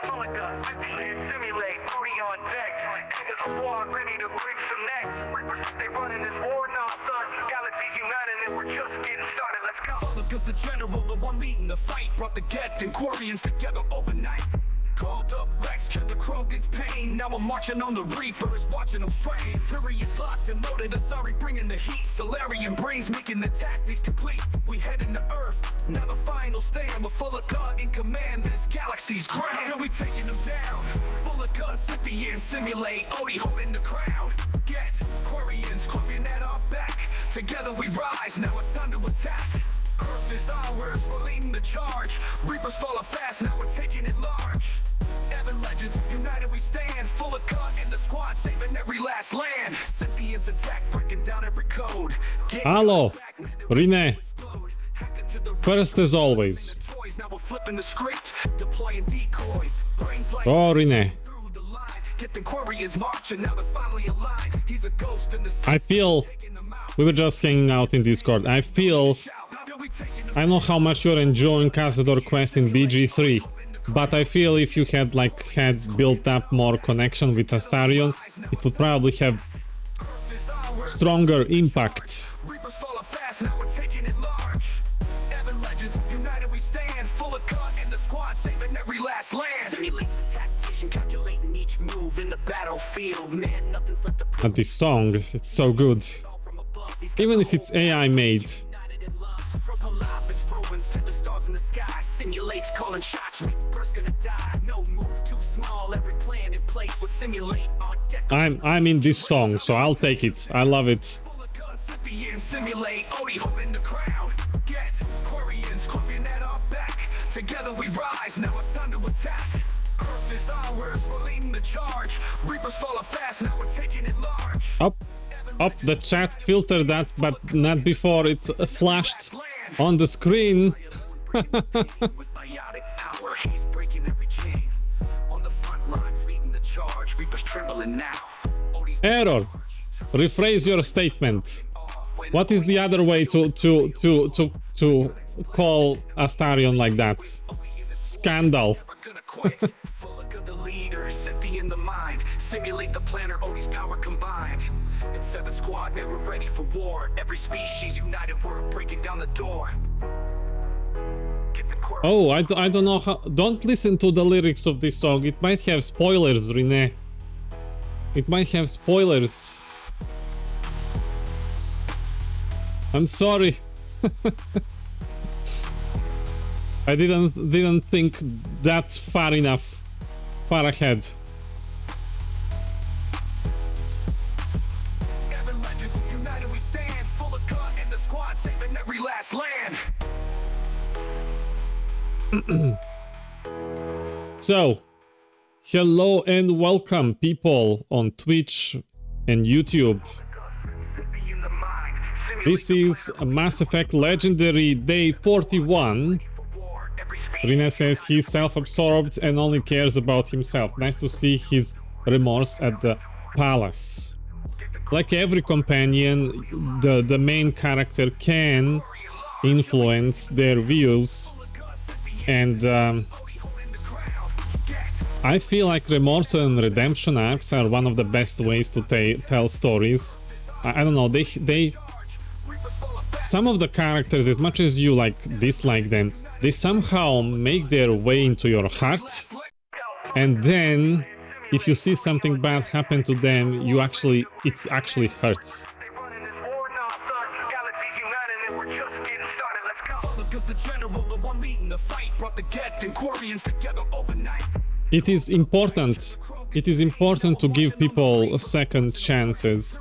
Simulate, booty on deck. Niggas a war, ready to break some necks. They running this war now, son. Galaxies united and we're just getting started. Let's go. Father, cause the general, the one leading the fight, brought the Geth and Quarians together overnight. Called up Rex, killed the Krogan's pain. Now I'm marching on the Reaper, is watching them strain. Tyrius locked and loaded, Asari bringing the heat. Solarian brains making the tactics complete. We heading to Earth, now the final stand. With full of God in command, this galaxy's grand. And we taking them down, full of God, Scythian, simulate, Odie holding the crown. Get Quarians clumping at our back. Together we rise, now it's time to attack. Earth is ours, we're leading the charge. Reapers follow fast, now we're taking it large. Evan legends, united we stand. Full of cut in the squad, saving every last land. Scythians attack, breaking down every code. Hello, Rene. First as always. Now we're flipping the script, deploying decoys. Brains like Oh, Rene. through the line. Get the Quarians marching, now they're finally aligned. He's a ghost in the I feel we were just hanging out in Discord. I don't know how much you're enjoying Cazador Quest in BG3, but I feel if you had built up more connection with Astarion, it would probably have stronger impact. Reapers follow fast, now we're taking it large. Evan legends, united we stand. Full of cut in the squad, saving every last land. Simulate the tactician, calculating each move in the battlefield. Man, nothing's left to prove. And this song, it's so good. Even if it's AI made. From Palapits, Bruins to the stars in the sky. Simulates calling shots, Reaper's gonna die. No move too small, every plan in place will simulate on deck. I'm in this song, so I'll take it. I love it. Simulate, Odie holding the crown. Get Quarians clumping at our back. Together we rise, now it's time to attack. Earth is ours, we're leading the charge. Reapers follow fast, now we're taking it large. Up, the chat filtered that, but not before it flashed on the screen. With biotic power, he's breaking every chain. On the front lines, leading the charge. Reapers trembling now. Odie's Error. Rephrase your statement. What is the other way to call Astarion like that? Scandal. gonna quit. Full of the leader, Scythian the mind. Simulate the planner, Odie's power combined. In 7 squad, man, we're ready for war. Every species united, we're breaking down the door. Oh, I don't know how... Don't listen to the lyrics of this song. It might have spoilers, Rene. It might have spoilers. I'm sorry. I didn't think that far ahead. United we stand, full of cut in the squad, saving every last land. So, hello and welcome people on Twitch and YouTube. This is Mass Effect Legendary Day 41. Rina says he's self-absorbed and only cares about himself. Nice to see his remorse at the palace. Like every companion, the main character can influence their views, and I feel like remorse and redemption arcs are one of the best ways to tell stories. I don't know, they some of the characters, as much as you dislike them, they somehow make their way into your heart, and then if you see something bad happen to them, it actually hurts. It is important to give people second chances,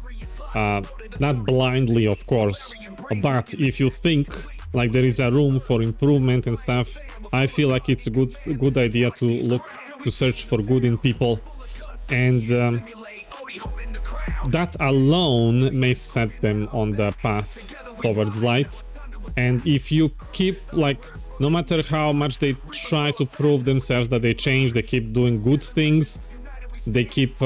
not blindly, of course, but if you think like there is a room for improvement and stuff, I feel like it's a good idea to search for good in people, and that alone may set them on the path towards light. And if you keep no matter how much they try to prove themselves that they change, they keep doing good things, they keep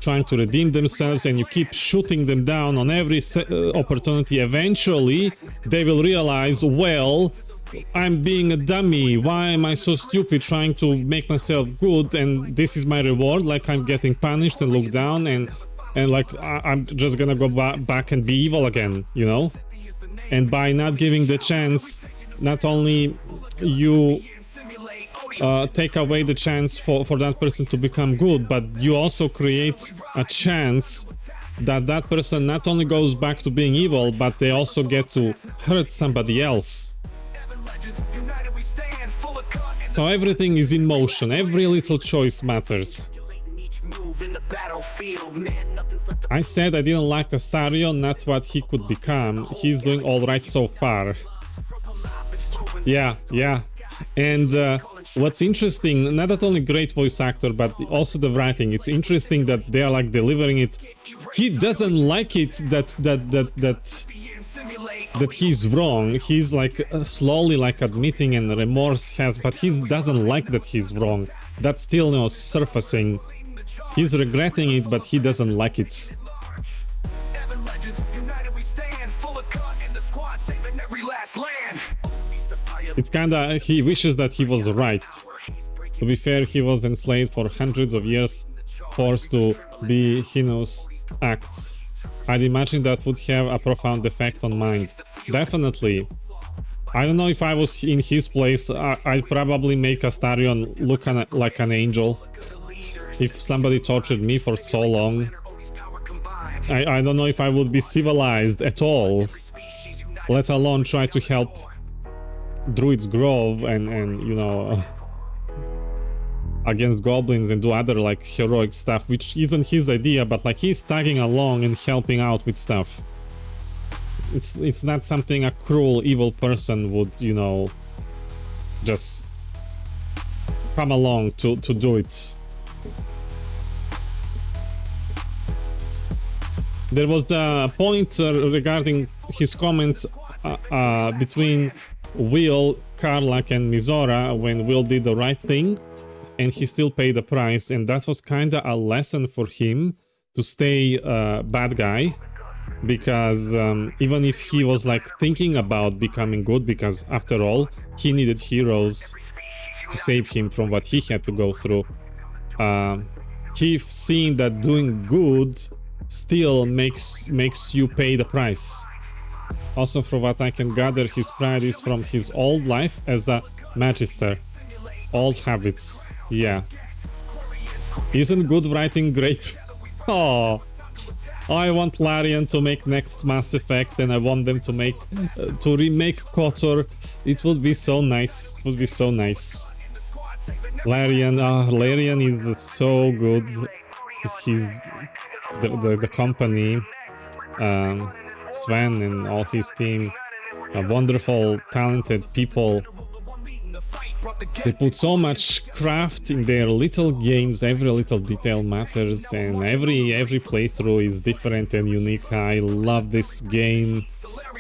trying to redeem themselves, and you keep shooting them down on every opportunity, eventually they will realize, well, I'm being a dummy. Why am I so stupid trying to make myself good, and this is my reward? Like I'm getting punished and looked down, and like I'm just gonna go back and be evil again, you know? And by not giving the chance, not only you take away the chance for that person to become good, but you also create a chance that that person not only goes back to being evil, but they also get to hurt somebody else. So everything is in motion, every little choice matters. I said I didn't like Astarion, not what he could become. He's doing alright so far. Yeah. And what's interesting, not that only great voice actor, but also the writing. It's interesting that they are like delivering it. He doesn't like it that he's wrong. He's like slowly like admitting, and remorse has, but he doesn't like that he's wrong. That's still, you know, surfacing. He's regretting it, but he doesn't like it. It's kinda, he wishes that he was right. To be fair, he was enslaved for hundreds of years, forced to be heinous acts. I'd imagine that would have a profound effect on mind. Definitely. I don't know, if I was in his place, I'd probably make Astarion look like an angel. If somebody tortured me for so long, I don't know if I would be civilized at all, let alone try to help Druid's Grove and you know, against goblins and do other like heroic stuff, which isn't his idea, but like he's tagging along and helping out with stuff. It's not something a cruel, evil person would, you know, just come along to do it. There was the point regarding his comment between Will, Karlach and Mizora, when Will did the right thing and he still paid the price, and that was kinda a lesson for him to stay bad guy, because even if he was like thinking about becoming good, because after all he needed heroes to save him from what he had to go through, he's seen that doing good still makes you pay the price. Also, from what I can gather, his pride is from his old life as a magister. Old habits, yeah. Isn't good writing great? Oh, I want Larian to make next Mass Effect, and I want them to make to remake KOTOR. It would be so nice. It would be so nice. Larian is so good. He's the company, Sven and all his team, wonderful, talented people. They put so much craft in their little games. Every little detail matters, and every playthrough is different and unique. I love this game.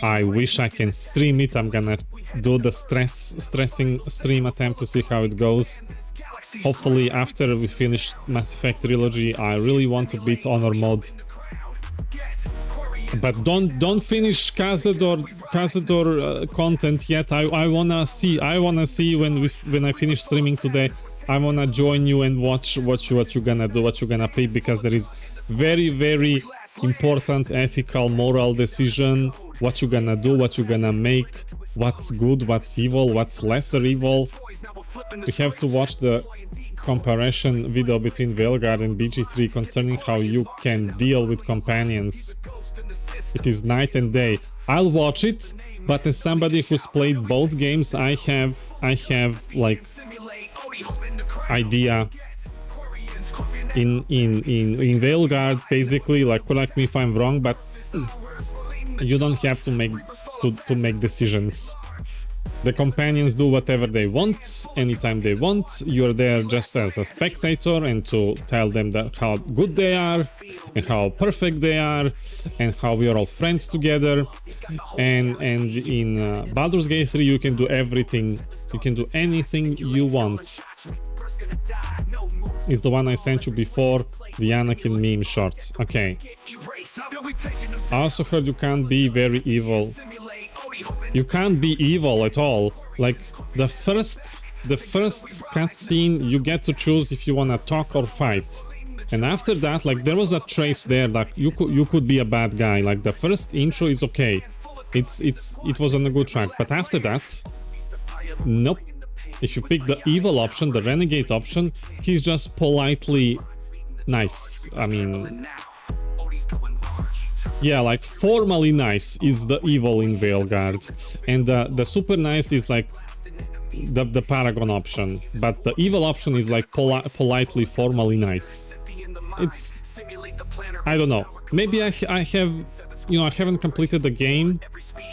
I wish I can stream it. I'm gonna do the stressing stream attempt to see how it goes. Hopefully after we finish Mass Effect Trilogy. I really want to beat Honor Mode. But don't finish Cazador content yet. I wanna see when I finish streaming today. I wanna join you and watch what you're gonna do, what you're gonna pick, because there is very important ethical, moral decision. What you're gonna do, what you're gonna make, what's good, what's evil, what's lesser evil. We have to watch the comparison video between Veilguard and BG3 concerning how you can deal with companions. It is night and day. I'll watch it, but as somebody who's played both games, I have like idea in Veilguard, basically, like, correct me if I'm wrong, but you don't have to make decisions. The companions do whatever they want, anytime they want. You're there just as a spectator and to tell them that how good they are and how perfect they are and how we are all friends together. And in Baldur's Gate 3 you can do everything. You can do anything you want. It's the one I sent you before, the Anakin meme short. Okay. I also heard you can't be very evil. You can't be evil at all. Like the first cutscene, you get to choose if you wanna talk or fight. And after that, like there was a trace there that you could be a bad guy. Like the first intro is okay. It was on a good track, but after that, nope. If you pick the evil option, the renegade option, he's just politely nice. I mean, yeah, like formally nice is the evil in Veilguard, and the super nice is like the paragon option, but the evil option is like politely, formally nice. It's, I don't know. Maybe I have, you know, I haven't completed the game.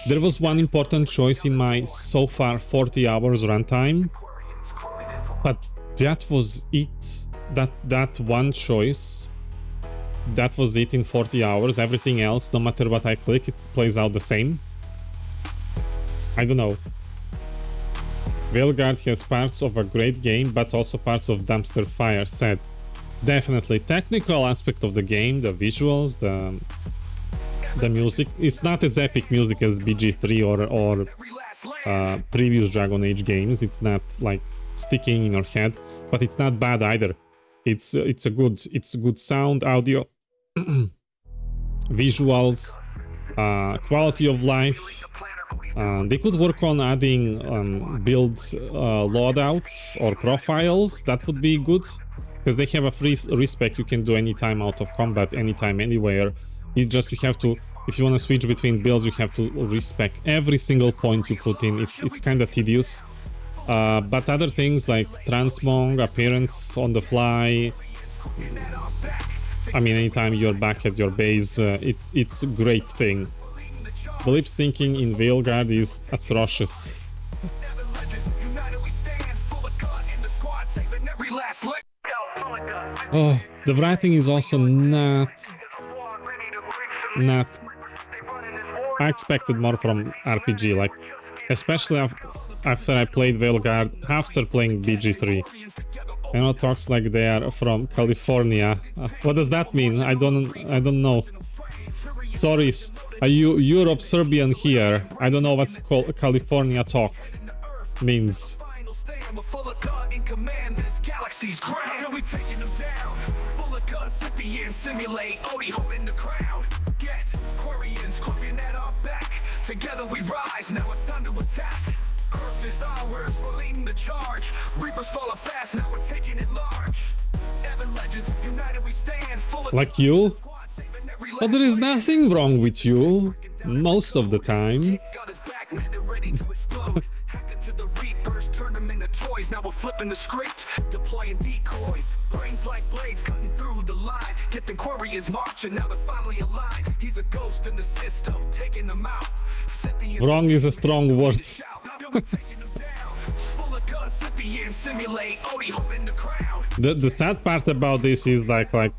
There was one important choice in my so far 40 hours runtime, but that was it. That one choice, that was it in 40 hours. Everything else, no matter what I click, it plays out the same. I don't know. Veilguard has parts of a great game, but also parts of dumpster fire. Said. Definitely. Technical aspect of the game, the visuals, the music. It's not as epic music as BG3 or previous Dragon Age games. It's not like sticking in your head, but it's not bad either. It's a good sound, audio, visuals, quality of life. They could work on adding build loadouts or profiles. That would be good, because they have a free respec. You can do anytime out of combat, anytime, anywhere. It's just you have to, if you want to switch between builds, you have to respec every single point you put in. It's kind of tedious. But other things like transmog, appearance on the fly, I mean, anytime you're back at your base, it's a great thing. The lip syncing in Veilguard is atrocious. Oh, the writing is also not. I expected more from RPG, like especially after I played Veilguard, after playing BG3. You know, talks like they are from California. What does that mean? I don't know. Sorry, are you Europe Serbian here? I don't know what's called California talk means. Together we rise, now it's time to attack. Earth is ours, we're leading the charge. Reapers follow fast, now we're taking it large. Evan legends, united we stand, full of like you? But there is nothing wrong with you, most of the time. Now we're flipping the script, deploying decoys, brains like blades cutting through the line. Get the Quarians marching, now they're finally aligned. He's a ghost in the system, taking them out. Wrong is a strong word. The sad part about this is like I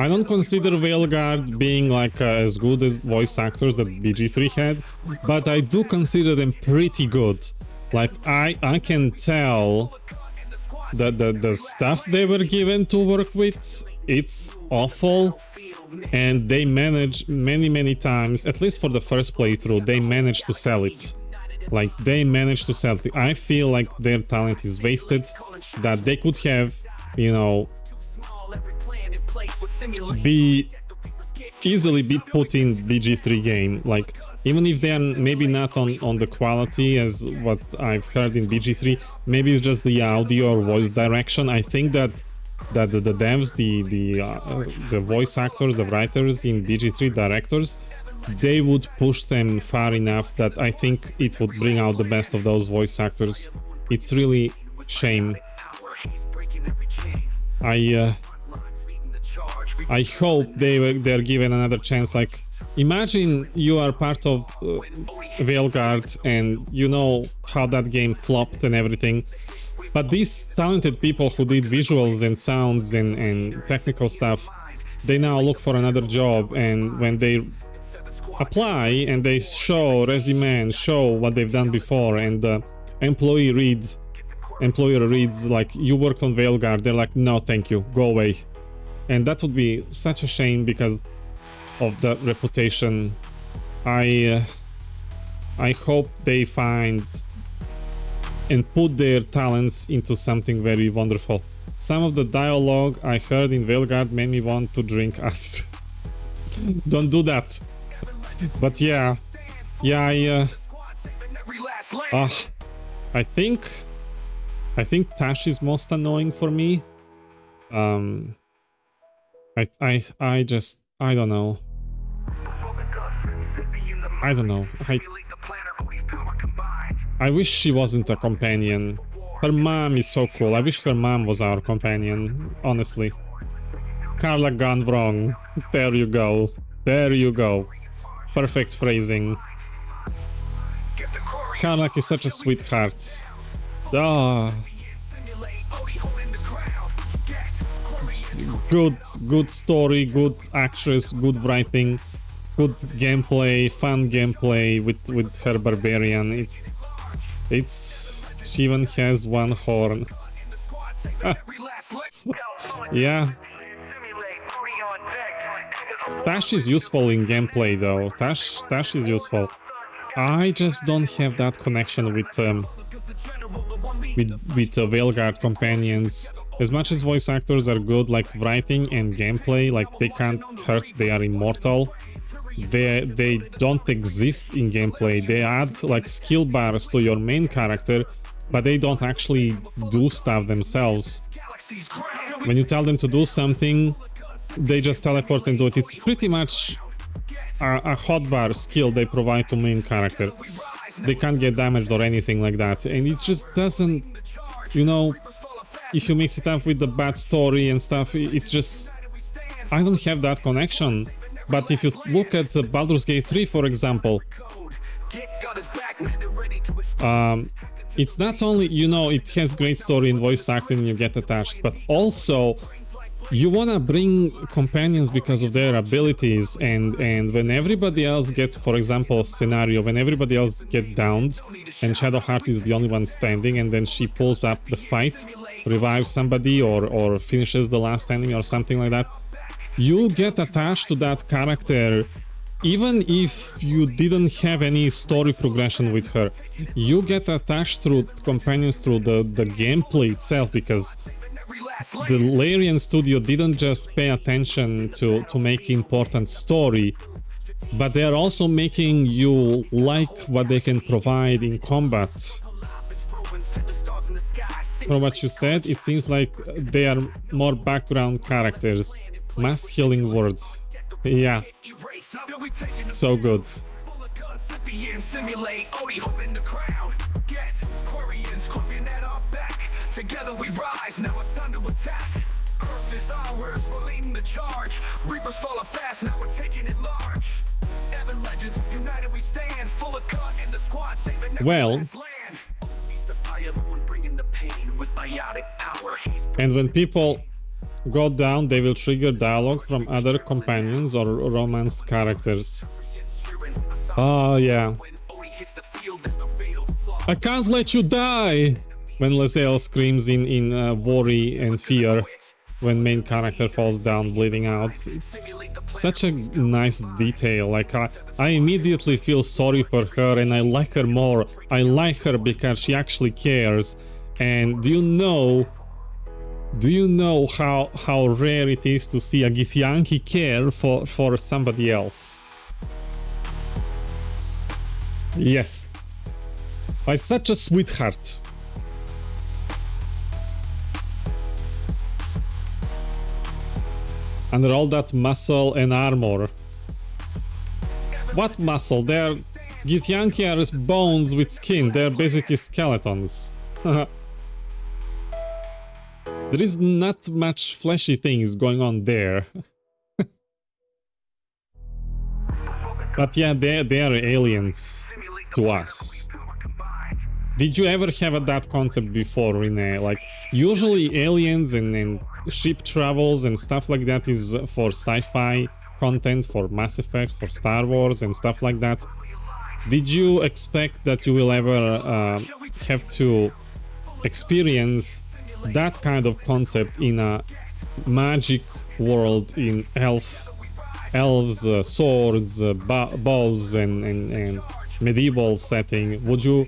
don't consider Veilguard being like as good as voice actors that BG3 had, but I do consider them pretty good. Like I can tell that the stuff they were given to work with, it's awful, and they manage many times, at least for the first playthrough, they managed to sell it. Like they managed to sell it. I feel like their talent is wasted, that they could have, you know, easily be put in BG3 game. Like even if they are maybe not on the quality as what I've heard in BG3, maybe it's just the audio or voice direction. I think that the devs, the voice actors, the writers in BG3, directors, they would push them far enough that I think it would bring out the best of those voice actors. It's really shame. I hope they're given another chance. Like, imagine you are part of Veilguard and you know how that game flopped and everything, but these talented people who did visuals and sounds and technical stuff, they now look for another job, and when they apply and they show resume and show what they've done before, and the employer reads like, you worked on Veilguard, they're like, no thank you, go away. And that would be such a shame because of the reputation. I hope they find and put their talents into something very wonderful. Some of the dialogue I heard in Veilguard made me want to drink acid. Don't do that. But yeah, I think Tash is most annoying for me. I don't know. I wish she wasn't a companion. Her mom is so cool. I wish her mom was our companion, honestly. Carla gone wrong. There you go. There you go. Perfect phrasing. Carla is such a sweetheart. Ah. Good story, good actress, good writing, good gameplay, fun gameplay with her barbarian. She even has one horn. Yeah. Tash is useful in gameplay though. Tash is useful. I just don't have that connection with Veilguard companions. As much as voice actors are good, like writing and gameplay, like they can't hurt, they are immortal. They don't exist in gameplay. They add like skill bars to your main character, but they don't actually do stuff themselves. When you tell them to do something, they just teleport and do it. It's pretty much a hotbar skill they provide to main character. They can't get damaged or anything like that, and it just doesn't, you know, if you mix it up with the bad story and stuff, it's just, I don't have that connection. But if you look at Baldur's Gate 3, for example, it's not only, you know, it has great story and voice acting and you get attached, but also you wanna bring companions because of their abilities, and when everybody else gets, for example, scenario, when everybody else get downed and Shadowheart is the only one standing, and then she pulls up the fight, revives somebody or finishes the last enemy or something like that, you get attached to that character even if you didn't have any story progression with her. You get attached through companions through the gameplay itself, because the Larian studio didn't just pay attention to make important story, but they are also making you like what they can provide in combat. From what you said, it seems like they are more background characters. Mass healing word. Yeah. So good. Together we rise, now it's time to attack. Earth is ours, we're leading the charge. Reapers follow fast, now we're taking it large. Evan legends, united we stand, full of cut in the squad, saving every last land. He's the fire, the one bringing the pain with biotic power. And when people go down, they will trigger dialogue from other companions or romanced characters. Oh yeah. I can't let you die! When Lae'zel screams in worry and fear when main character falls down bleeding out. It's such a nice detail. Like I immediately feel sorry for her and I like her more. I like her because she actually cares. And do you know how rare it is to see a Githyanki care for somebody else? Yes. By such a sweetheart. Under all that muscle and armor. What muscle? They're Githyanki are bones with skin. They're basically skeletons. There is not much fleshy things going on there. But yeah, they are aliens to us. Did you ever have that concept before, Rene? Like, usually aliens and ship travels and stuff like that is for sci-fi content, for Mass Effect, for Star Wars and stuff like that. Did you expect that you will ever have to experience that kind of concept in a magic world, in elves, swords, bows and medieval setting? Would you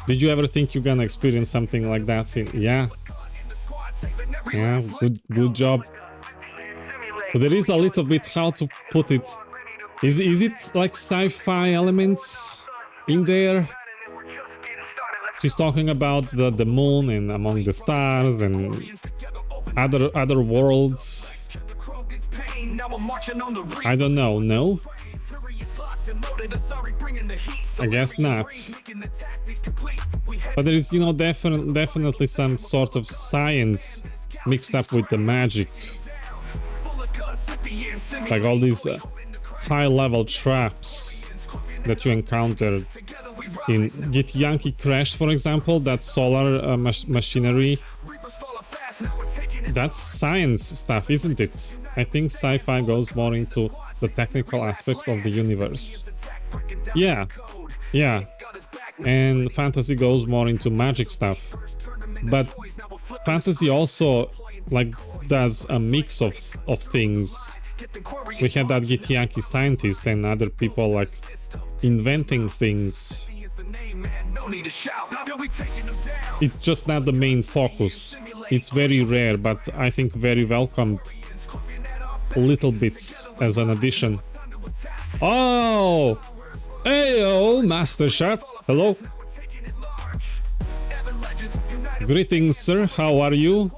Did you ever think you're gonna experience something like that? Yeah, good job. So there is a little bit, how to put it. Is it like sci-fi elements in there? She's talking about the moon and among the stars and other worlds. I don't know, no? I guess not. But there is, you know, definitely some sort of science mixed up with the magic. Like all these high-level traps that you encountered in Get Yankee Crash, for example, that solar machinery. That's science stuff, isn't it? I think sci-fi goes more into the technical aspect of the universe. Yeah. And fantasy goes more into magic stuff. But fantasy also like does a mix of things. We had that Githyanki scientist and other people like inventing things. It's just not the main focus. It's very rare, but I think very welcomed little bits as an addition. Oh! Heyo, Master Chef! Hello! Greetings, sir. How are you?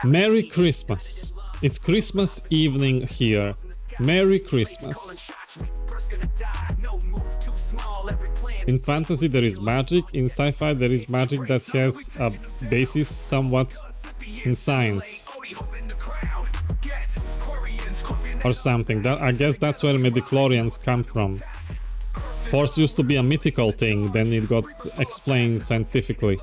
Merry Christmas. It's Christmas evening here. Merry Christmas. In fantasy there is magic, in sci-fi there is magic that has a basis somewhat in science. Or something. I guess that's where midichlorians come from. Force used to be a mythical thing, then it got explained scientifically.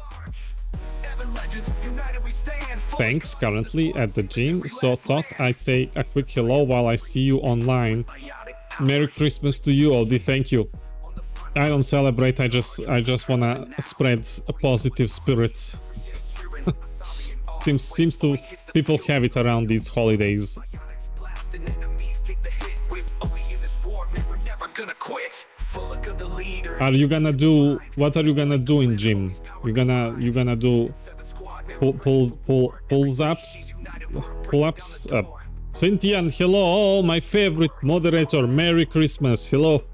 Thanks, currently at the gym, so thought I'd say a quick hello while I see you online. Merry Christmas to you, Odie, thank you. I don't celebrate, I just wanna spread a positive spirit. seems to people have it around these holidays. Are you gonna do, what are you gonna do in gym? You gonna do pull-ups? Cynthia, and hello, my favorite moderator, Merry Christmas, hello.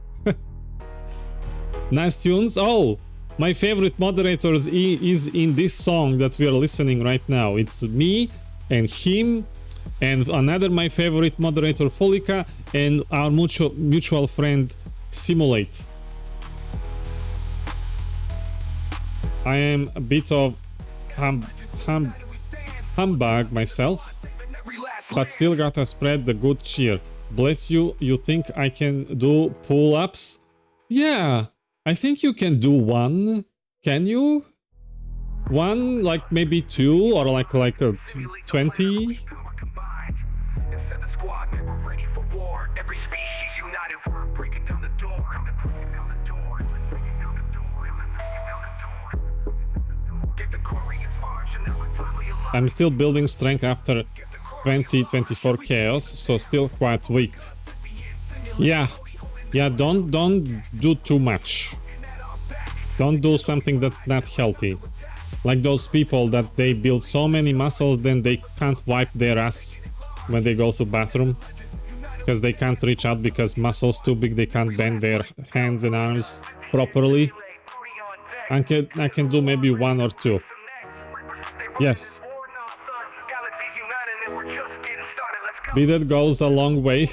Nice tunes. Oh, my favorite moderators is in this song that we are listening right now. It's me and him and another my favorite moderator, Folika, and our mutual friend, Simulate. I am a bit of humbug myself, but still gotta spread the good cheer. Bless you, you think I can do pull-ups? Yeah, I think you can do one. Can you? One, like maybe two, or like a 20? I'm still building strength after 2024 chaos, so still quite weak. Yeah, don't do too much. Don't do something that's not healthy. Like those people that they build so many muscles then they can't wipe their ass when they go to bathroom. Because they can't reach out because muscles too big, they can't bend their hands and arms properly. I can do maybe one or two. Yes. Bidet goes a long way.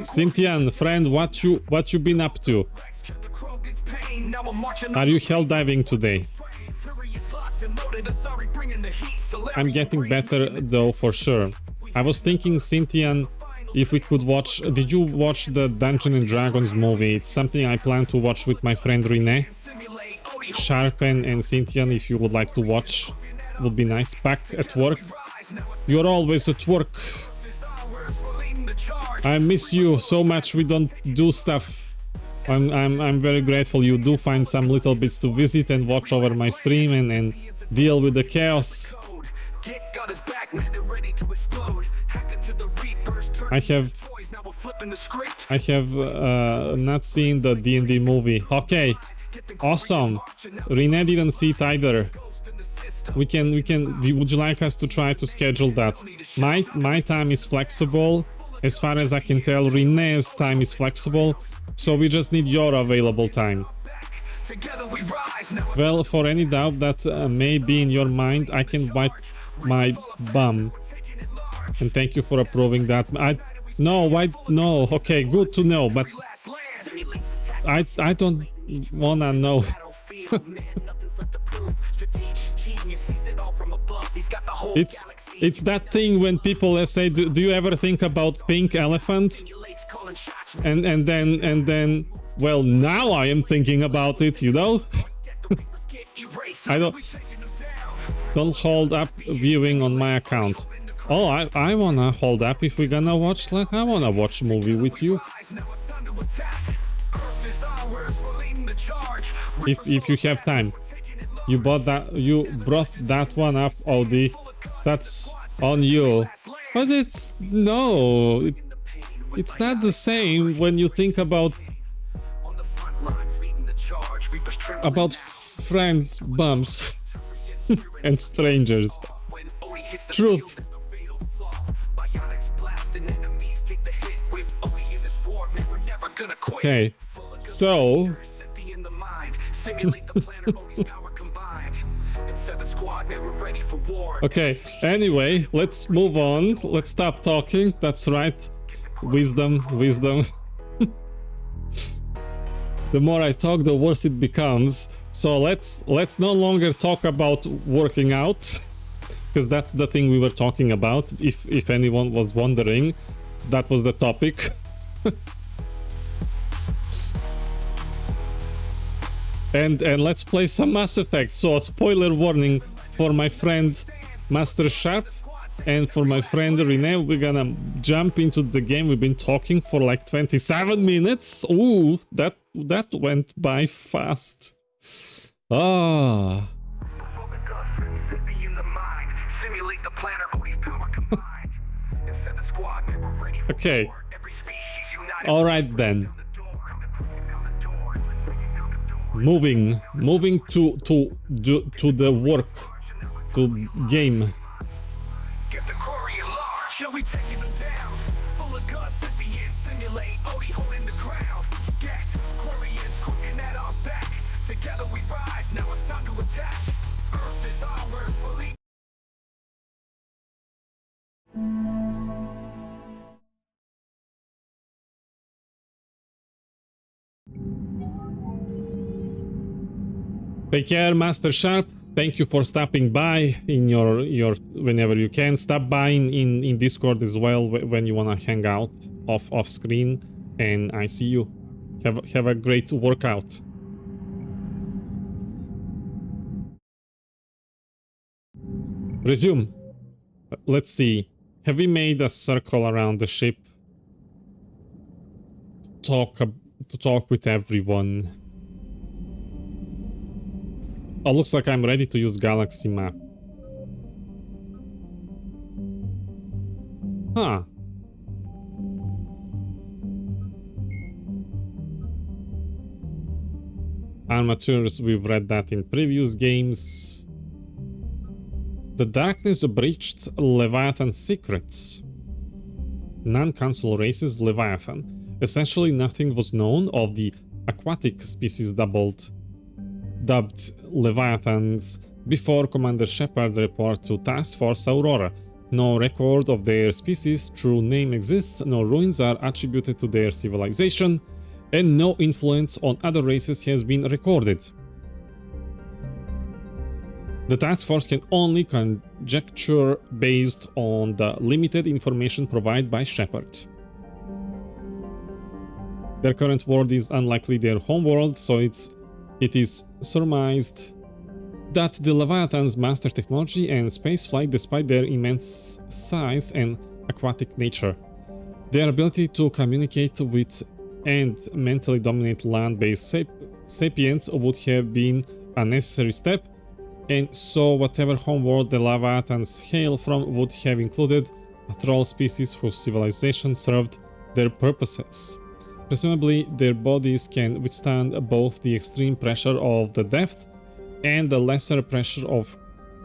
Cynthian, friend, what you been up to? Are you hell diving today? I'm getting better though, for sure. I was thinking, Cynthian, if we could watch... Did you watch the Dungeons and Dragons movie? It's something I plan to watch with my friend Rene. Sharpen and Cynthian, if you would like to watch, would be nice. Back at work. You're always at work. I miss you so much. We don't do stuff. I'm very grateful you do find some little bits to visit and watch over my stream and deal with the chaos. to explode. Hacked into the Reapers, I have toys, now we're flipping the script. not seen the D&D movie. Okay, awesome. Rene didn't see it either. We can. Would you like us to try to schedule that? My time is flexible. As far as I can tell, Rene's time is flexible. So we just need your available time. Together we rise, now Well, for any doubt that may be in your mind, I can wipe my bum. And thank you for approving that. No. Okay, good to know, but I don't wanna know. It's that thing when people say, do you ever think about pink elephant? And then well, now I am thinking about it, you know? I don't hold up viewing on my account. Oh, I wanna hold up if we're gonna watch, like, I wanna watch movie with you. If you have time. You brought that one up, Audi. That's on you. But it's not the same when you think about friends, bums, and strangers. Truth. Okay, so okay, anyway, let's move on. Let's stop talking. That's right. Wisdom. The more I talk, the worse it becomes. So let's no longer talk about working out, because that's the thing we were talking about. If anyone was wondering, that was the topic. And let's play some Mass Effect. So, spoiler warning for my friend Master Sharp and for my friend Rene. We're gonna jump into the game. We've been talking for like 27 minutes. Ooh, that went by fast. Ah. Okay. All right then. Moving to the work, to game. Get the quarry large. Shall we taking them down? Full of guns at the end, simulate Odie holding the ground. Get Quarians cooking at our back. Together we rise, now it's time to attack. Earth is ours, believe. Take care, Master Sharp. Thank you for stopping by in your whenever you can. Stop by in Discord as well when you wanna hang out off screen. And I see you. Have a great workout. Resume. Let's see. Have we made a circle around the ship? To talk with everyone. Oh, looks like I'm ready to use Galaxy Map. Huh. Armatures, we've read that in previous games. The darkness breached Leviathan's secrets. Non-console races Leviathan. Essentially nothing was known of the aquatic species dubbed Leviathans before Commander Shepard report to Task Force Aurora. No record of their species' true name exists, no ruins are attributed to their civilization, and no influence on other races has been recorded. The task force can only conjecture based on the limited information provided by Shepard. Their current world is unlikely their home world, so it is surmised that the Leviathans master technology and spaceflight despite their immense size and aquatic nature. Their ability to communicate with and mentally dominate land-based sapiens would have been a necessary step and so whatever homeworld the Leviathans hail from would have included a troll species whose civilization served their purposes. Presumably, their bodies can withstand both the extreme pressure of the depth and the lesser pressure of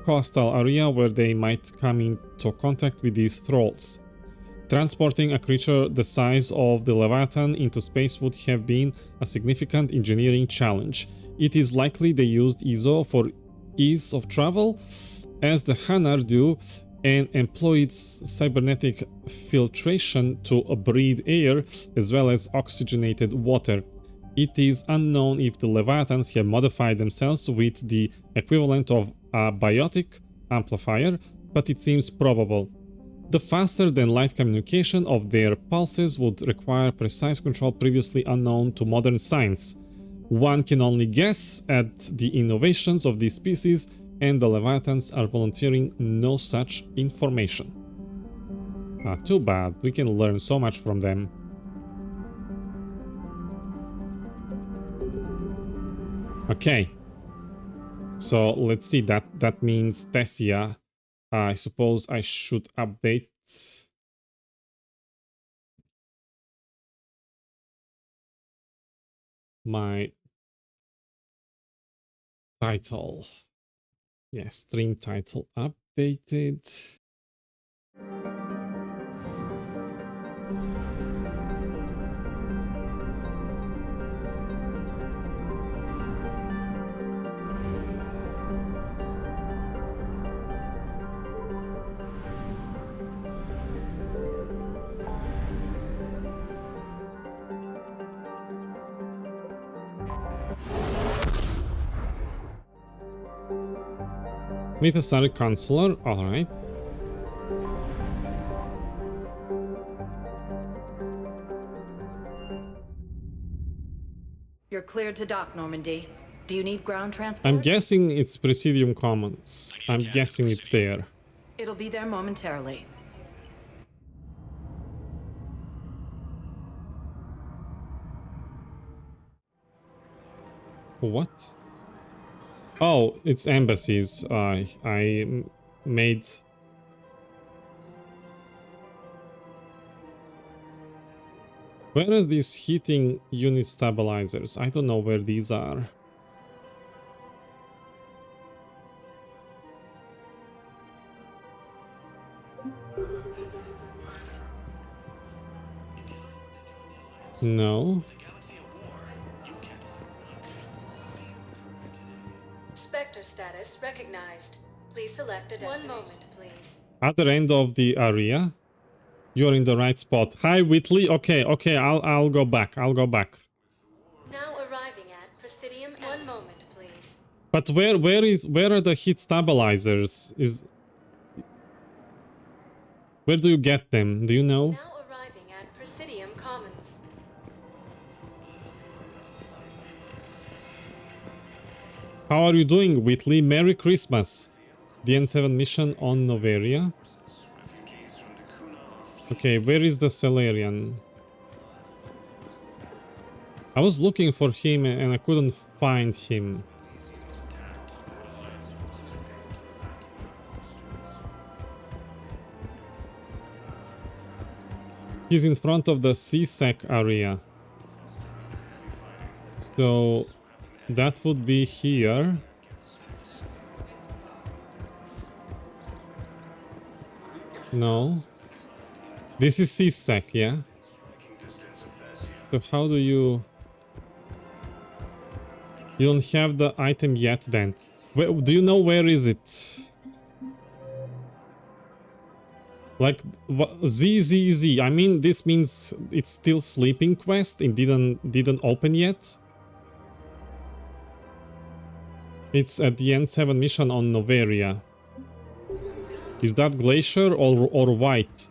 coastal area where they might come into contact with these trolls. Transporting a creature the size of the Leviathan into space would have been a significant engineering challenge. It is likely they used ESO for ease of travel, as the Hanar do, and employed cybernetic filtration to breathe air as well as oxygenated water. It is unknown if the Leviathans have modified themselves with the equivalent of a biotic amplifier, but it seems probable. The faster than light communication of their pulses would require precise control previously unknown to modern science. One can only guess at the innovations of these species, and the Leviathans are volunteering no such information. Too bad, we can learn so much from them. Okay, so let's see, that means THESSIA. I suppose I should update my title. Yeah, stream title updated. Meet a Sari counselor, alright. You're cleared to dock, Normandy. Do you need ground transport? I'm guessing it's Presidium Commons. I'm guessing it's there. It'll be there momentarily. What? Oh, it's embassies. I made... Where are these heating unit stabilizers? I don't know where these are. No. Spectre status recognized. Please select a destination. 1 moment, please. Other end of the area. You're in the right spot. Hi, Whitley. Okay, I'll go back. I'll go back. Now arriving at Presidium. 1 moment, please. But where are the heat stabilizers? Where do you get them? Do you know? Now arriving at Presidium Commons. How are you doing, Whitley? Merry Christmas. The N7 mission on Noveria. Okay, where is the Celerian? I was looking for him and I couldn't find him. He's in front of the CSEC area. So that would be here. No. This is CSEC, yeah? So how do you... You don't have the item yet then. Do you know where is it? Like, Z. I mean, this means it's still sleeping quest. It didn't open yet. It's at the N7 mission on Noveria. Is that Glacier or White?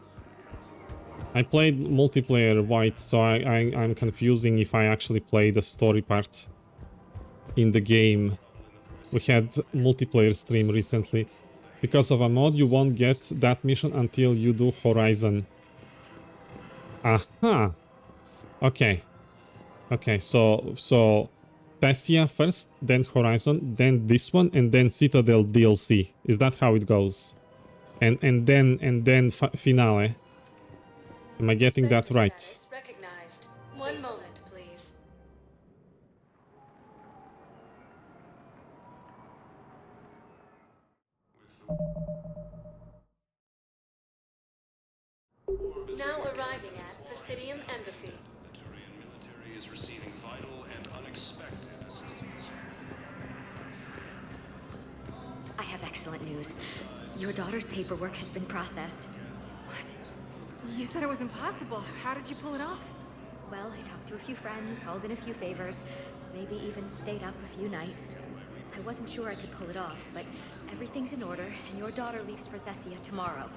I played multiplayer White, so I'm confusing if I actually play the story part in the game. We had multiplayer stream recently. Because of a mod, you won't get that mission until you do Horizon. Aha! Okay. Okay, so THESSIA first, then Horizon, then this one, and then Citadel DLC. Is that how it goes? And then finale. Am I getting that right? Status recognized. 1 moment, please. Now arriving at Presidium Embassy. The Turian military is receiving vital and unexpected assistance. I have excellent news. Your daughter's paperwork has been processed. What? You said it was impossible. How did you pull it off? Well, I talked to a few friends, called in a few favors, maybe even stayed up a few nights. I wasn't sure I could pull it off, but everything's in order, and your daughter leaves for THESSIA tomorrow.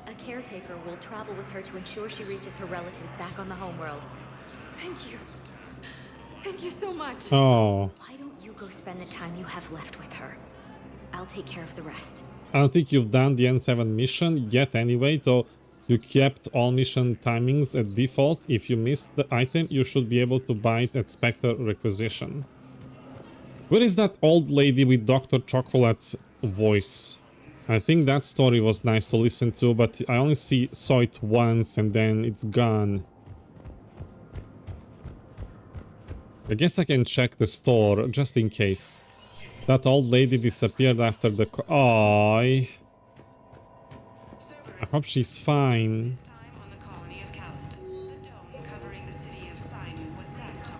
A caretaker will travel with her to ensure she reaches her relatives back on the homeworld. Thank you. Thank you so much. Oh, Why don't you go spend the time you have left with her? I'll take care of the rest. I don't think you've done the N7 mission yet anyway, so you kept all mission timings at default. If you missed the item, you should be able to buy it at Spectre Requisition. Where is that old lady with Dr. Chocolate voice? I think that story was nice to listen to, but I only saw it once and then it's gone. I guess I can check the store just in case. That old lady disappeared after the oh, I hope she's fine. Time on the colony of Calliston. The dome covering the city of Sinu was sacked.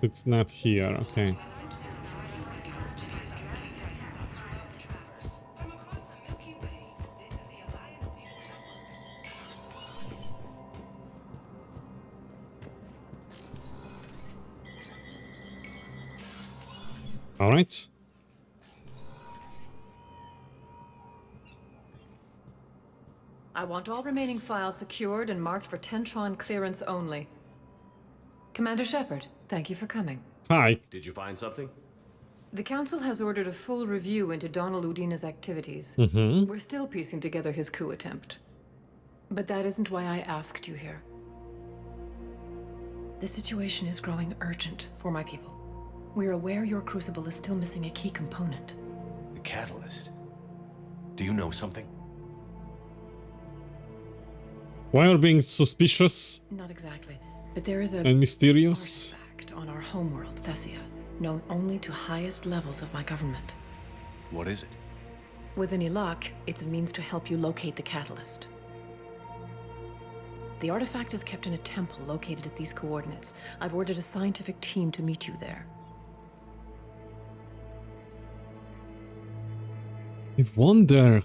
It's not here, okay. From across the Milky Way, this is the Alliance. All right. I want all remaining files secured and marked for Tentron clearance only. Commander Shepard, thank you for coming. Hi. Did you find something? The Council has ordered a full review into Donald Udina's activities. We're still piecing together his coup attempt. But that isn't why I asked you here. The situation is growing urgent for my people. We're aware your crucible is still missing a key component. The catalyst. Do you know something? Why are you being suspicious Not exactly, but there is a and mysterious? artifact on our homeworld, THESSIA, known only to highest levels of my government. What is it? With any luck, it's a means to help you locate the catalyst. The artifact is kept in a temple located at these coordinates. I've ordered a scientific team to meet you there. I wonder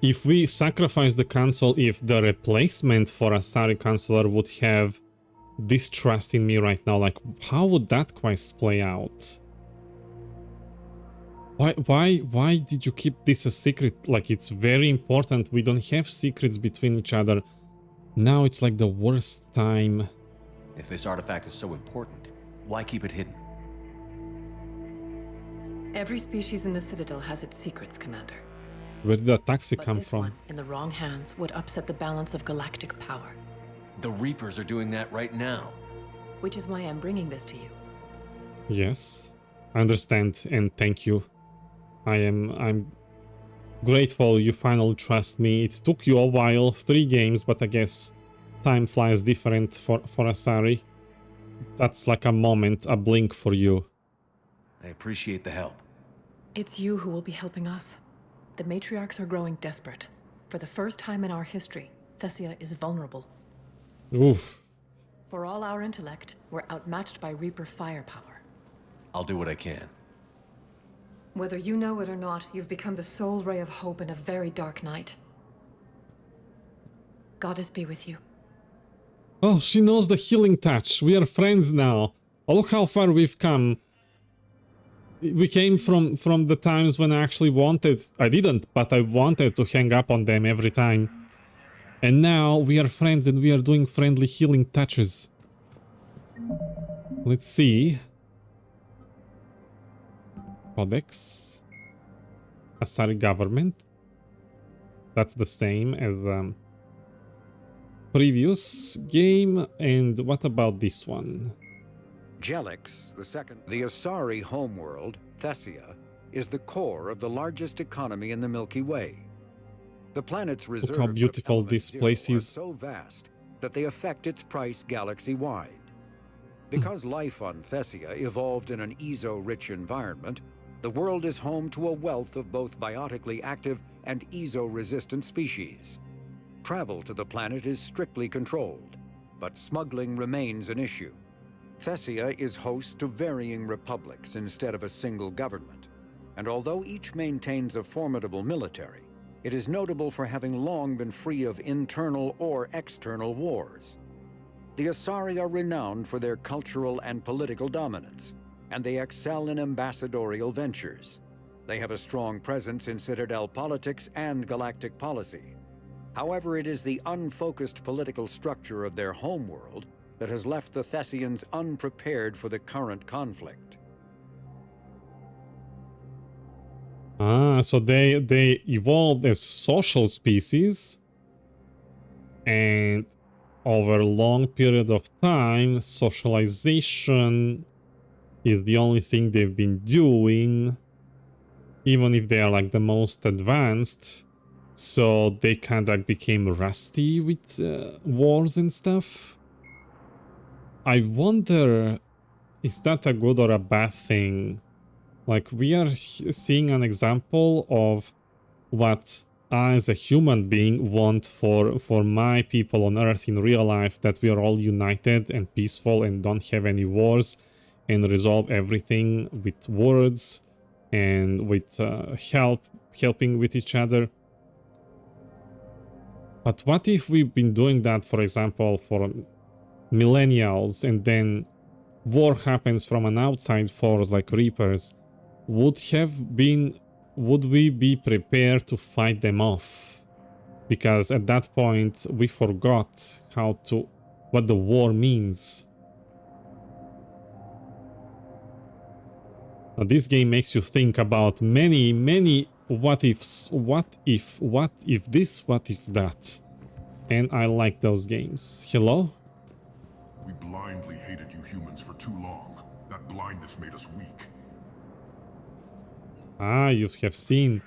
if we sacrifice the council, if the replacement for Asari Chancellor would have distrust in me right now. Like, how would that quest play out? Why did you keep this a secret? Like, it's very important. We don't have secrets between each other. Now it's like the worst time. If this artifact is so important, why keep it hidden? Every species in the Citadel has its secrets, Commander. Where did the taxi But come this from? one, in the wrong hands, would upset the balance of galactic power. The Reapers are doing that right now. Which is why I'm bringing this to you. Yes, I understand and thank you. I'm grateful you finally trust me. It took you a while, 3 games, but I guess time flies different for Asari. That's like a moment, a blink for you. I appreciate the help. It's you who will be helping us. The matriarchs are growing desperate. For the first time in our history, THESSIA is vulnerable. Oof. For all our intellect, we're outmatched by Reaper firepower. I'll do what I can. Whether you know it or not, you've become the sole ray of hope in a very dark night. Goddess be with you. Oh, she knows the healing touch. We are friends now. Oh, look how far we've come. We came from the times when I actually wanted... I didn't, but I wanted to hang up on them every time. And now we are friends and we are doing friendly healing touches. Let's see. Codex. Asari government. That's the same as... previous game, and what about this one? Jelix, the second. The Asari homeworld, THESSIA, is the core of the largest economy in the Milky Way. The planet's reserves Look how beautiful of this Element place Zero is. are so vast that they affect its price galaxy-wide. Because life on THESSIA evolved in an EZO-rich environment, the world is home to a wealth of both biotically active and EZO-resistant species. Travel to the planet is strictly controlled, but smuggling remains an issue. THESSIA is host to varying republics instead of a single government, and although each maintains a formidable military, it is notable for having long been free of internal or external wars. The Asari are renowned for their cultural and political dominance, and they excel in ambassadorial ventures. They have a strong presence in Citadel politics and galactic policy. However, it is the unfocused political structure of their homeworld that has left the Thessians unprepared for the current conflict. Ah, so they evolved as social species, and over a long period of time, socialization is the only thing they've been doing, even if they are like the most advanced. So they kind of became rusty with wars and stuff. I wonder, is that a good or a bad thing? Like, we are seeing an example of what I as a human being want for my people on Earth in real life, that we are all united and peaceful and don't have any wars and resolve everything with words and with helping with each other. But what if we've been doing that, for example, for millennials, and then war happens from an outside force like Reapers? Would we be prepared to fight them off? Because at that point we forgot what the war means. Now, this game makes you think about many what ifs. What if this, what if that? And I like those games. Hello? We blindly hated you humans for too long. That blindness made us weak. Ah, you have seen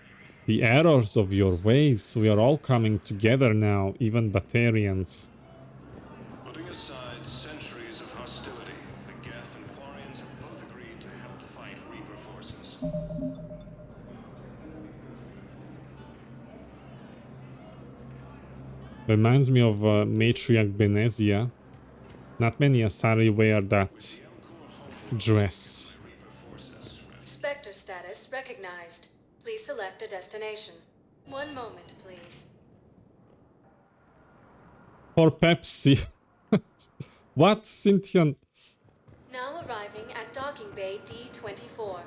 the errors of your ways. We are all coming together now, even Batarians. Putting aside centuries of hostility, the Geth and Quarians have both agreed to help fight Reaper forces. Reminds me of Matriarch Benezia. Not many Asari wear that dress. Spectre status recognized. Please select a destination. One moment, please. For Pepsi. What, Cynthian? Now arriving at docking bay D24.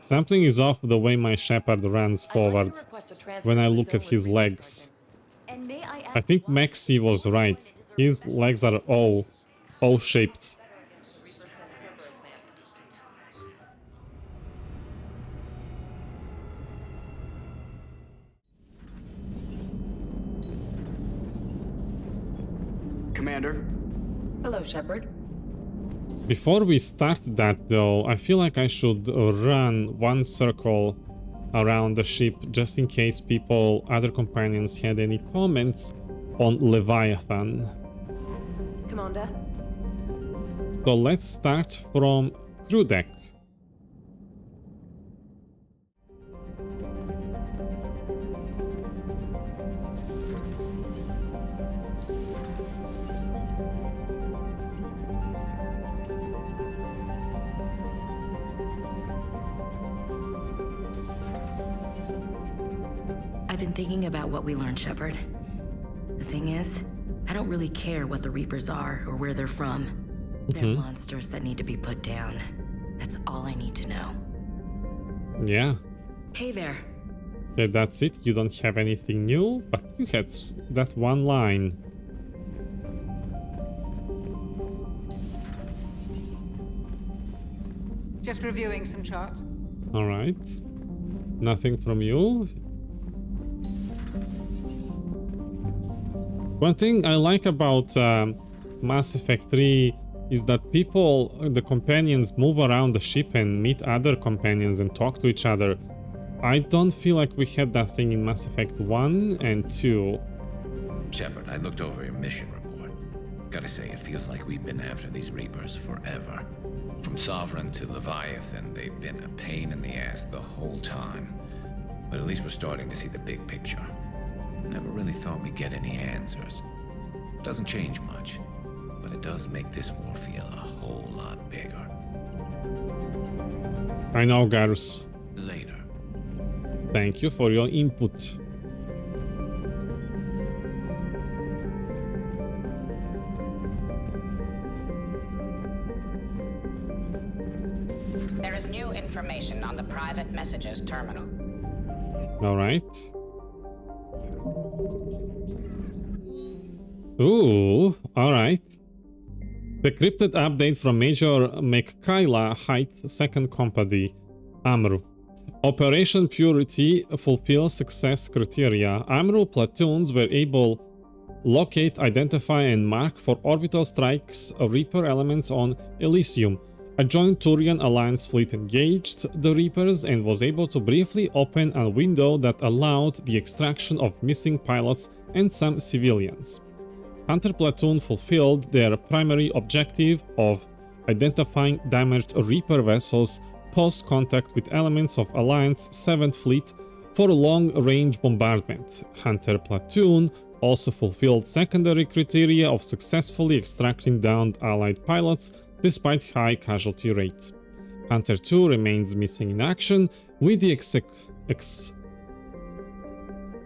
Something is off the way my shepherd runs forward when I look at his legs. I think Maxi was right. His legs are O-shaped. Commander? Hello, Shepard. Before we start that though, I feel like I should run one circle around the ship just in case other companions had any comments on Leviathan. Commander? So let's start from crew deck. I've been thinking about what we learned, Shepard. The thing is, I don't really care what the Reapers are or where they're from. They're monsters that need to be put down. That's all I need to know. Yeah. Hey there. Yeah, that's it. You don't have anything new, but you had that one line. Just reviewing some charts. All right. Nothing from you. One thing I like about Mass Effect 3 is that people, the companions, move around the ship and meet other companions and talk to each other. I don't feel like we had that thing in Mass Effect 1 and 2. Shepard, I looked over your mission report. Gotta say, it feels like we've been after these Reapers forever. From Sovereign to Leviathan, they've been a pain in the ass the whole time. But at least we're starting to see the big picture. Never really thought we'd get any answers. Doesn't change much, but it does make this war feel a whole lot bigger. I know, Garus. Later. Thank you for your input. There is new information on the private messages terminal. All right. Ooh, all right. Decrypted update from Major McKayla Height 2nd Company, Amru. Operation Purity fulfills success criteria. Amru platoons were able locate, identify, and mark for orbital strikes Reaper elements on Elysium. A joint Turian Alliance fleet engaged the Reapers and was able to briefly open a window that allowed the extraction of missing pilots and some civilians. Hunter Platoon fulfilled their primary objective of identifying damaged Reaper vessels post-contact with elements of Alliance 7th Fleet for long-range bombardment. Hunter Platoon also fulfilled secondary criteria of successfully extracting downed Allied pilots despite high casualty rate. Hunter 2 remains missing in action, with the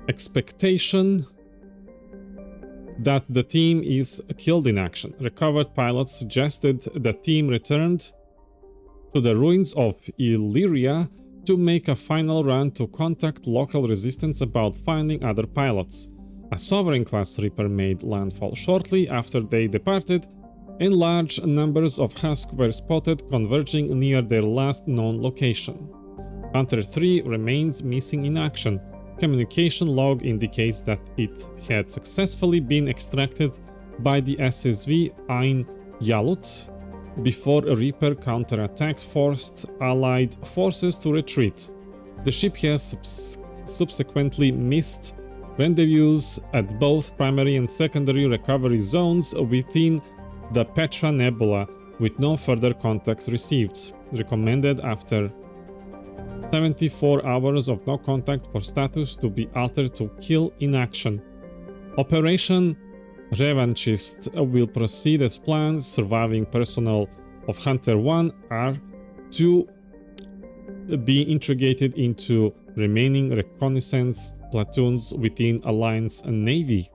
expectation that the team is killed in action. Recovered pilots suggested the team returned to the ruins of LIARA to make a final run to contact local resistance about finding other pilots. A Sovereign-class Reaper made landfall shortly after they departed, and large numbers of Husks were spotted converging near their last known location. Hunter 3 remains missing in action. Communication log indicates that it had successfully been extracted by the SSV Ain Yalut before a Reaper counterattack forced Allied forces to retreat. The ship has subsequently missed rendezvous at both primary and secondary recovery zones within the Petra Nebula, with no further contact received. Recommended after 74 hours of no contact for status to be altered to kill in action. Operation Revanchist will proceed as planned. Surviving personnel of Hunter 1 are to be integrated into remaining reconnaissance platoons within Alliance Navy.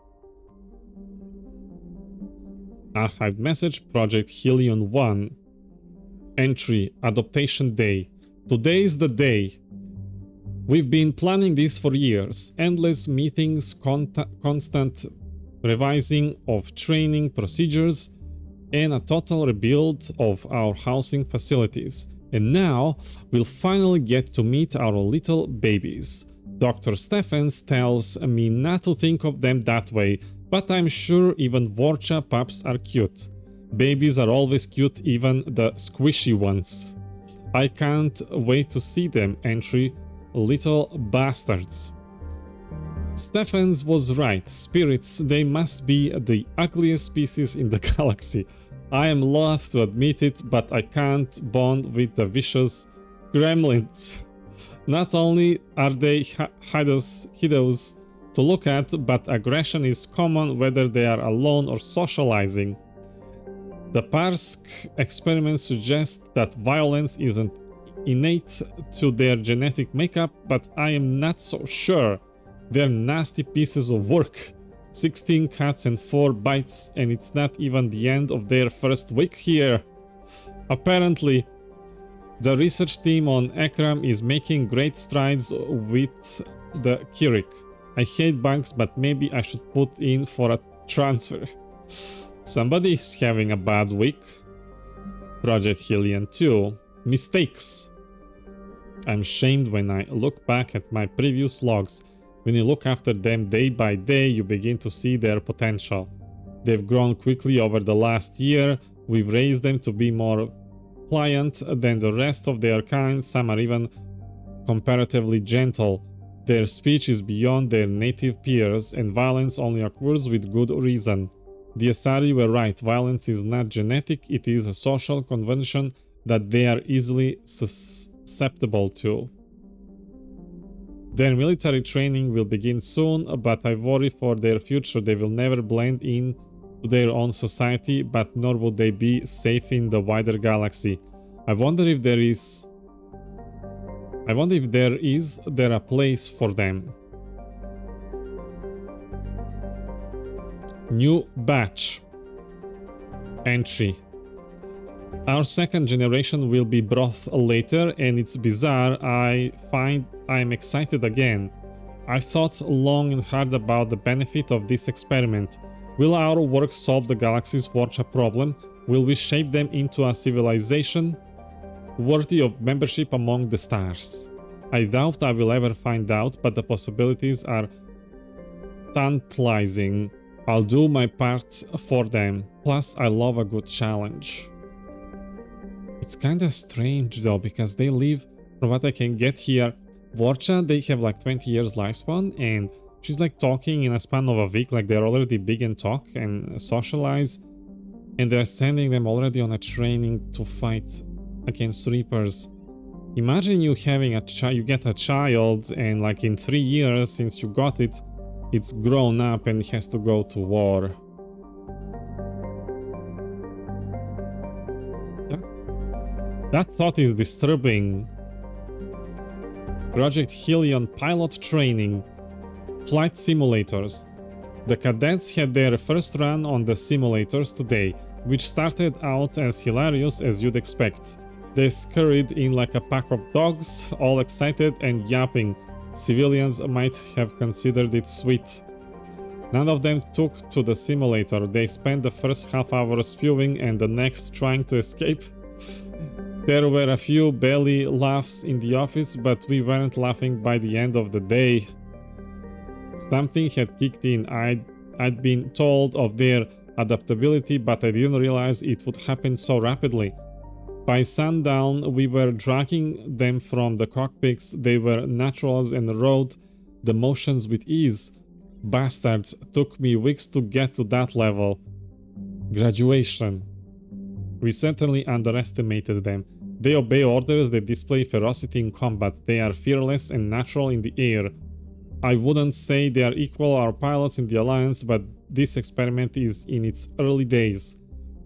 Archived message, Project Helion 1. Entry, Adaptation Day. Today is the day. We've been planning this for years. Endless meetings, constant revising of training procedures, and a total rebuild of our housing facilities. And now we'll finally get to meet our little babies. Dr. Stephens tells me not to think of them that way, but I'm sure even Vorcha pups are cute. Babies are always cute, even the squishy ones. I can't wait to see them. Entry, little bastards. Stephens was right. Spirits, they must be the ugliest species in the galaxy. I am loath to admit it, but I can't bond with the vicious gremlins. Not only are they hideous to look at, but aggression is common whether they are alone or socializing. The Parsk experiments suggest that violence isn't innate to their genetic makeup, but I am not so sure. They're nasty pieces of work. 16 cuts and 4 bites, and it's not even the end of their first week here. Apparently, the research team on Ekram is making great strides with the Kirik. I hate bugs, but maybe I should put in for a transfer. Somebody is having a bad week. Project Helion 2. Mistakes. I'm shamed when I look back at my previous logs. When you look after them day by day, you begin to see their potential. They've grown quickly over the last year. We've raised them to be more pliant than the rest of their kind. Some are even comparatively gentle. Their speech is beyond their native peers, and violence only occurs with good reason. The Asari were right. Violence is not genetic, it is a social convention that they are easily susceptible to. Their military training will begin soon, but I worry for their future. They will never blend in to their own society, but nor would they be safe in the wider galaxy. I wonder if there is a place for them. New batch. Entry. Our second generation will be brought later, and it's bizarre. I find I'm excited again. I thought long and hard about the benefit of this experiment. Will our work solve the galaxy's Vorcha problem? Will we shape them into a civilization worthy of membership among the stars? I doubt I will ever find out, but the possibilities are tantalizing. I'll do my part for them. Plus, I love a good challenge. It's kinda strange though, because they live, from what I can get here, Vorcha, they have like 20 years lifespan, and she's like talking in a span of a week, like they're already big and talk and socialize, and they're sending them already on a training to fight against Reapers. Imagine you having you get a child, and like in 3 years since you got it, it's grown up and has to go to war. That thought is disturbing. Project Helion pilot training. Flight simulators. The cadets had their first run on the simulators today, which started out as hilarious as you'd expect. They scurried in like a pack of dogs, all excited and yapping. Civilians might have considered it sweet. None of them took to the simulator. They spent the first half hour spewing and the next trying to escape. There were a few belly laughs in the office, but we weren't laughing by the end of the day. Something had kicked in. I'd been told of their adaptability, but I didn't realize it would happen so rapidly. By sundown, we were dragging them from the cockpits. They were naturals and rode the motions with ease. Bastards, took me weeks to get to that level. Graduation. We certainly underestimated them. They obey orders, they display ferocity in combat, they are fearless and natural in the air. I wouldn't say they are equal our pilots in the Alliance, but this experiment is in its early days.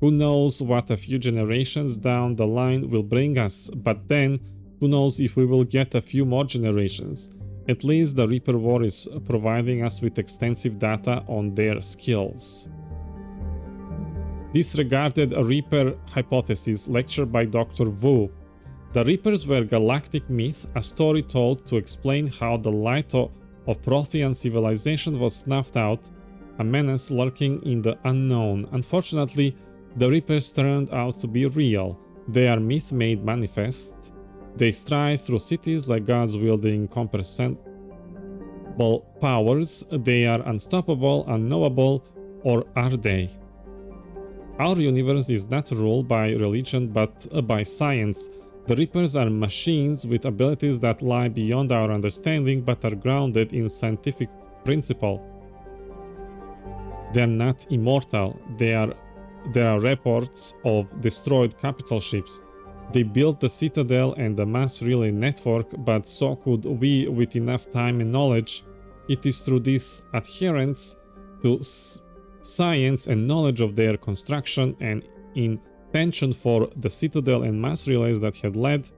Who knows what a few generations down the line will bring us, but then, who knows if we will get a few more generations. At least the Reaper War is providing us with extensive data on their skills. Disregarded a Reaper hypothesis, lecture by Dr. Wu. The Reapers were galactic myth, a story told to explain how the light of Prothean civilization was snuffed out, a menace lurking in the unknown. Unfortunately, the Reapers turned out to be real. They are myth made manifest. They stride through cities like gods wielding incomprehensible powers. They are unstoppable, unknowable, or are they? Our universe is not ruled by religion but by science. The Reapers are machines with abilities that lie beyond our understanding but are grounded in scientific principle. They are not immortal. There are reports of destroyed capital ships. They built the Citadel and the mass relay network, but so could we with enough time and knowledge. It is through this adherence to science and knowledge of their construction and intention for the Citadel and mass relays that had led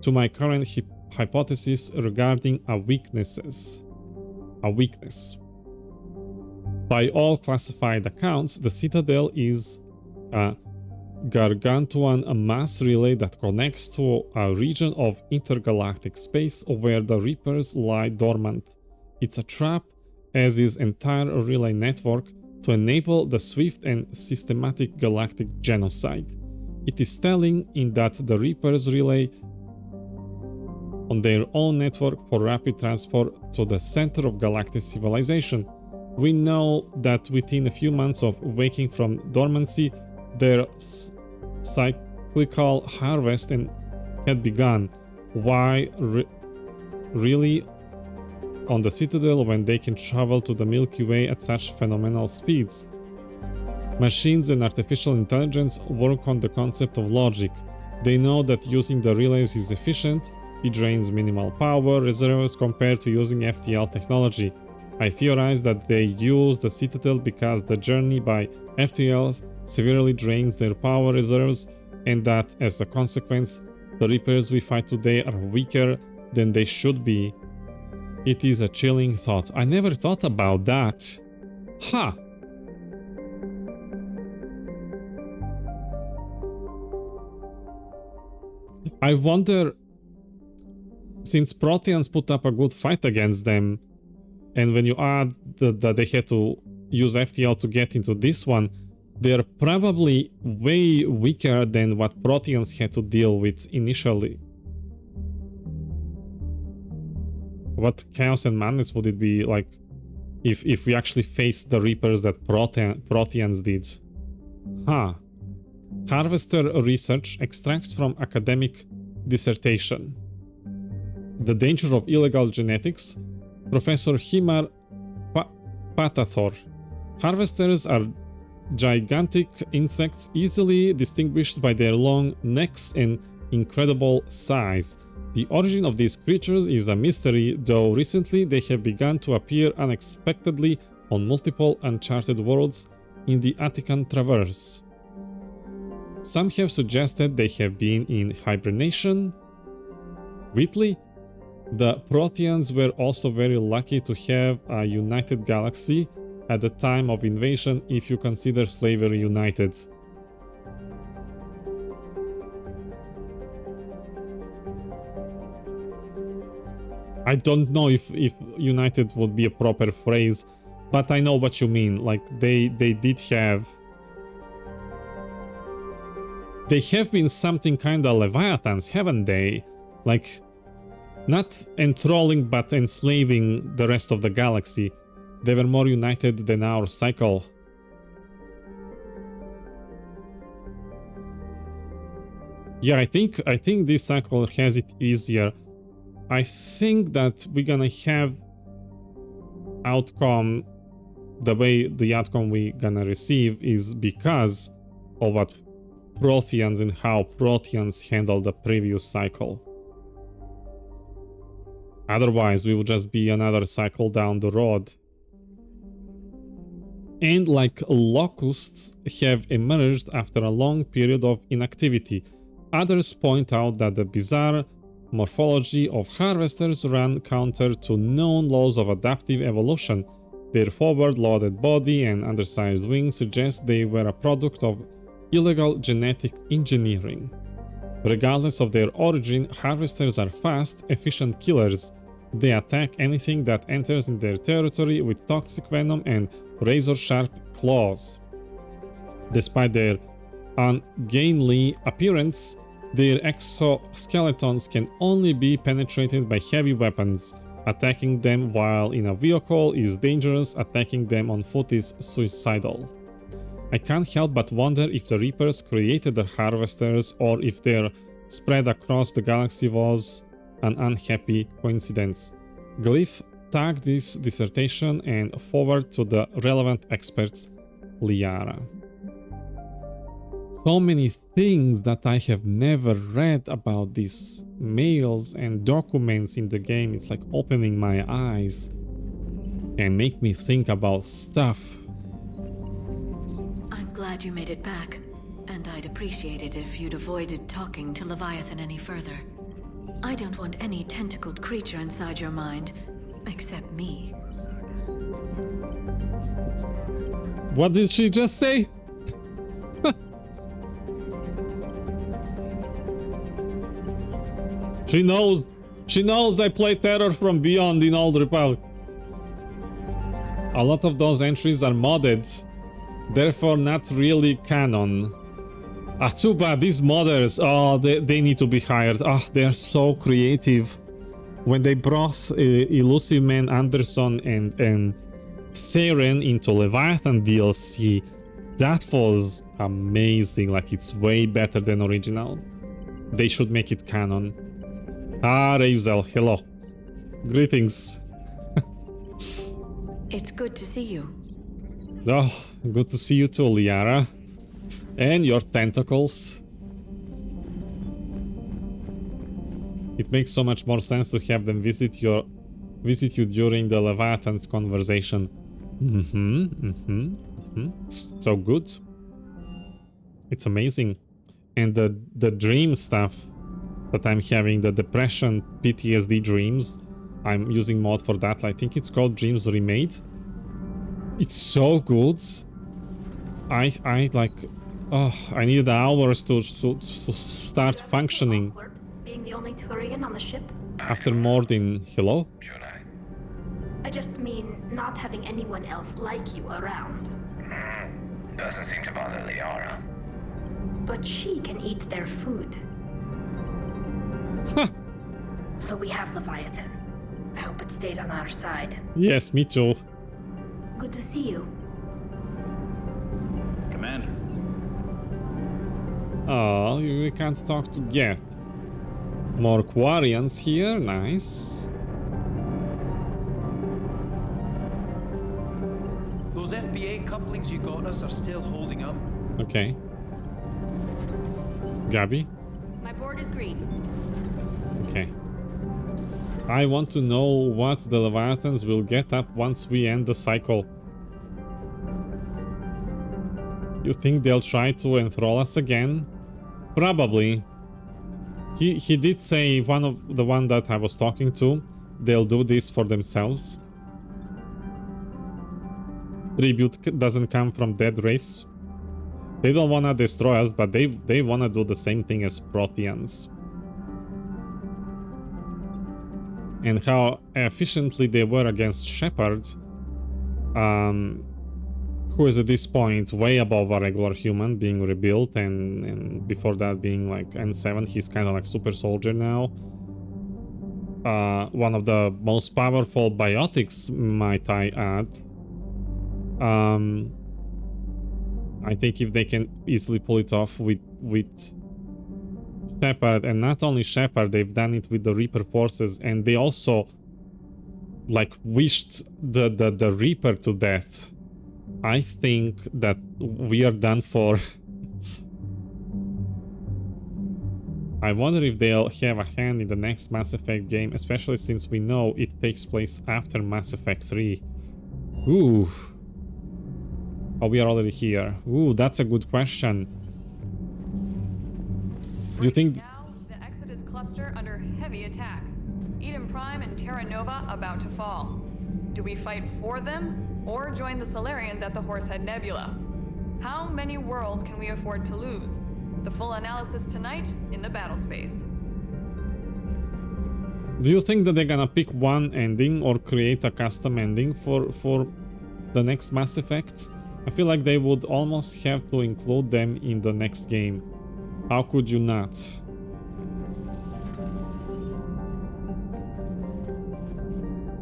to my current hypothesis regarding a weakness. By all classified accounts, the Citadel is a gargantuan mass relay that connects to a region of intergalactic space where the Reapers lie dormant. It's a trap, as is entire relay network, to enable the swift and systematic galactic genocide. It is telling in that the Reapers relay on their own network for rapid transport to the center of galactic civilization. We know that within a few months of waking from dormancy, their cyclical harvest had begun. Why really on the Citadel when they can travel to the Milky Way at such phenomenal speeds? Machines and artificial intelligence work on the concept of logic. They know that using the relays is efficient, it drains minimal power reserves compared to using FTL technology. I theorize that they use the Citadel because the journey by FTL severely drains their power reserves, and that as a consequence, the Reapers we fight today are weaker than they should be. It is a chilling thought. I never thought about that. Huh. I wonder, since Proteans put up a good fight against them, and when you add that they had to use FTL to get into this one, they're probably way weaker than what Proteans had to deal with initially. What chaos and madness would it be like if we actually faced the Reapers that Proteans did? Huh. Harvester research extracts from academic dissertation. The danger of illegal genetics. Professor Himar Patathor. Harvesters are gigantic insects easily distinguished by their long necks and incredible size. The origin of these creatures is a mystery, though recently they have begun to appear unexpectedly on multiple uncharted worlds in the Attican Traverse. Some have suggested they have been in hibernation. Whitley? The Proteans were also very lucky to have a united galaxy at the time of invasion if you consider slavery united. I don't know if united would be a proper phrase, but I know what you mean. Like they did have... They have been something kinda Leviathans, haven't they? Like, not enthralling but enslaving the rest of the galaxy. They were more united than our cycle. Yeah, I think this cycle has it easier. I think that we're gonna have outcome, the outcome we're gonna receive is because of what Protheans and how Protheans handled the previous cycle. Otherwise, we would just be another cycle down the road. And like locusts have emerged after a long period of inactivity. Others point out that the bizarre morphology of harvesters ran counter to known laws of adaptive evolution. Their forward-loaded body and undersized wings suggest they were a product of illegal genetic engineering. Regardless of their origin, harvesters are fast, efficient killers. They attack anything that enters in their territory with toxic venom and razor-sharp claws. Despite their ungainly appearance, their exoskeletons can only be penetrated by heavy weapons. Attacking them while in a vehicle is dangerous, attacking them on foot is suicidal. I can't help but wonder if the Reapers created the Harvesters or if their spread across the galaxy was an unhappy coincidence. Glyph tagged this dissertation and forward to the relevant experts, LIARA. So many things that I have never read about these mails and documents in the game. It's like opening my eyes and make me think about stuff. I'm glad you made it back, and I'd appreciate it if you'd avoided talking to Leviathan any further. I don't want any tentacled creature inside your mind, except me. What did she just say? She knows I play Terror from Beyond in Old Republic. A lot of those entries are modded, therefore not really canon. Ah, too bad, these modders, oh, they need to be hired. Ah, they are so creative. when they brought Elusive Man Anderson and Saren into Leviathan DLC, that was amazing. Like, it's way better than original. They should make it canon. Ah, Reuzel, hello. Greetings. It's good to see you. Oh, good to see you too, Liara. And your tentacles. It makes so much more sense to have them visit you during the Leviathan's conversation. So good. It's amazing. And the dream stuff that I'm having, the depression PTSD dreams, I'm using mod for that. I think it's called Dreams Remade. It's so good. I like, oh, I needed hours to start functioning. Being the only Turian on the ship? After more than hello? I just mean not having anyone else like you around. Doesn't seem to bother Liara. But she can eat their food. So we have Leviathan. I hope it stays on our side. Yes, me too. Good to see you. Commander. Oh, we can't talk to Geth. More Quarians here, nice. Those FBA couplings you got us are still holding up. Okay. Gabi? My board is green. Okay. I want to know what the Leviathans will get up once we end the cycle. You think they'll try to enthrall us again? Probably. He did say, the one that I was talking to, they'll do this for themselves. Tribute doesn't come from dead race. They don't wanna destroy us, but they wanna do the same thing as Protheans. And how efficiently they were against Shepard, who is at this point way above a regular human, being rebuilt, and before that being like N7, he's kind of like super soldier now. One of the most powerful biotics, might I add. I think if they can easily pull it off with Shepard, and not only Shepard, they've done it with the Reaper forces, and they also like wished the Reaper to death. I think that we are done for. I wonder if they'll have a hand in the next Mass Effect game, especially since we know it takes place after Mass Effect 3. Ooh. Oh, we are already here. Ooh, that's a good question. Do you think... Now, the Exodus cluster under heavy attack. Eden Prime and Terra Nova about to fall. Do we fight for them, or join the Solarians at the Horsehead Nebula? How many worlds can we afford to lose? The full analysis tonight in the battle space. Do you think that they're gonna pick one ending or create a custom ending for the next Mass Effect? I feel like they would almost have to include them in the next game. How could you not?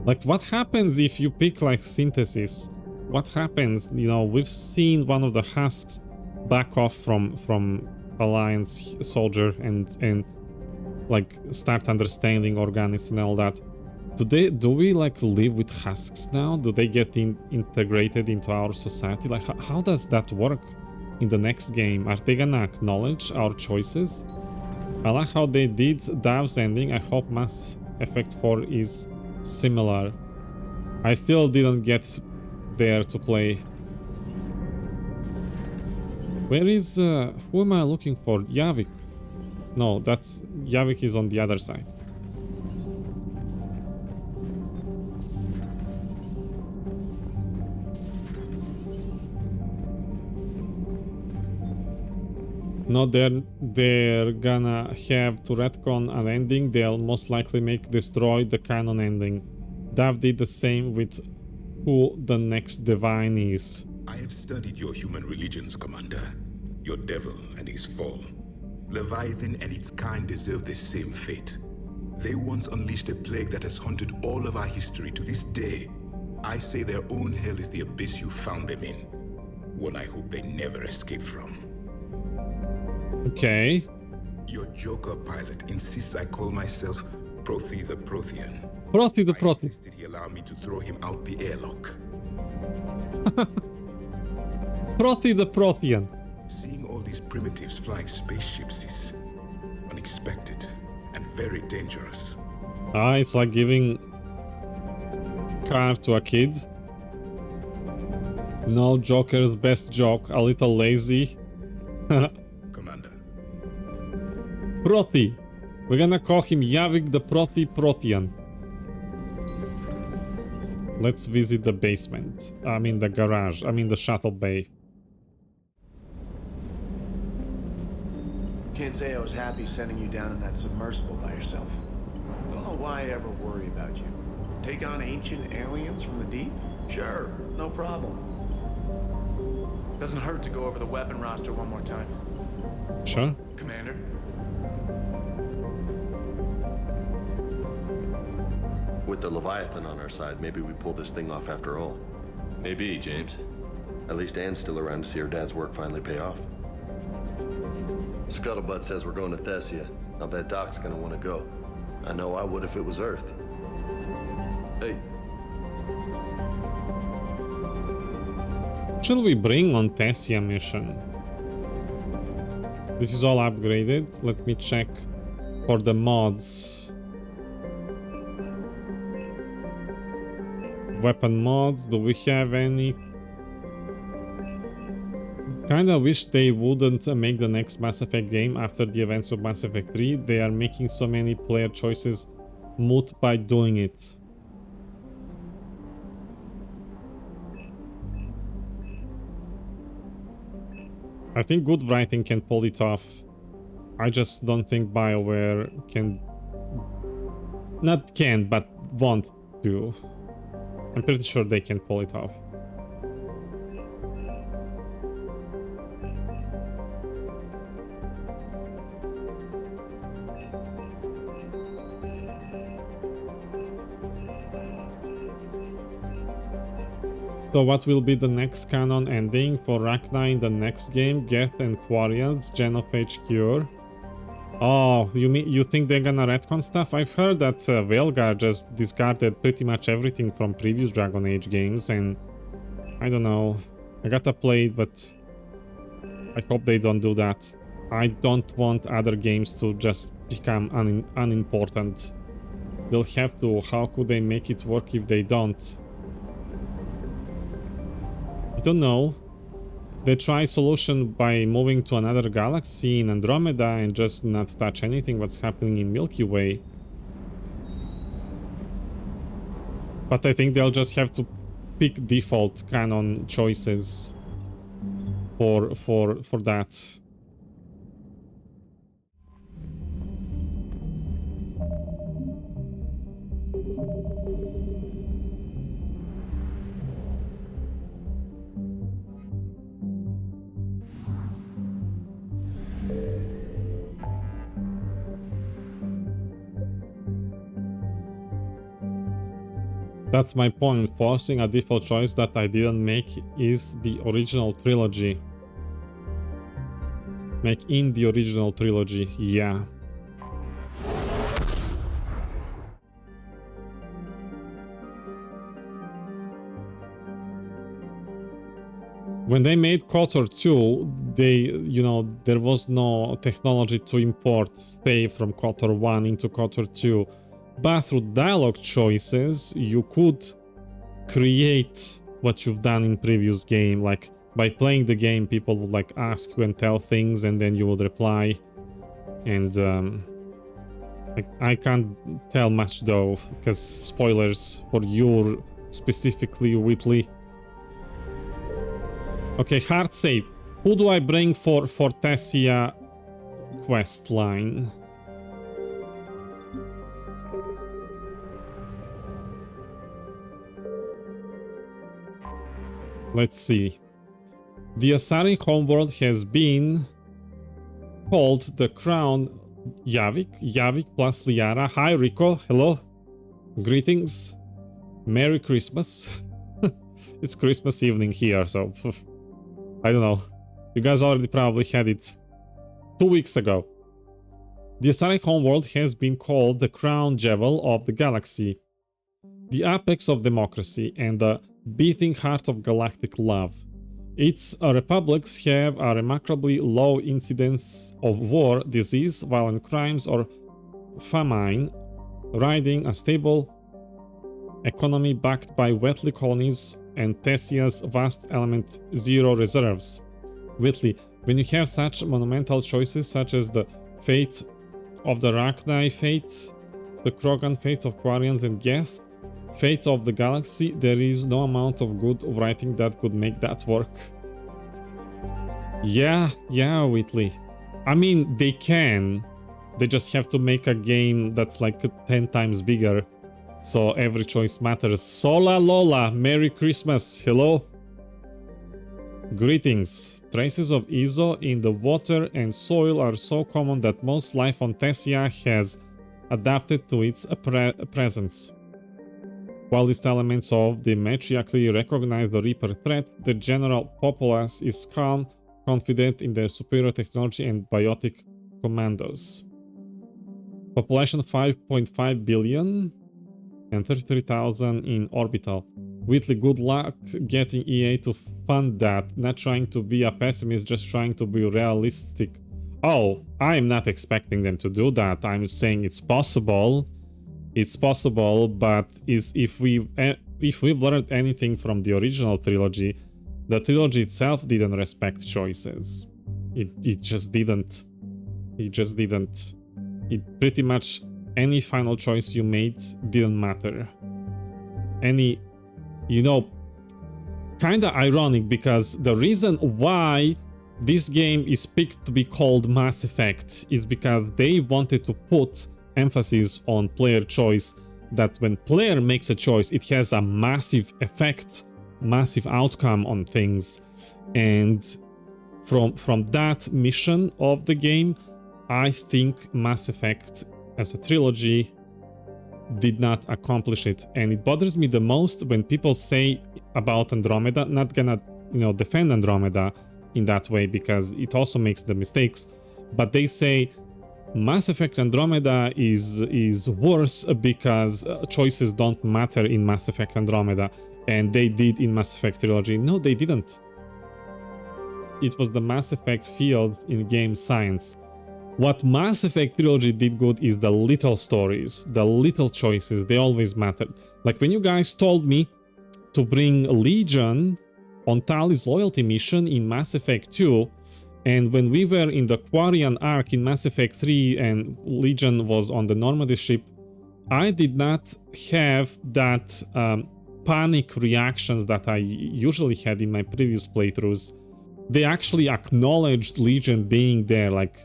Like, what happens if you pick like Synthesis? What happens? You know, we've seen one of the husks back off from Alliance soldier and like start understanding Organis and all that. Do we like live with husks now? Do they get integrated into our society? Like, how does that work in the next game? Are they gonna acknowledge our choices? I like how they did Dav's ending. I hope Mass Effect 4 is similar. I still didn't get there to play. Where is who am I looking for? JAVIK. No, that's JAVIK is on the other side. No, they're gonna have to retcon an ending. They'll most likely make destroy the canon ending. Dav did the same with who the next divine is. I have studied your human religions, Commander. Your devil and his fall. Leviathan and its kind deserve the same fate. They once unleashed a plague that has haunted all of our history to this day. I say their own hell is the abyss you found them in. One I hope they never escape from. Okay. Your Joker pilot insists I call myself Prothi the Prothean. Prothi the Prothi. Did he allow me to throw him out the airlock? Prothi the Prothean. Seeing all these primitives flying spaceships is unexpected and very dangerous. Ah, it's like giving car to a kid. No, Joker's best joke, a little lazy. Commander. Prothi. We're gonna call him JAVIK the Prothi Prothean. Let's visit the basement. I mean the garage. I mean the shuttle bay. Can't say I was happy sending you down in that submersible by yourself. Don't know why I ever worry about you. Take on ancient aliens from the deep? Sure, no problem. Doesn't hurt to go over the weapon roster one more time. Sure. Commander? With the Leviathan on our side, maybe we pull this thing off after all. Maybe, James. At least Anne's still around to see her dad's work finally pay off. Scuttlebutt says we're going to THESSIA. I'll bet Doc's gonna want to go. I know I would if it was Earth. Hey. Shall we bring on THESSIA mission? This is all upgraded. Let me check for the mods. Weapon mods, do we have any? Kinda wish they wouldn't make the next Mass Effect game after the events of Mass Effect 3. They are making so many player choices moot by doing it. I think good writing can pull it off. I just don't think BioWare can... Not can, but want to. I'm pretty sure they can pull it off. So what will be the next canon ending for Rachna in the next game? Geth and Quarians, Gen of HQ. Oh, you think they're gonna retcon stuff? I've heard that Velgar just discarded pretty much everything from previous Dragon Age games, and I don't know. I gotta play it, but I hope they don't do that. I don't want other games to just become unimportant. They'll have to. How could they make it work if they don't? I don't know. They try solution by moving to another galaxy in Andromeda and just not touch anything what's happening in Milky Way. But I think they'll just have to pick default canon choices for that. That's my point. Forcing a default choice that I didn't make is the original trilogy. Make in the original trilogy, yeah. When they made KOTOR 2, there was no technology to import save from KOTOR 1 into KOTOR 2. But through dialogue choices, you could create what you've done in previous game. Like, by playing the game, people would like ask you and tell things, and then you would reply. And I can't tell much though, because spoilers for you specifically, Whitley. Okay, hard save. Who do I bring for THESSIA quest line? Let's see. The Asari homeworld has been called the crown JAVIK plus LIARA. Hi Rico, hello. Greetings. Merry Christmas. It's Christmas evening here, so I don't know. You guys already probably had it 2 weeks ago. The Asari homeworld has been called the crown jewel of the galaxy, the apex of democracy, and the beating heart of galactic love. Its republics have a remarkably low incidence of war, disease, violent crimes, or famine, riding a stable economy backed by Whitley colonies and THESSIA's vast element zero reserves. Whitley, when you have such monumental choices such as the fate of the Rachni fate, the Krogan fate of Quarians and Geth, fate of the galaxy, there is no amount of good writing that could make that work. Yeah, Whitley. I mean, they can. They just have to make a game that's like 10 times bigger, so every choice matters. Sola Lola, Merry Christmas, hello. Greetings. Traces of Izo in the water and soil are so common that most life on THESSIA has adapted to its presence. While these elements of the matriarchy recognize the Reaper threat, the general populace is calm, confident in their superior technology and biotic commandos. Population 5.5 billion and 33,000 in orbital. Whitley, good luck getting EA to fund that. Not trying to be a pessimist, just trying to be realistic. Oh, I'm not expecting them to do that. I'm saying it's possible. It's possible, but if we've learned anything from the original trilogy, the trilogy itself didn't respect choices. It just didn't. It just didn't. It pretty much any final choice you made didn't matter. Any, you know, kinda ironic because the reason why this game is picked to be called Mass Effect is because they wanted to put emphasis on player choice, that when player makes a choice, it has a massive effect, massive outcome on things. And from that mission of the game, I think Mass Effect as a trilogy did not accomplish it. And it bothers me the most when people say about Andromeda, not gonna, you know, defend Andromeda in that way because it also makes the mistakes, but they say Mass Effect Andromeda is worse because choices don't matter in Mass Effect Andromeda, and they did in Mass Effect Trilogy. No, they didn't. It was the Mass Effect field in game science. What Mass Effect Trilogy did good is the little stories, the little choices, they always mattered. Like when you guys told me to bring Legion on Tali's loyalty mission in Mass Effect 2, and when we were in the Quarian arc in Mass Effect 3 and Legion was on the Normandy ship, I did not have that panic reactions that I usually had in my previous playthroughs. They actually acknowledged Legion being there. Like,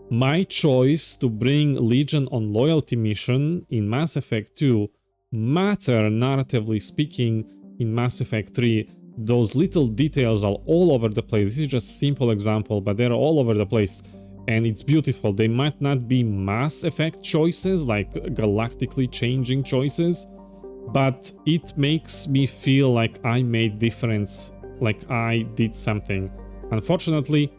my choice to bring Legion on loyalty mission in Mass Effect 2 matter, narratively speaking, in Mass Effect 3. Those little details are all over the place. This is just a simple example, but they're all over the place. And it's beautiful. They might not be Mass Effect choices, like galactically changing choices, but it makes me feel like I made difference, like I did something. Unfortunately,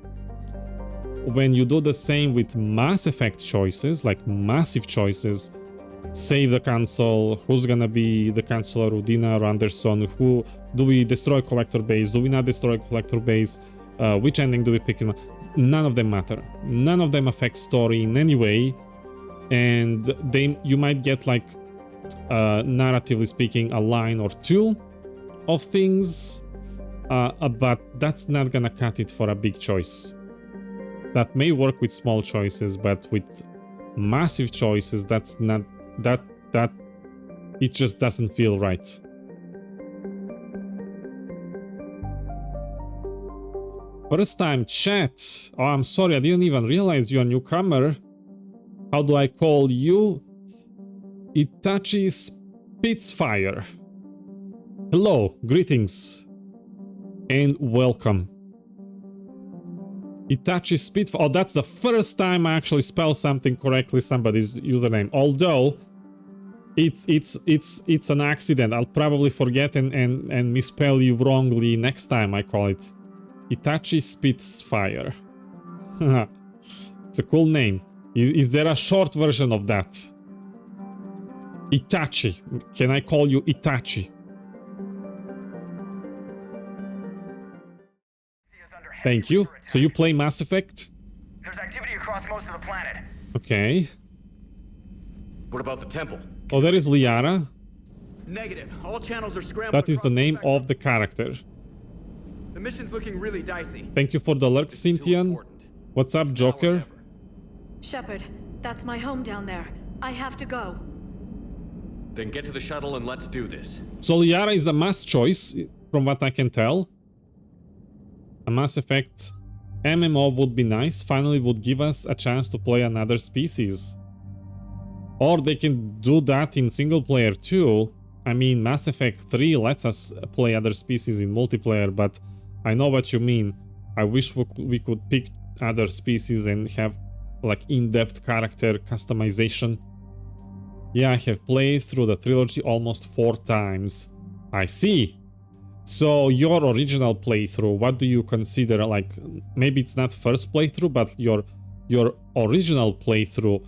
when you do the same with Mass Effect choices, like massive choices, save the console, who's gonna be the Chancellor, Udina or Anderson, who do we destroy Collector Base, do we not destroy Collector Base, which ending do we pick? None of them matter. None of them affect story in any way, and you might get like, narratively speaking, a line or two of things, but that's not gonna cut it for a big choice. That may work with small choices, but with massive choices, that's not, that it just doesn't feel right. First time chat. Oh, I'm sorry, I didn't even realize you're a newcomer. How do I call you? Itachi Spitfire. Hello, greetings, and welcome. Itachi Spitfire. Oh, that's the first time I actually spell something correctly, somebody's username. Although it's an accident. I'll probably forget and misspell you wrongly next time I call it. Itachi Spitfire. It's a cool name. Is there a short version of that? Itachi. Can I call you Itachi? Thank you. So you play Mass Effect? There's activity across most of the planet. Okay. What about the temple? Oh, there is Liara. Negative. All channels are scrambled. That is the name of the character. The mission's looking really dicey. Thank you for the lurk, Cynthian. What's up, Joker? Shepard, that's my home down there. I have to go. Then get to the shuttle and let's do this. So Liara is a mass choice, from what I can tell. A Mass Effect MMO would be nice. Finally would give us a chance to play another species. Or they can do that in single player too. I mean, Mass Effect 3 lets us play other species in multiplayer, but I know what you mean. I wish we could pick other species and have like in-depth character customization. Yeah, I have played through the trilogy almost 4 times. I see. So your original playthrough, what do you consider, like, maybe it's not first playthrough, but your original playthrough,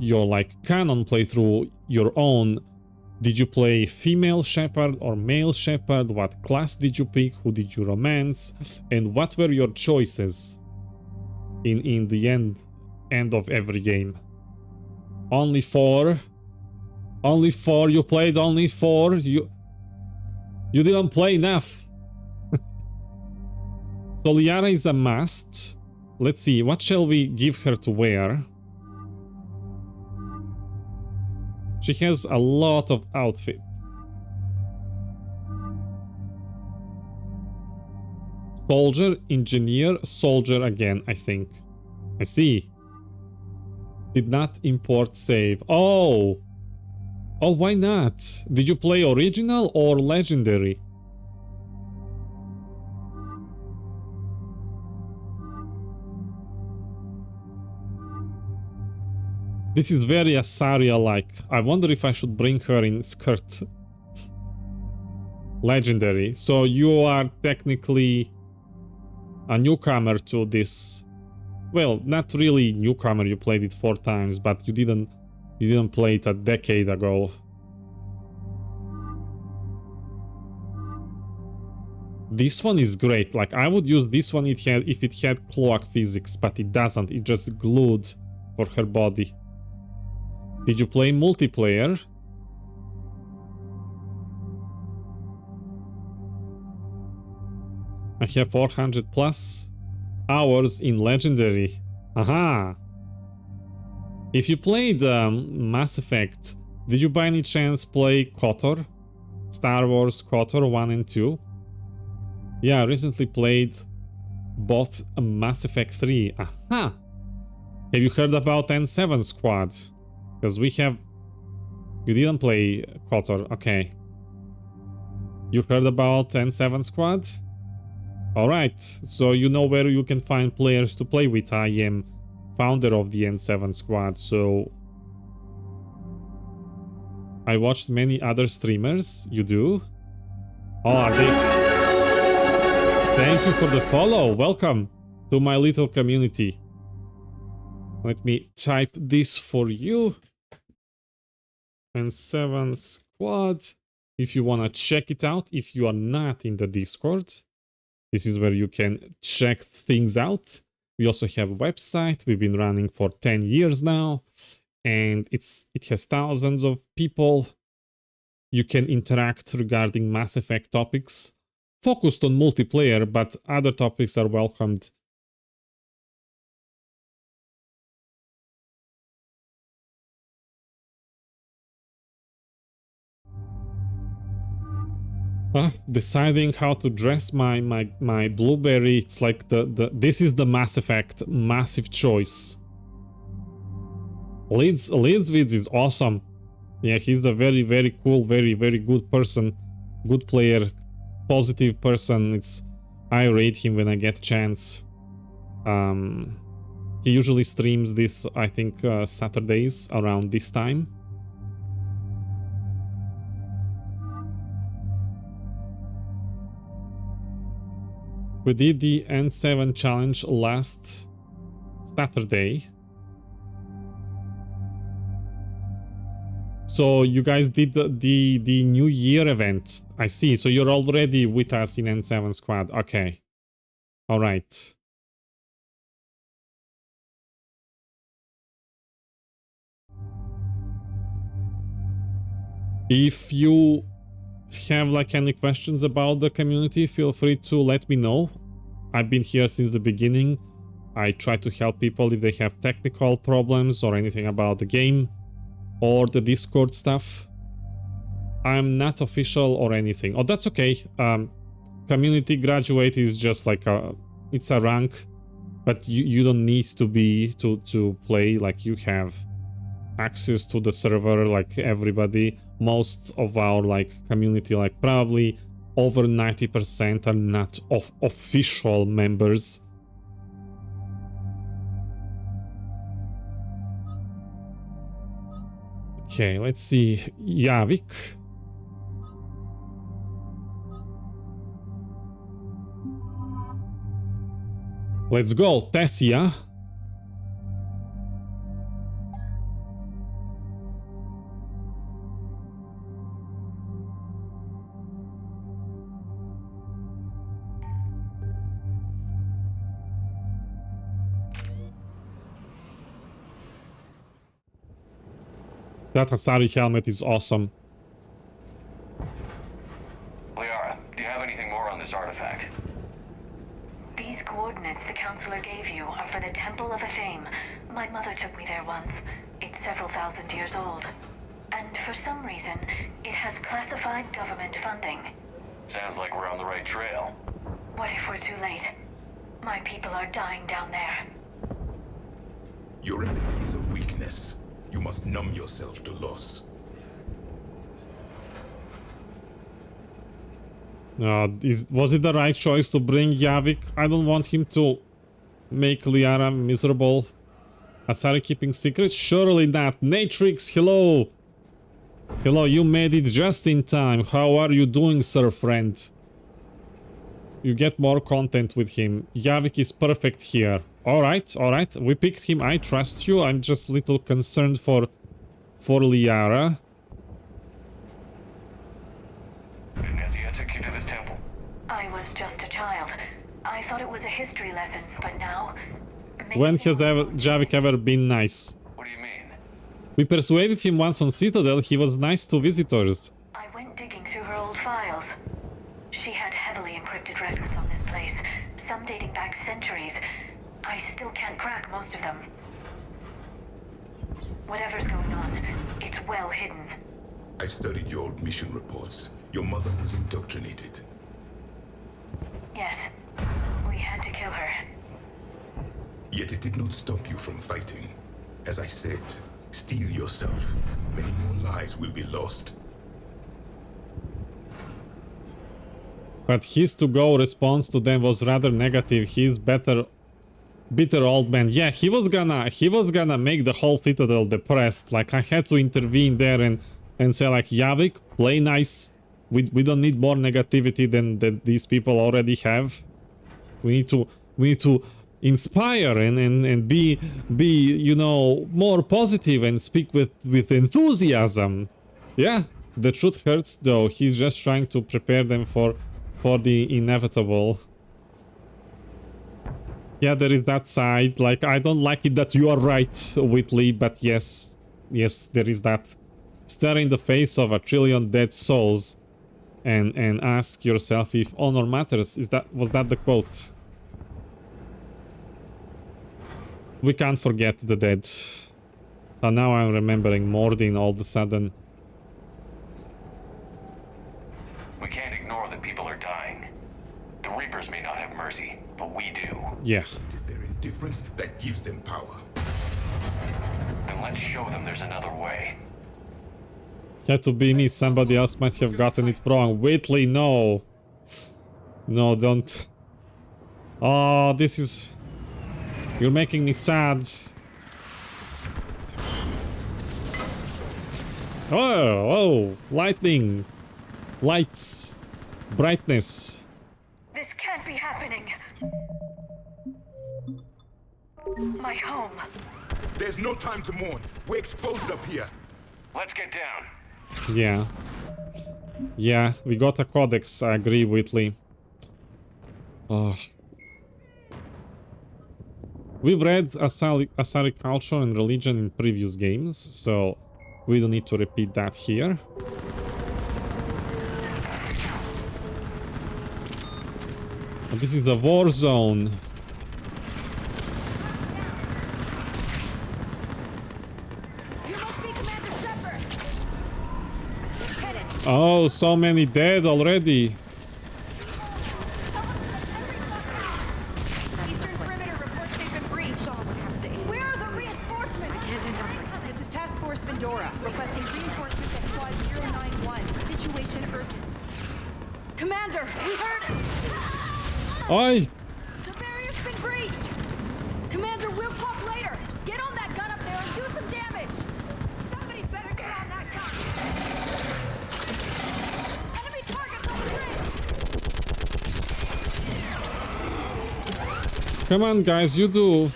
your like canon playthrough, your own, did you play female Shepard or male Shepard? What class did you pick? Who did you romance? And what were your choices in the end of every game? Only 4? Only 4? You played only 4? You didn't play enough. So Liara is a must. Let's see, what shall we give her to wear? She has a lot of outfit. Soldier, engineer, soldier again, I think. I see. Did not import save. Oh! Oh, why not? Did you play original or legendary? This is very Asaria-like. I wonder if I should bring her in skirt. Legendary. So you are technically a newcomer to this. Well, not really newcomer, you played it 4 times, but you didn't play it a decade ago. This one is great. Like, I would use this one if it had cloak physics, but it doesn't. It's just glued for her body. Did you play multiplayer? I have 400 plus hours in legendary. Aha! If you played Mass Effect, did you by any chance play KOTOR? Star Wars KOTOR 1 and 2? Yeah, I recently played both Mass Effect 3. Aha! Have you heard about N7 Squad? Because we have... You didn't play KOTOR, okay. You heard about N7 Squad? Alright, so you know where you can find players to play with. I am founder of the N7 Squad, so... I watched many other streamers. You do? Oh, are they... Thank you for the follow. Welcome to my little community. Let me type this for you. N7 Squad. If you want to check it out, if you are not in the Discord, this is where you can check things out. We also have a website. We've been running for 10 years now, and it has thousands of people. You can interact regarding Mass Effect topics, focused on multiplayer, but other topics are welcomed. Deciding how to dress my blueberry, it's like this is the Mass Effect massive choice. Leeds is awesome. Yeah, he's a very, very cool, very, very good person, good player, positive person. It's I rate him when I get a chance. He usually streams this, I think, Saturdays around this time. We did the N7 challenge last Saturday. So you guys did the New Year event. I see. So you're already with us in N7 squad. Okay. All right. If you have like any questions about the community, feel free to let me know. I've been here since the beginning. I try to help people if they have technical problems or anything about the game or the Discord stuff. I'm not official or anything. Oh, that's okay. Community graduate is just like it's a rank, but you don't need to be to play. Like, you have access to the server like everybody. Most of our like community, like probably over 90% are not official members. Okay, let's see. JAVIK. Let's go, THESSIA. That Asari helmet is awesome. LIARA, do you have anything more on this artifact? These coordinates the counselor gave you are for the Temple of Athame. My mother took me there once. It's several thousand years old. And for some reason, it has classified government funding. Sounds like we're on the right trail. What if we're too late? My people are dying down there. Your empathy is a weakness. You must numb yourself to loss. Was it the right choice to bring JAVIK? I don't want him to make LIARA miserable. Asari keeping secrets? Surely not. Natrix, hello! Hello, you made it just in time. How are you doing, sir friend? You get more content with him. JAVIK is perfect here. Alright, alright. We picked him. I trust you. I'm just a little concerned for LIARA. THESSIA took you to this temple. I was just a child. I thought it was a history lesson, but now... When has JAVIK ever been nice? What do you mean? We persuaded him once on Citadel. He was nice to visitors. I went digging through her old files. She had heavily encrypted records on this place, some dating back centuries. I still can't crack most of them. Whatever's going on, it's well hidden. I've studied your old mission reports. Your mother was indoctrinated. Yes, we had to kill her. Yet it did not stop you from fighting. As I said, steel yourself. Many more lives will be lost. But his to-go response to them was rather negative. He's bitter old man. Yeah, he was gonna make the whole Citadel depressed. Like, I had to intervene there and say, like, JAVIK, play nice. We don't need more negativity than these people already have. We need to inspire and be you know, more positive and speak with enthusiasm. Yeah, the truth hurts though. He's just trying to prepare them for the inevitable. Yeah, there is that side. Like, I don't like it that you are right, Whitley, but yes, there is that. Stare in the face of 1 trillion dead souls and ask yourself if honor matters. Was that the quote? We can't forget the dead. And now I'm remembering Mordin all of a sudden. We can't ignore that people are dying. The Reapers may not have mercy, but we do. Yeah. It is their indifference that gives them power. Then let's show them there's another way. Had to be me. Somebody else might have gotten it wrong. Whitley, no. No, don't Oh, this is... You're making me sad. Oh, lightning. Lights. Brightness. This can't be happening. My home. There's no time to mourn. We're exposed up here. Let's get down. Yeah. Yeah, we got a codex, I agree, Whitley. Oh. We've read Asari culture and religion in previous games, so we don't need to repeat that here. And this is a war zone. Oh, so many dead already. Where are the reinforcements? I can't end up here. This is Task Force Pandora, requesting reinforcements at Quad 091. Situation urgent. Commander, we heard... Oi! The barrier's been breached! Commander, we'll talk later! Get on that gun up there and do some damage! Somebody better get on that gun! Enemy targets on the bridge! Come on, guys, you do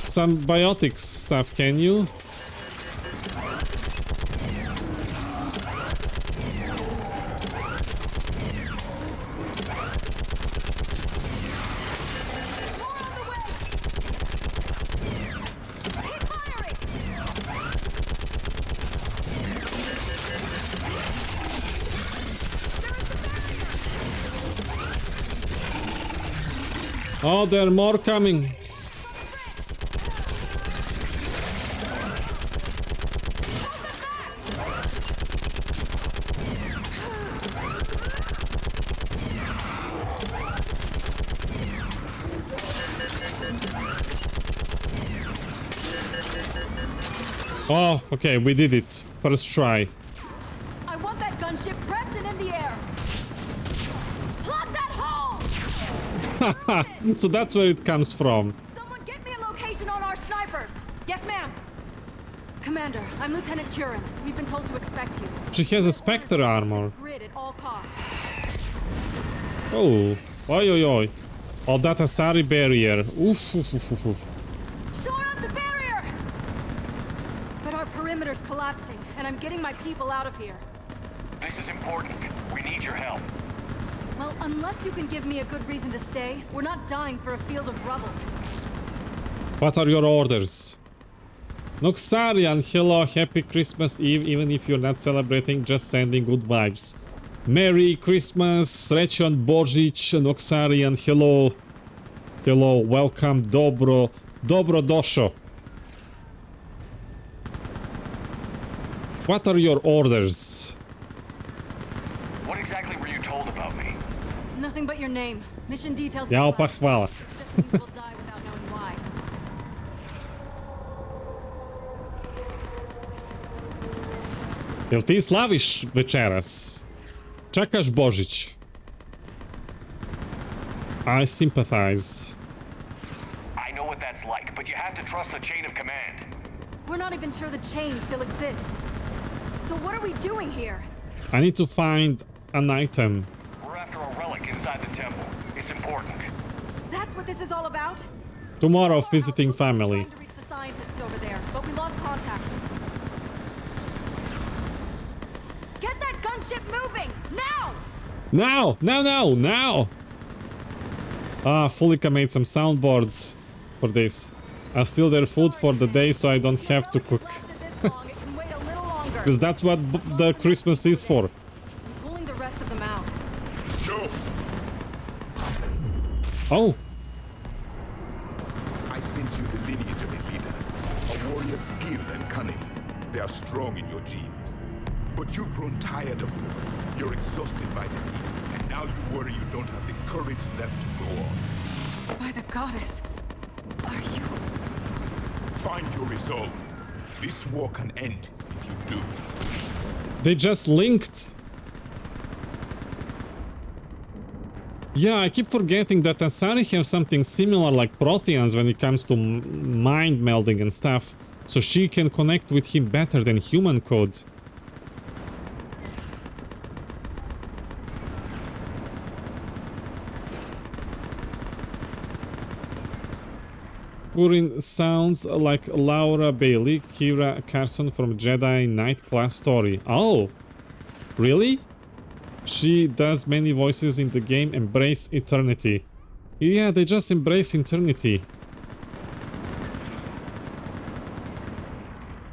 some biotics stuff, can you? Oh, there are more coming. Oh, okay, we did it. First try. I want that gunship prepped and in the air! Plug that hole! So that's where it comes from. Someone get me a location on our snipers! Yes, ma'am! Commander, I'm Lieutenant Curran. We've been told to expect you. She has a Spectre armor. Grid at all costs. Oh, oi, oi, oi. Oh, that Asari barrier. Oof, oof, oof, oof, oof. Shore up the barrier! But our perimeter's collapsing, and I'm getting my people out of here. This is important. We need your help. Well, unless you can give me a good reason to stay, we're not dying for a field of rubble. What are your orders? Noxarian, hello, happy Christmas Eve, even if you're not celebrating, just sending good vibes. Merry Christmas, Srećan Božić, Noxarian, hello. Hello, welcome, dobro došo. What are your orders? What exactly were you told about me? Nothing but your name. Mission details. Jao, pa hvala. Just means we'll die without knowing why. Jel ti slaviš večeras? Čekaš Božić? I sympathize. I know what that's like, but you have to trust the chain of command. We're not even sure the chain still exists. So what are we doing here? I need to find an item. We're after a relic inside the temple. It's important. That's what this is all about? Tomorrow, visiting family. Trying to reach the scientists over there, but we lost contact. Get that gunship moving! Now! Now! Now! Ah, Fulika made some soundboards for this. I'll steal their food for the day so I don't have to cook. Because that's what the Christmas is for. I'm pulling the rest of them out. No! Oh! I sent you the lineage of a leader, a warrior skilled and cunning. They are strong in your genes. But you've grown tired of war. You're exhausted by defeat, and now you worry you don't have the courage left to go on. By the goddess, are you... Find your resolve. This war can end if you do. They just linked. Yeah, I keep forgetting that Asari have something similar like Protheans when it comes to mind melding and stuff, so she can connect with him better than human code. Urin sounds like Laura Bailey, Kira Carson from Jedi Knight class story. Oh, really? She does many voices in the game. Embrace eternity. Yeah, they just embrace eternity.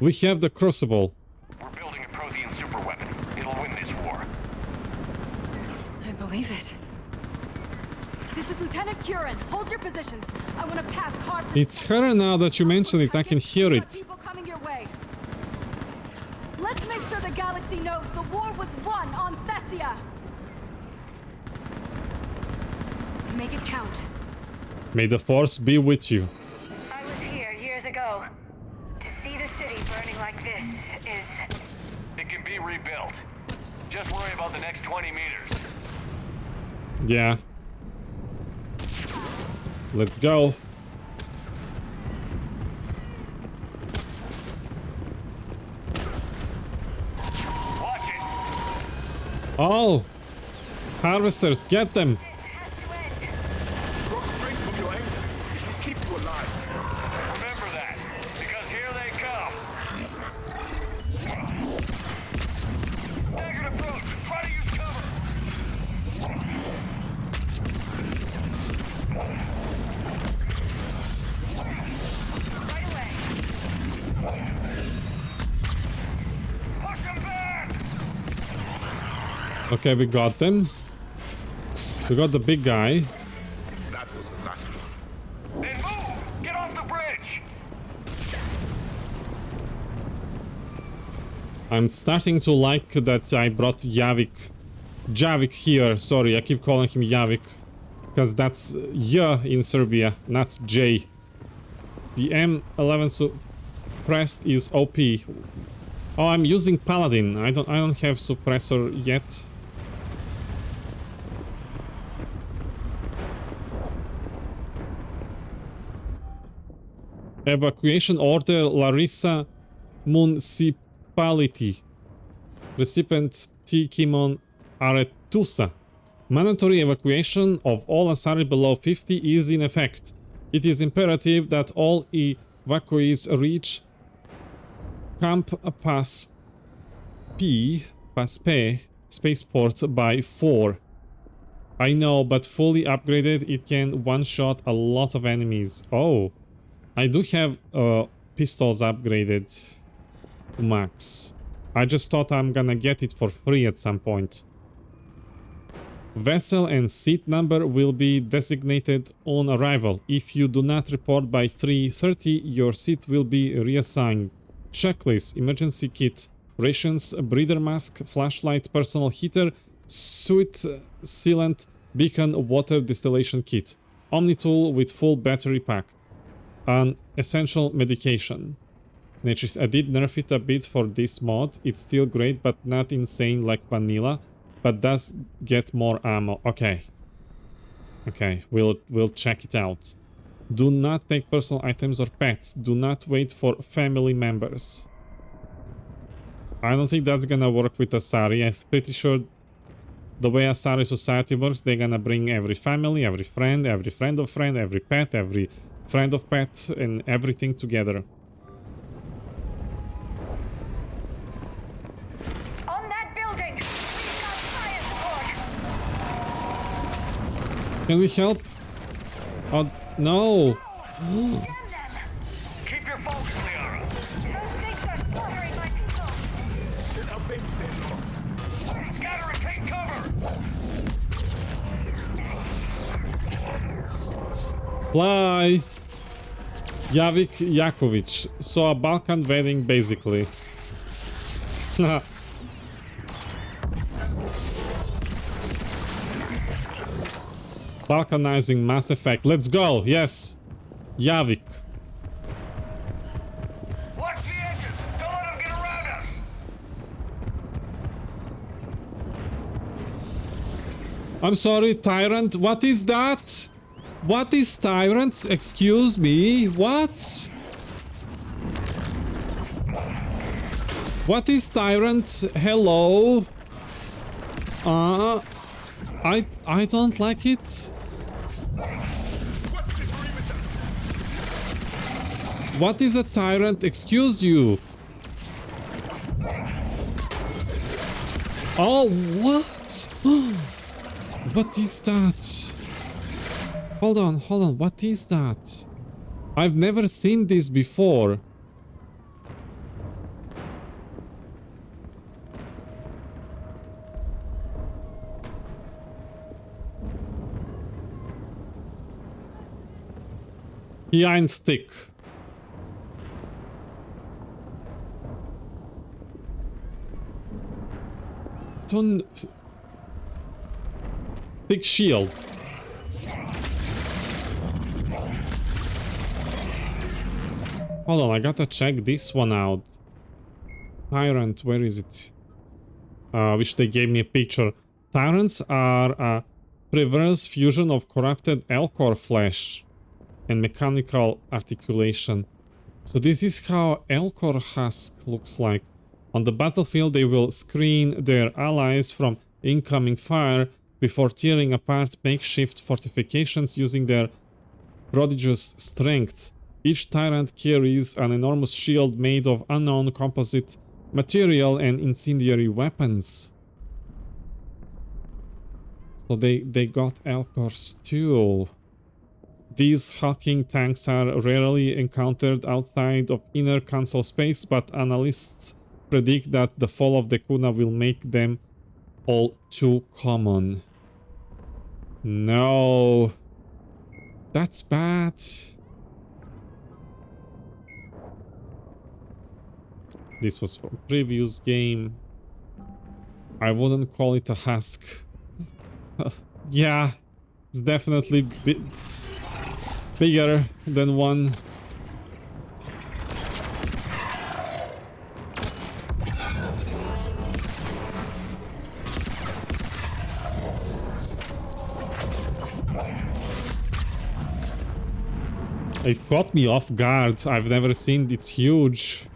We have the Crucible. We're building a Prothean superweapon. It'll win this war. I believe it. This is Lieutenant Curran. Hold your positions. I want a path carved to It's her now that you mention it. I can hear it. people coming your way. Let's make sure the galaxy knows the war was won on THESSIA. Make it count. May the Force be with you. I was here years ago. To see the city burning like this is... It can be rebuilt. Just worry about the next 20 meters. Yeah. Let's go. Watch it. Oh! Harvesters, get them! Remember that, because here they come. Staggered approach. Try to use cover. right away. Push them back. Okay, we got them. We got the big guy. That was the last one. Then move. Get off the bridge. I'm starting to like that I brought JAVIK here. Sorry, I keep calling him JAVIK. Because that's Y in Serbia, not J. The M11 suppressed is OP. Oh, I'm using Paladin. I don't have suppressor yet. Evacuation order, Larissa Municipality. Recipient T. Kimon Aretusa. Mandatory evacuation of all Asari below 50 is in effect. It is imperative that all evacuees reach Camp Pass P spaceport by 4. I know, but fully upgraded it can one-shot a lot of enemies. Oh. I do have pistols upgraded to max. I just thought I'm gonna get it for free at some point. Vessel and seat number will be designated on arrival. If you do not report by 3:30, your seat will be reassigned. Checklist: emergency kit, rations, breather mask, flashlight, personal heater, suit sealant, beacon, water distillation kit, Omni tool with full battery pack. An essential medication. Natures, I did nerf it a bit for this mod. It's still great, but not insane like vanilla, but does get more ammo. Okay. Okay, we'll check it out. Do not take personal items or pets. Do not wait for family members. I don't think that's gonna work with Asari. I'm pretty sure the way Asari society works, they're gonna bring every family, every friend of friend, every pet, every friend of pet, and everything together. On that building! We've got fire support! Can we help? Oh, no! Keep your focus, Liara. Those things are slaughtering my people! Scatter and take cover. Fly! Javik Jakovic. So a Balkan wedding, basically. Balkanizing Mass Effect. Let's go! Yes! Javik. Watch the edges. Don't let them get around us. I'm sorry, Tyrant. What is that? What is Tyrant? Excuse me. What? What is Tyrant? Hello? I don't like it. What is a Tyrant? Excuse you. Oh, what? What is that? Hold on. What is that? I've never seen this before. He ain't thick. Thick shield. Hold on, I gotta check this one out. Tyrant, where is it? Which they gave me a picture. Tyrants are a perverse fusion of corrupted Elcor flesh and mechanical articulation. So this is how Elcor husk looks like. On the battlefield, they will screen their allies from incoming fire before tearing apart makeshift fortifications using their prodigious strength. Each tyrant carries an enormous shield made of unknown composite material and incendiary weapons. So they got Elcors too. These hulking tanks are rarely encountered outside of inner console space, but analysts predict that the fall of the Kuna will make them all too common. No. That's bad. This was from previous game. I wouldn't call it a husk. Yeah, it's definitely bigger than one. It caught me off guard. I've never seen it's huge.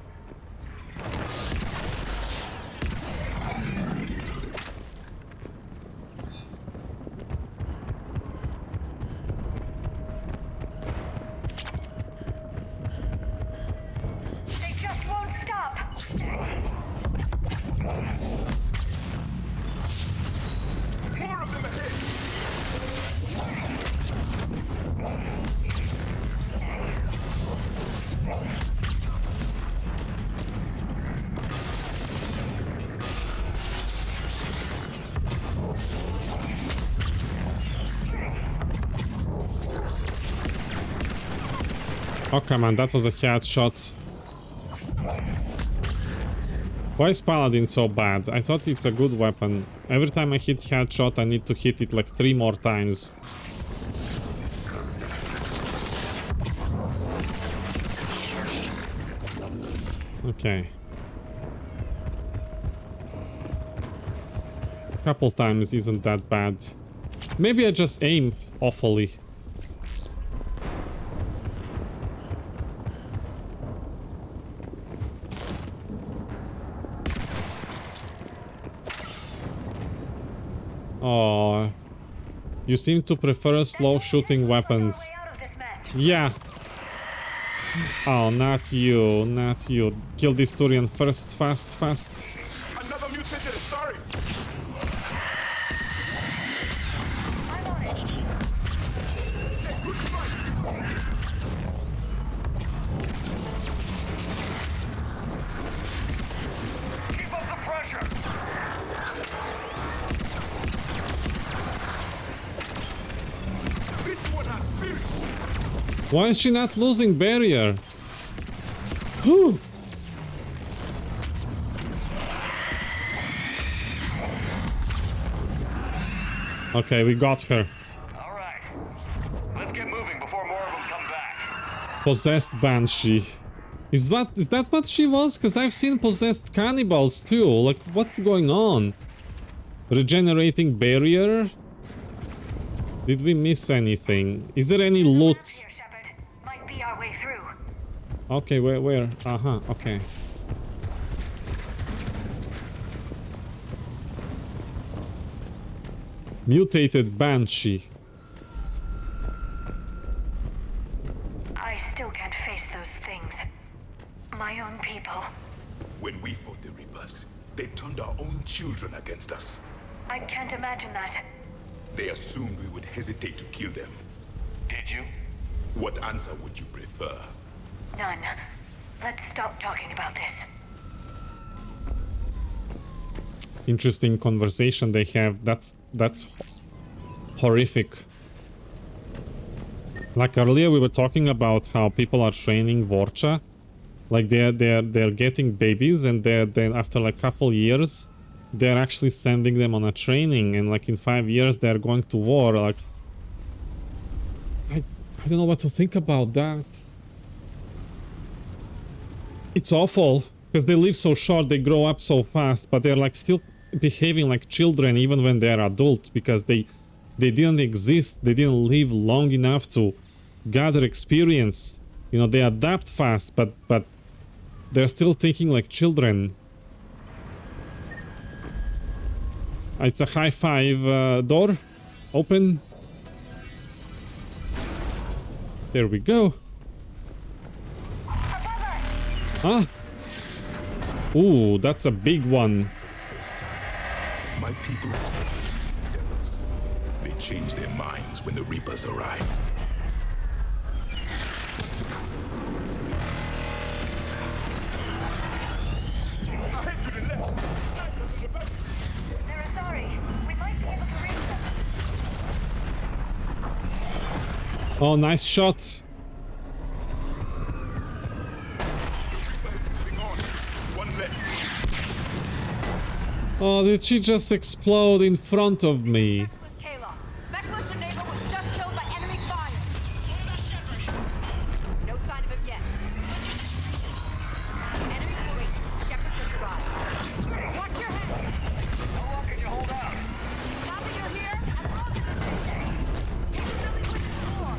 Oh, come on, that was a headshot. Why is Paladin so bad? I thought it's a good weapon. Every time I hit headshot, I need to hit it like 3 more times. Okay. Couple times isn't that bad. Maybe I just aim awfully. Oh, you seem to prefer slow shooting weapons. Yeah. Oh, not you, not you. Kill this Turian first, fast. Another mutated, sorry. Keep up the pressure. Why is she not losing barrier? Whew. Okay, we got her. All right. Let's get moving before more of them come back. Possessed Banshee. Is that what she was? Because I've seen possessed cannibals too. Like, what's going on? Regenerating barrier? Did we miss anything? Is there any loot? Might be our way through. Okay, where? Uh-huh, okay. Mutated Banshee. I still can't face those things. My own people. When we fought the Reapers, they turned our own children against us. I can't imagine that. They assumed we would hesitate to kill them. Did you? What answer would you prefer? None. Let's stop talking about this. Interesting conversation they have. That's horrific. Like earlier, we were talking about how people are training Vorcha, like they're getting babies, and then after like couple years, they're actually sending them on a training, and like in 5 years they're going to war. Like, I don't know what to think about that. It's awful because they live so short, they grow up so fast, but they're like still behaving like children even when they're adults because they didn't exist, they didn't live long enough to gather experience. You know, they adapt fast, but they're still thinking like children. It's a high five door. Open. There we go. Huh? Ooh, that's a big one. My people, devils, they changed their minds when the Reapers arrived. They're sorry. We might be able to reach them. Oh, nice shot. Oh, did she just explode in front of me? Specialist and neighbor was just killed by enemy fire. No sign of him yet. Enemy fleet. Shepard just arrived. Watch your head. How long can you hold out? Now that you're here, as long as it's safe. Get really with the door.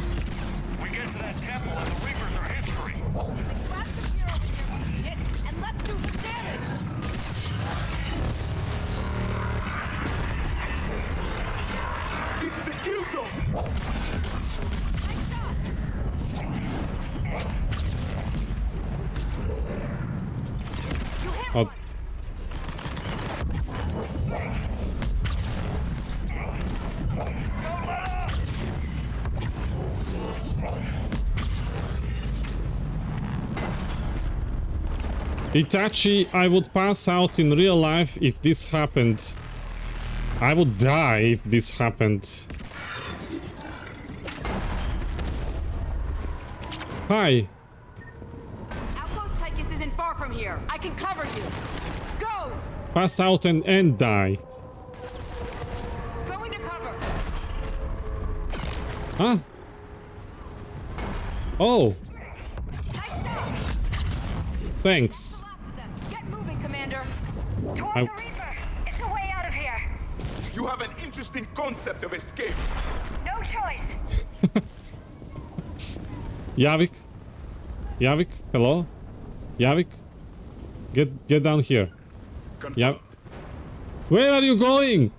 We get to that temple and the Reapers are history. Grab some gear over here, hit, and let's do some damage. This is a kill zone! Oh. Itachi, I would pass out in real life if this happened. I would die if this happened. Hi. Outpost Tychus isn't far from here. I can cover you. Go! Pass out and die. Going to cover. Huh? Oh. Thanks. Get moving, Commander. Toward I- the Reaper. It's a way out of here. You have an interesting concept of escape. No choice. Javik? Javik? Hello? Javik? Get down here. Yav. Where are you going?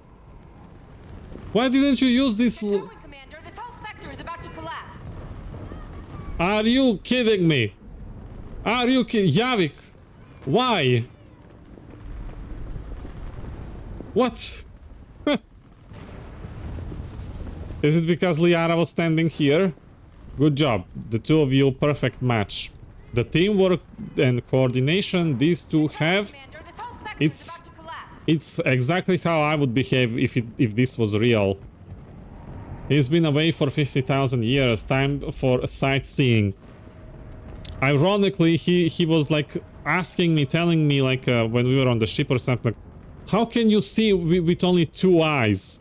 Why didn't you use this? Commander, this whole sector is about to collapse. Are you kidding me? Are you kidding? Javik? Why? What? Is it because LIARA was standing here? Good job. The two of you, perfect match. The teamwork and coordination these two have, it's exactly how I would behave if this was real. He's been away for 50,000 years. Time for sightseeing. Ironically, he was like asking me, telling me like when we were on the ship or something, like, how can you see with only 2 eyes?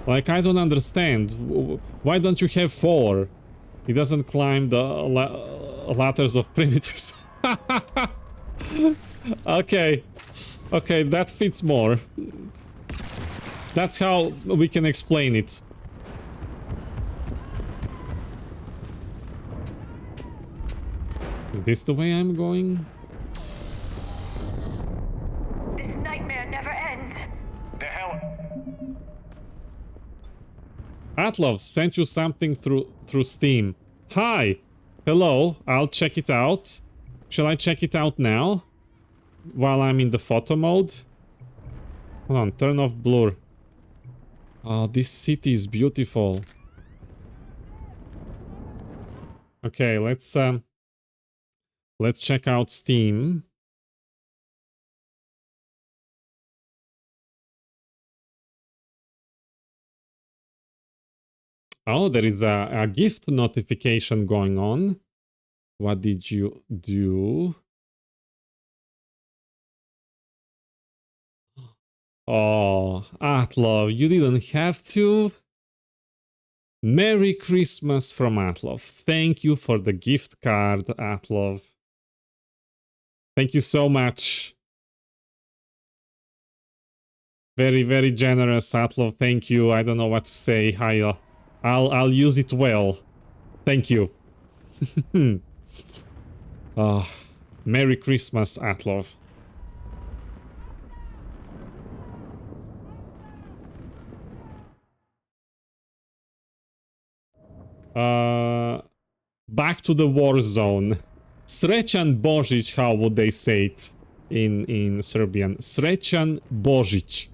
Like, I don't understand. Why don't you have 4? He doesn't climb the ladders of primitives. Okay. Okay, that fits more. That's how we can explain it. Is this the way I'm going? This nightmare never ends. The hell? Atlov sent you something through Steam. Hi! Hello, I'll check it out. Shall I check it out now? While I'm in the photo mode? Hold on, turn off blur. Oh, this city is beautiful. Okay, let's check out Steam. Oh, there is a gift notification going on. What did you do? Oh, Atlov, you didn't have to. Merry Christmas from Atlov. Thank you for the gift card, Atlov. Thank you so much. Very, very generous, Atlov. Thank you. I don't know what to say. I'll use it well. Thank you. Oh, Merry Christmas, Atlov. Back to the war zone. Srećan Božić, how would they say it in Serbian? Srećan Božić.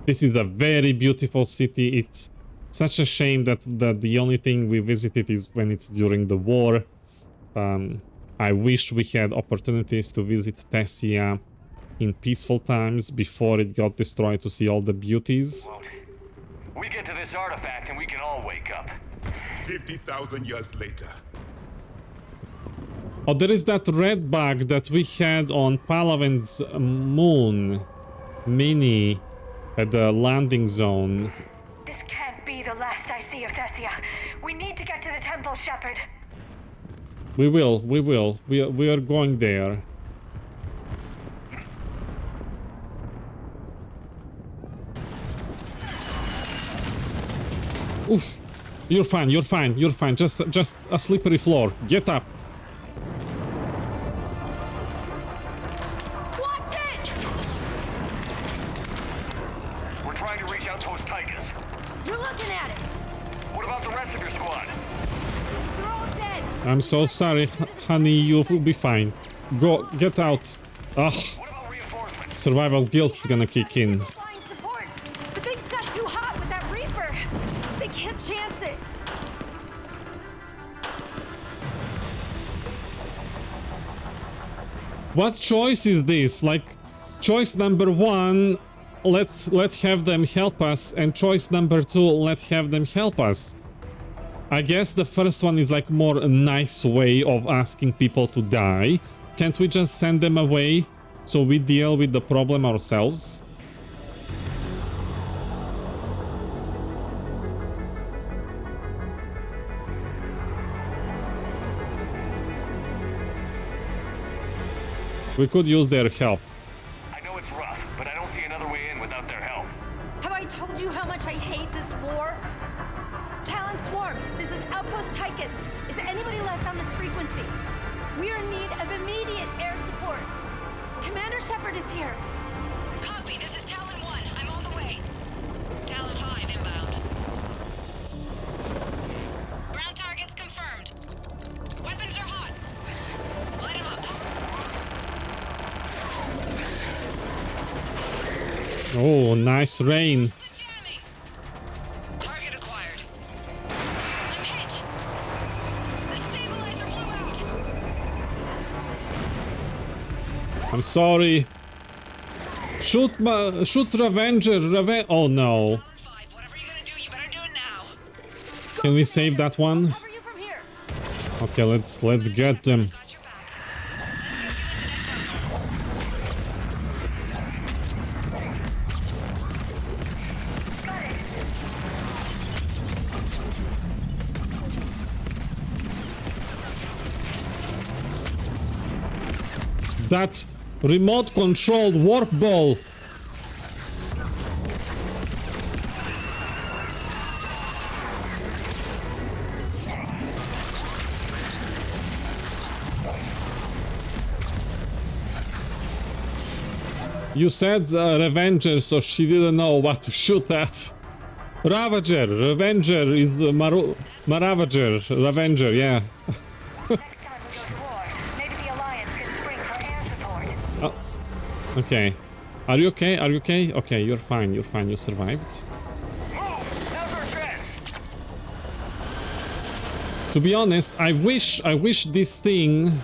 This is a very beautiful city. It's such a shame that the only thing we visited is when it's during the war. I wish we had opportunities to visit THESSIA in peaceful times before it got destroyed to see all the beauties. We get to this artifact and we can all wake up. 50,000 years later. Oh, there is that red bug that we had on Palaven's moon mini at the landing zone. This can't be the last I see of THESSIA. We need to get to the temple, Shepard. We will. We are going there. Oof. You're fine. Just a slippery floor. Get up. Watch it! We're trying to reach out towards Tychus. You're looking at it. What about the rest of your squad? They're all dead. I'm so sorry, honey. You will be fine. Go. Get out. Ugh. Survival guilt's gonna kick in. Flying support. The thing's got too hot with that Reaper. They can't chance it. What choice is this? Like, choice number one, let's have them help us, and choice number two, let's have them help us. I guess the first one is like more a nice way of asking people to die. Can't we just send them away so we deal with the problem ourselves? We could use their help. I know it's rough, but I don't see another way in without their help. Have I told you how much I hate this war? Talon Swarm, this is Outpost Tychus. Is anybody left on this frequency? We're in need of immediate air support. Commander Shepard is here. Copy, this is Talon 1. I'm on the way. Talon 5 inbound. Ground targets confirmed. Weapons are hot. Light them up. Oh, nice rain. Target acquired. I'm hit. The stabilizer blew out. I'm sorry. Shoot Revenger. Oh no. Can we save that one? Okay, let's get them. That remote-controlled warp ball. You said Revenger, so she didn't know what to shoot at. Ravager! Revenger is the Maravager. Revenger, yeah. Oh, okay. Are you okay? Are you okay? Okay, you're fine. You're fine. You survived. To be honest, I wish this thing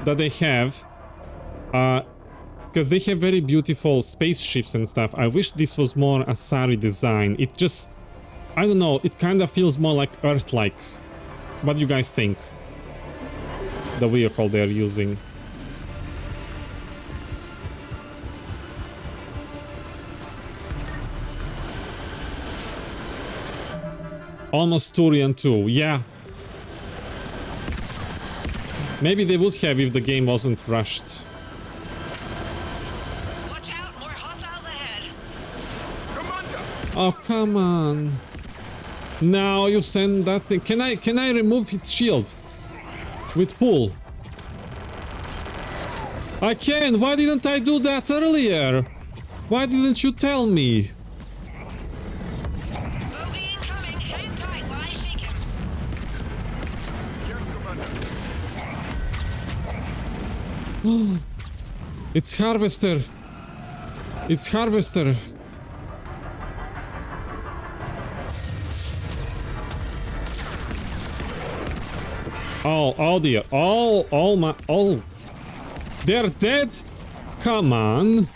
that they have, because they have very beautiful spaceships and stuff. I wish this was more Asari design. It just, I don't know, it kind of feels more like Earth-like. What do you guys think? The vehicle they're using. Almost Turian 2, yeah. Maybe they would have if the game wasn't rushed. Watch out, more hostiles ahead. Oh, come on. Now you send that thing. Can I remove its shield? With pull? I can! Why didn't I do that earlier? Why didn't you tell me? It's Harvester. It's Harvester. Oh dear. Oh my, oh. They're dead? Come on.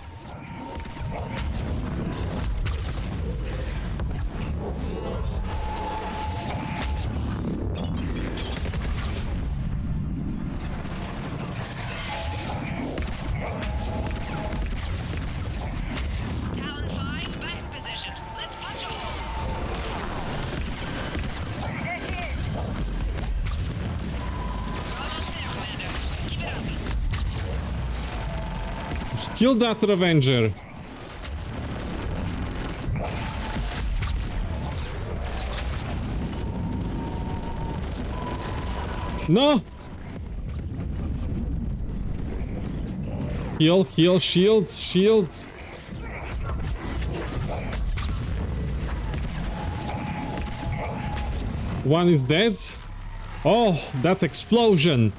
Kill that Revenger. No! Heal, heal, shields, shields. One is dead. Oh, that explosion.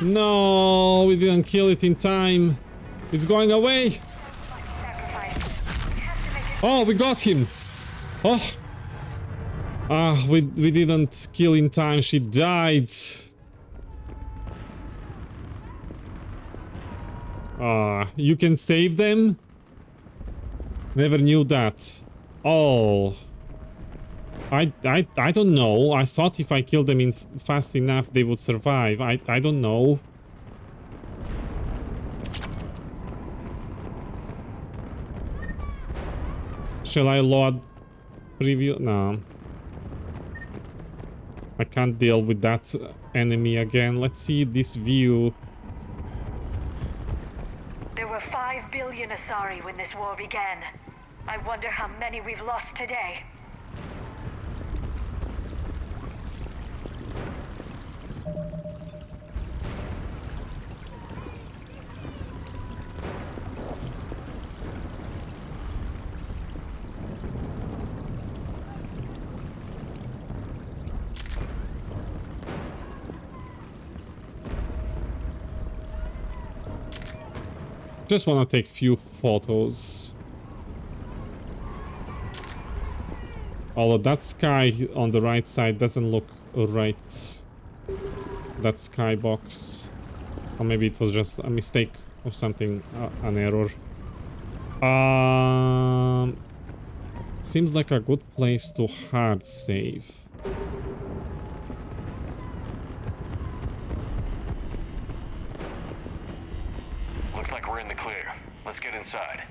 No, we didn't kill it in time. It's going away. Oh, we got him. Oh. Ah, we didn't kill in time. She died. Ah, you can save them? Never knew that. Oh. I don't know. I thought if I killed them in fast enough, they would survive. I don't know. Shall I load preview? No. I can't deal with that enemy again. Let's see this view. There were 5 billion Asari when this war began. I wonder how many we've lost today. Just want to take few photos. Although that sky on the right side doesn't look right. That skybox. Or maybe it was just a mistake or something, an error. Seems like a good place to hard save. Looks like we're in the clear. Let's get inside.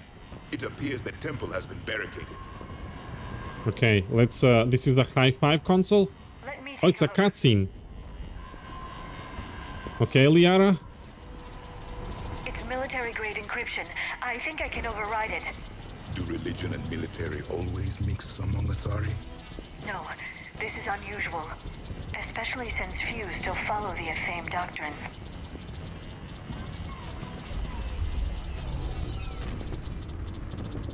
It appears the temple has been barricaded. Okay, let's this is the high five console. Oh, it's a cutscene. Okay, LIARA. It's military-grade encryption. I think I can override it. Do religion and military always mix among Asari? No, this is unusual. Especially since few still follow the Athame doctrine.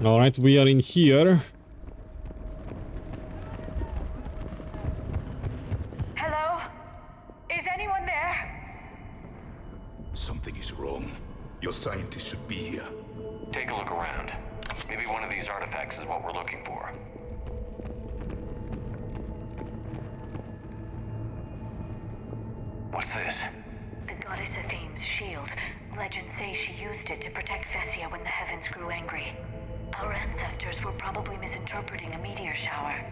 Alright, we are in here. Hello? Is anyone there? Something is wrong. Your scientists should be here. Take a look around. Maybe one of these artifacts is what we're looking for. What's this? The goddess Athame's shield. Legends say she used it to protect Thessia when the heavens grew angry. Our ancestors were probably misinterpreting a meteor shower.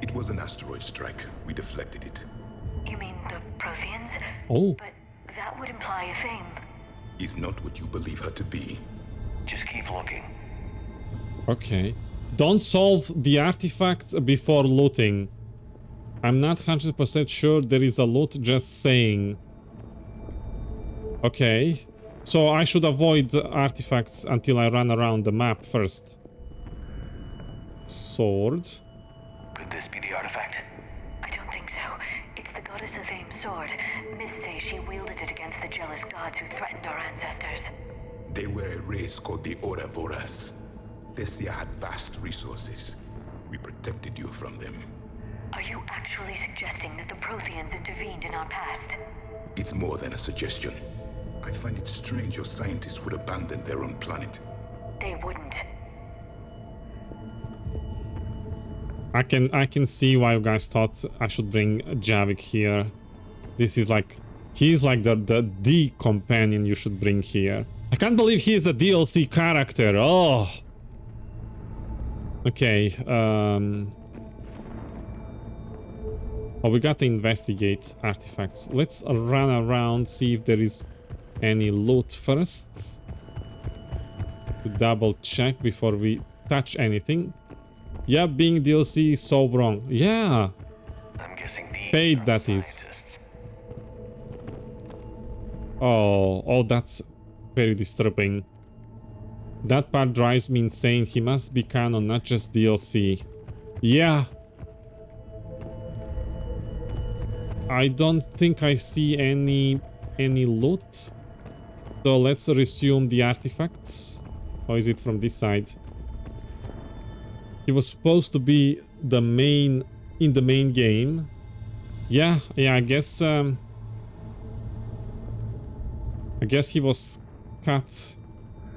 It was an asteroid strike. We deflected it. You mean the Protheans? Oh. But that would imply Athame. Is not what you believe her to be. Just keep looking. Okay. Don't solve the artifacts before looting. I'm not 100% sure there is a loot, just saying. Okay. So I should avoid artifacts until I run around the map first. Sword. Could this be the artifact? I don't think so. It's the goddess Athame's sword. Myths say she wielded it against the jealous gods who threatened our ancestors. They were a race called the Ouroboros. Thessia had vast resources. We protected you from them. Are you actually suggesting that the Protheans intervened in our past? It's more than a suggestion. I find it strange your scientists would abandon their own planet. They wouldn't. I can see why you guys thought I should bring JAVIK here. This is like, he's like the companion you should bring here. I can't believe he is a DLC character. Oh. Okay. Oh, we got to investigate artifacts. Let's run around, see if there is any loot first. To double check before we touch anything. Yeah, being DLC is so wrong. Yeah. I'm guessing these paid that is. Oh, that's very disturbing. That part drives me insane. He must be canon, not just DLC. Yeah. I don't think I see any loot. So let's resume the artifacts. Or is it from this side? He was supposed to be the main in the main game. Yeah, I guess he was cut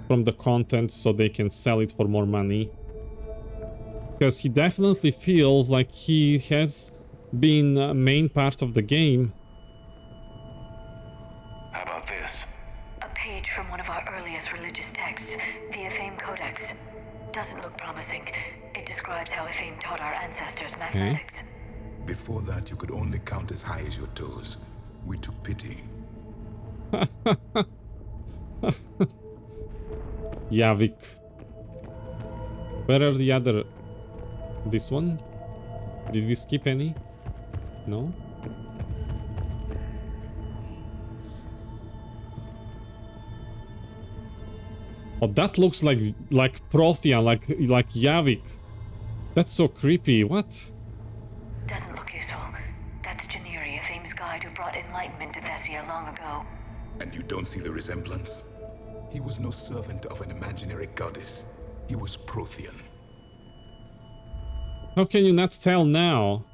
from the content so they can sell it for more money. Because he definitely feels like he has been a main part of the game. How about this? A page from one of our earliest religious texts, the Athame Codex. Doesn't look promising. It describes how Athame taught our ancestors mathematics. Before that, you could only count as high as your toes. We took pity. JAVIK. Where are the other... This one? Did we skip any? No? Oh, that looks like Prothia, like JAVIK. That's so creepy. What? Doesn't look useful. That's Janiri, Athame's guide who brought enlightenment to Thessia long ago. And you don't see the resemblance? He was no servant of an imaginary goddess. He was Prothean. How can you not tell now?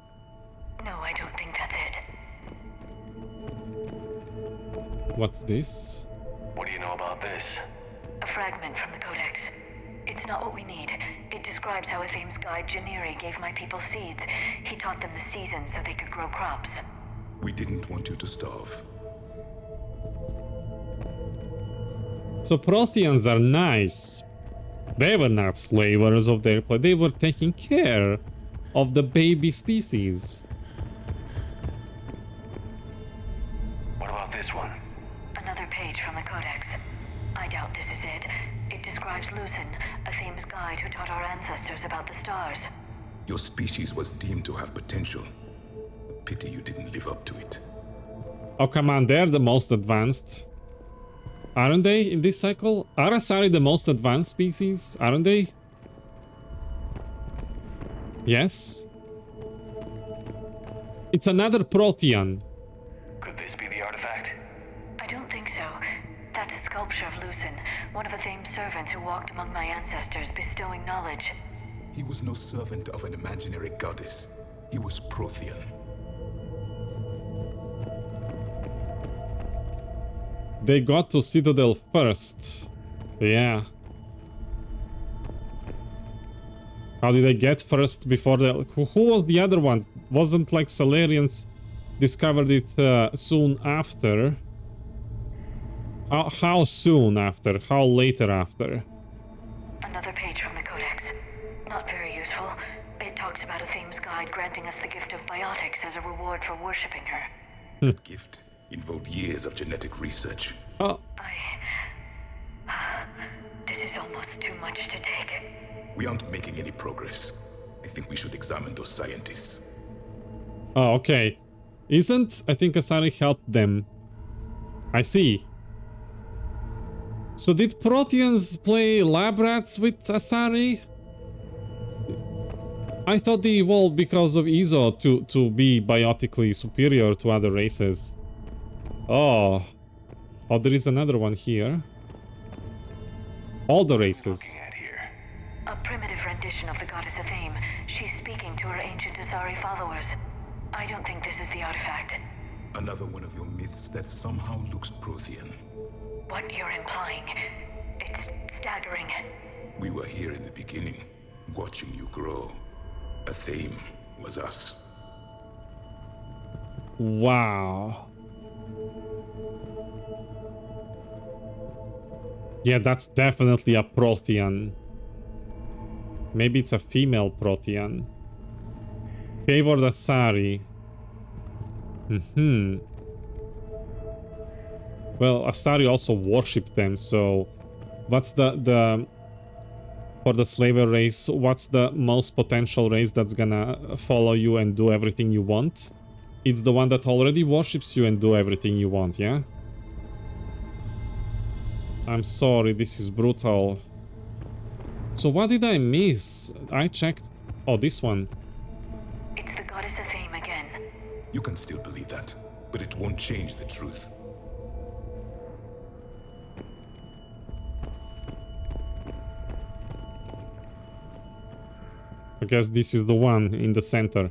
No, I don't think that's it. What's this? What do you know about this? A fragment from the Codex. It's not what we need. It describes how Athame's guide Janiri gave my people seeds. He taught them the seasons so they could grow crops. We didn't want you to starve. So Protheans are nice. They were not slavers of their planet. They were taking care of the baby species. What about this one? Another page from the Codex. I doubt this is it. It describes Lucen, Athame's guide who taught our ancestors about the stars. Your species was deemed to have potential. Pity you didn't live up to it. Oh, come on, they're the most advanced. Aren't they in this cycle? Are Asari the most advanced species? Aren't they? Yes? It's another Prothean. Could this be the artifact? I don't think so. That's a sculpture of Lucen, one of Athame's servants who walked among my ancestors, bestowing knowledge. He was no servant of an imaginary goddess. He was Prothean. They got to Citadel first. Yeah. How did they get first before the... Who was the other one? Wasn't like Salarians discovered it soon after? How soon after? How later after? Another page from the Codex. Not very useful. It talks about Athame's guide granting us the gift of biotics as a reward for worshipping her. That gift involved years of genetic research. Oh. This is almost too much to take. We aren't making any progress. I think we should examine those scientists. Oh, okay. I think Asari helped them. I see. So did Protheans play lab rats with Asari? I thought they evolved because of Izo to be biotically superior to other races. Oh. Oh, there is another one here. All the races. A primitive rendition of the goddess Athame. She's speaking to her ancient Asari followers. I don't think this is the artifact. Another one of your myths that somehow looks Prothean. What you're implying, it's staggering. We were here in the beginning, watching you grow. Athame was us. Wow. Yeah, that's definitely a Prothean. Maybe it's a female Prothean. Favored Asari. Well, Asari also worshipped them, so... What's the... For the slaver race, what's the most potential race that's gonna follow you and do everything you want? It's the one that already worships you and do everything you want, yeah? I'm sorry, this is brutal. So what did I miss? I checked... Oh, this one. It's the goddess Athame again. You can still believe that, but it won't change the truth. I guess this is the one in the center.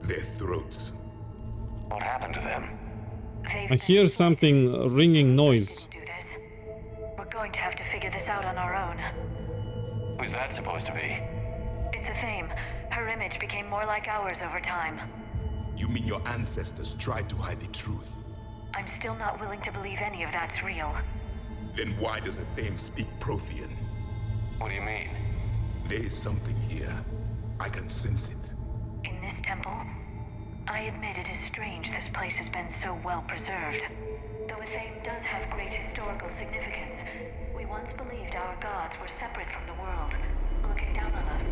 Their throats. What happened to them? I hear something ringing noise. We're going to have to figure this out on our own. Who's that supposed to be? It's Athame. Her image became more like ours over time. You mean your ancestors tried to hide the truth? I'm still not willing to believe any of that's real. Then why does Athame speak Prothean? What do you mean? There is something here. I can sense it. In this temple? I admit it is strange this place has been so well preserved. Though Athame does have great historical significance, we once believed our gods were separate from the world, looking down on us.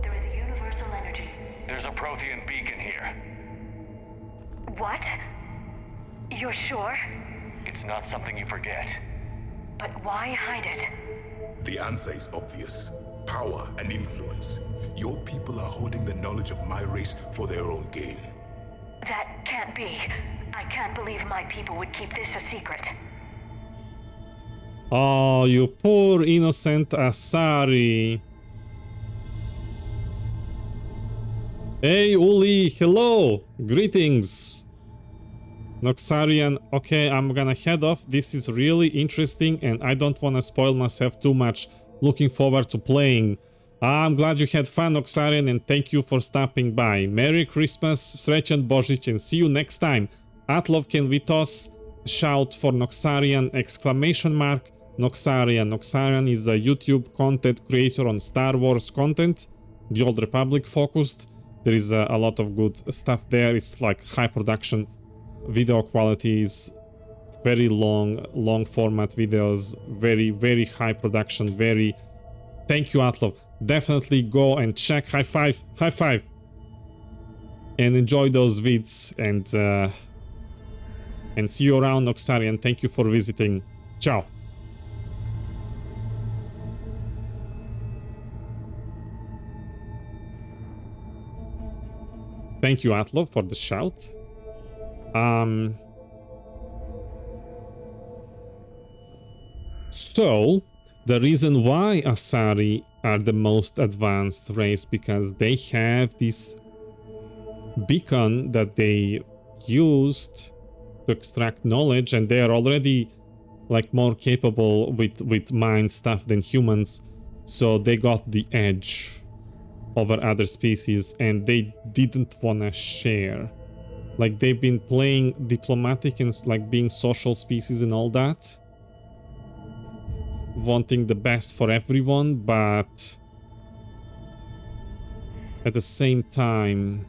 There is a universal energy. There's a Prothean beacon here. What? You're sure? It's not something you forget. But why hide it? The answer is obvious. Power and influence. Your people are holding the knowledge of my race for their own gain. That can't be. I can't believe my people would keep this a secret. Oh, you poor innocent Asari. Hey, Uli, hello! Greetings! Noxarian, okay, I'm gonna head off. This is really interesting and I don't wanna spoil myself too much. Looking forward to playing. I'm glad you had fun, Noxarian, and thank you for stopping by. Merry Christmas, Srećan Božić, and see you next time. Atlovken Vitos, shout for Noxarian, exclamation mark, Noxarian. Noxarian is a YouTube content creator on Star Wars content, the Old Republic focused. There is a lot of good stuff there. It's like high production, video quality is very long format videos, very high production, very... Thank you, Atlov. Definitely go and check. High five, high five. and enjoy those vids, and see you around, Noxarian. Thank you for visiting. Ciao. Thank you, Atlo, for the shout. So, the reason why Asari are the most advanced race, because they have this beacon that they used to extract knowledge, and they are already like more capable with mind stuff than humans, so they got the edge over other species, and they didn't wanna share. Like, they've been playing diplomatic and like being social species and all that, wanting the best for everyone, but at the same time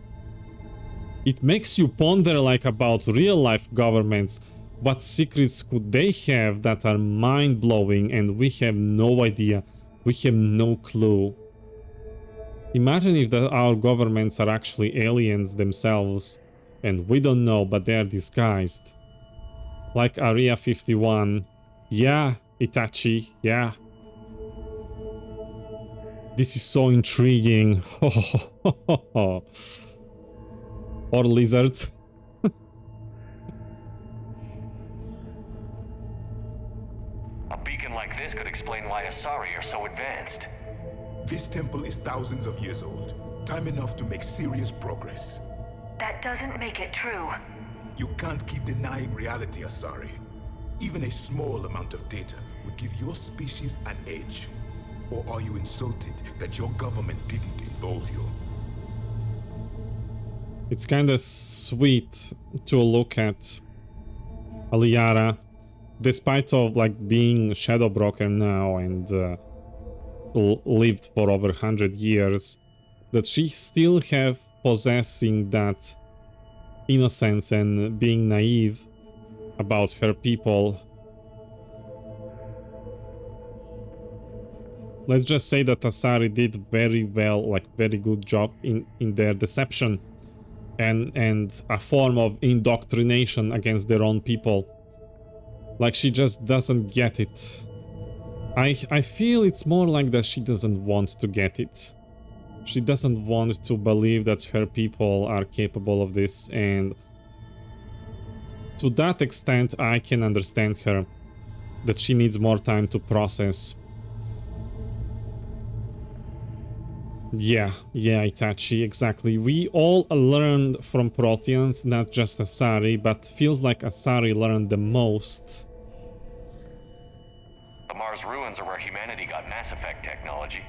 it makes you ponder like about real life governments. What secrets could they have that are mind-blowing and we have no idea, we have no clue? Imagine if our governments are actually aliens themselves and we don't know, but they are disguised. Like Area 51. Yeah, Itachi, yeah. This is so intriguing. Or lizards. A beacon like this could explain why Asari are so advanced. This temple is thousands of years old. Time enough to make serious progress. That doesn't make it true. You can't keep denying reality, Asari. Even a small amount of data would give your species an edge. Or are you insulted that your government didn't involve you? It's kinda sweet to look at LIARA, despite of like being Shadow Broker now and lived for over 100 years, that she still have possessing that innocence and being naive about her people. Let's just say that Asari did very well, like very good job in their deception and a form of indoctrination against their own people. Like, she just doesn't get it. I feel it's more like that she doesn't want to get it. She doesn't want to believe that her people are capable of this, and to that extent I can understand her, that she needs more time to process. Yeah, Itachi, exactly. We all learned from Protheans, not just Asari, but feels like Asari learned the most. The Mars ruins are where humanity got Mass Effect technology.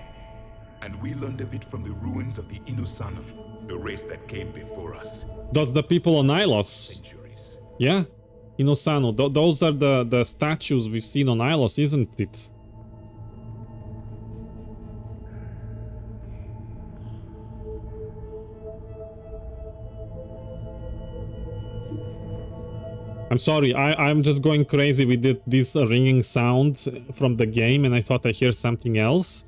And we learned of it from the ruins of the Inusanum, the race that came before us. Those the people on Ilos. Yeah, Inusanu. Those are the statues we've seen on Ilos, isn't it? I'm sorry, I'm just going crazy with this ringing sound from the game, and I thought I hear something else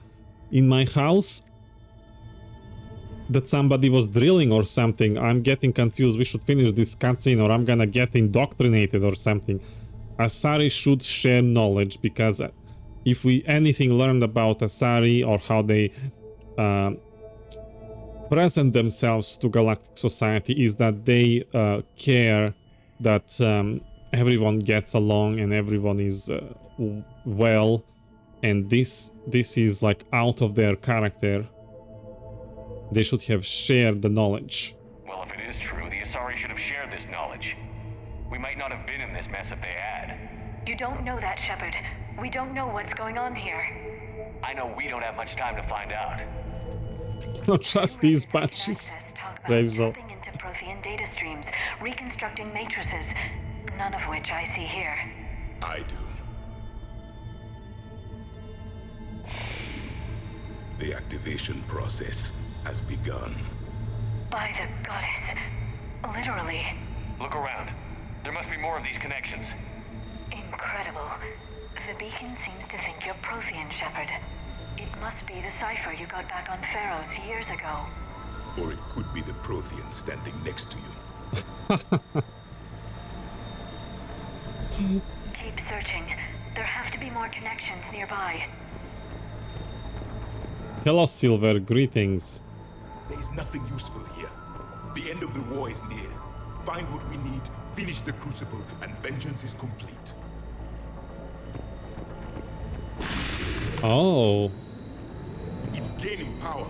in my house. That somebody was drilling or something. I'm getting confused. We should finish this cutscene or I'm gonna get indoctrinated or something. Asari should share knowledge, because if we anything learned about Asari or how they present themselves to galactic society is that they care that everyone gets along and everyone is well, and this is like out of their character. They should have shared the knowledge. Well, if it is true, the Asari should have shared this knowledge. We might not have been in this mess if they had. You don't know that, Shepard. We don't know what's going on here. I know we don't have much time to find out. Not trust these patches. Ravezo. Tapping into Prothean data streams, reconstructing matrices, none of which I see here. I do. The activation process has begun. By the goddess. Literally. Look around. There must be more of these connections. Incredible. The beacon seems to think you're Prothean, Shepard. It must be the cipher you got back on Pharaohs years ago. Or it could be the Prothean standing next to you. Keep searching. There have to be more connections nearby. Hello, Silver. Greetings. There is nothing useful here. The end of the war is near. Find what we need, finish the Crucible, and vengeance is complete. Oh. It's gaining power.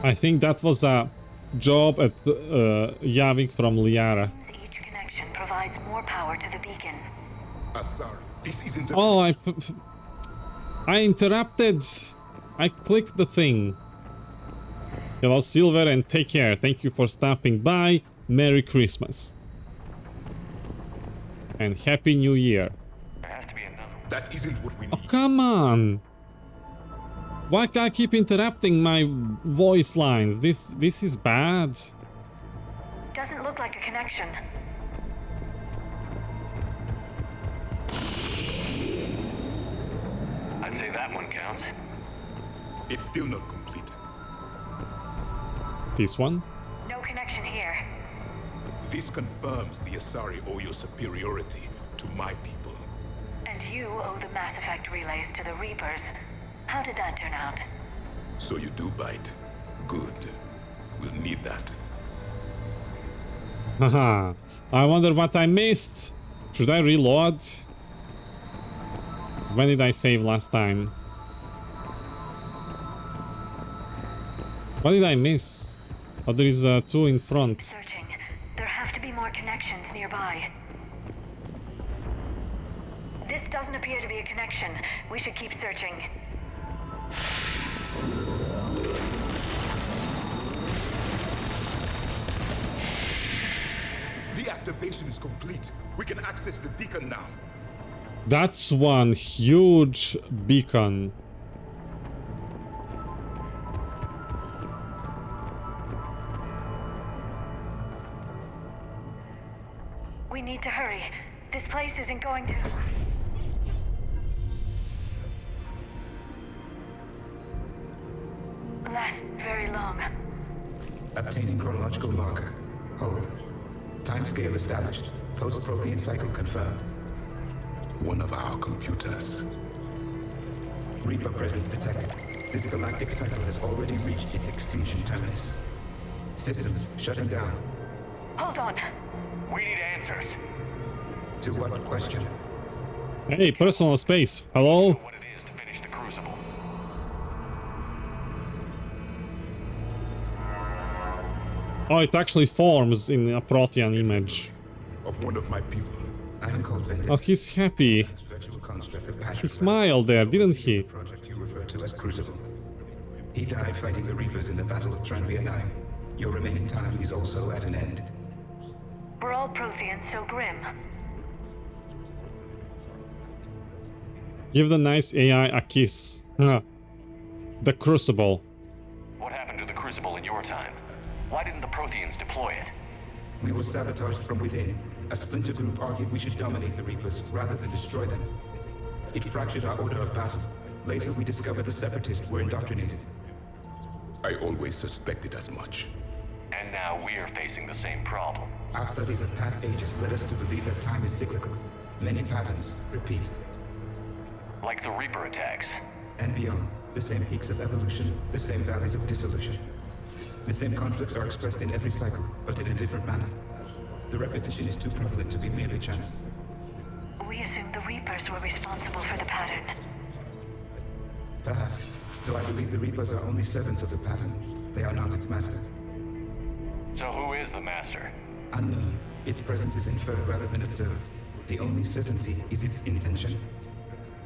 I think that was a job at JAVIK from LIARA. Each connection provides more power to the beacon. Sorry, this isn't. Oh, I interrupted. I clicked the thing. Hello, Silver, and take care. Thank you for stopping by. Merry Christmas. And Happy New Year. There has to be another. That isn't what we need. Oh, come on. Why can't I keep interrupting my voice lines? This is bad. Doesn't look like a connection. I'd say that one counts. It's still not complete. This one? No connection here. This confirms the Asari owe your superiority to my people. And you owe the Mass Effect relays to the Reapers. How did that turn out? So you do bite. Good. We'll need that. Haha. I wonder what I missed. Should I reload? When did I save last time? What did I miss? Oh, there is two in front. Searching. There have to be more connections nearby. This doesn't appear to be a connection. We should keep searching. The activation is complete. We can access the beacon now. That's one huge beacon. We need to hurry. This place isn't going to... last very long. Obtaining chronological marker. Hold. Timescale established. Post-Prothean cycle confirmed. One of our computers. Reaper presence detected. This galactic cycle has already reached its extinction terminus. Systems shutting down. Hold on. We need answers. To what question? Hey, personal space. Hello? What it is to finish the Crucible. Oh, it actually forms in a Prothean image. Of one of my people. I am called Vendetta. Oh, he's happy. Virtual construct of passion. He smiled there, didn't he? Project you refer to as Crucible. He died fighting the Reapers in the Battle of Tranvia 9. Your remaining time is also at an end. We're all Protheans, so grim. Give the nice AI a kiss. The Crucible. What happened to the Crucible in your time? Why didn't the Protheans deploy it? We were sabotaged from within. A splinter group argued we should dominate the Reapers rather than destroy them. It fractured our order of battle. Later, we discovered the Separatists were indoctrinated. I always suspected as much. And now we're facing the same problem. Our studies of past ages led us to believe that time is cyclical. Many patterns repeat. Like the Reaper attacks. And beyond, the same peaks of evolution, the same valleys of dissolution. The same conflicts are expressed in every cycle, but in a different manner. The repetition is too prevalent to be merely chance. We assumed the Reapers were responsible for the pattern. Perhaps, though I believe the Reapers are only servants of the pattern. They are not its master. So who is the master? Unknown. Its presence is inferred rather than observed. The only certainty is its intention.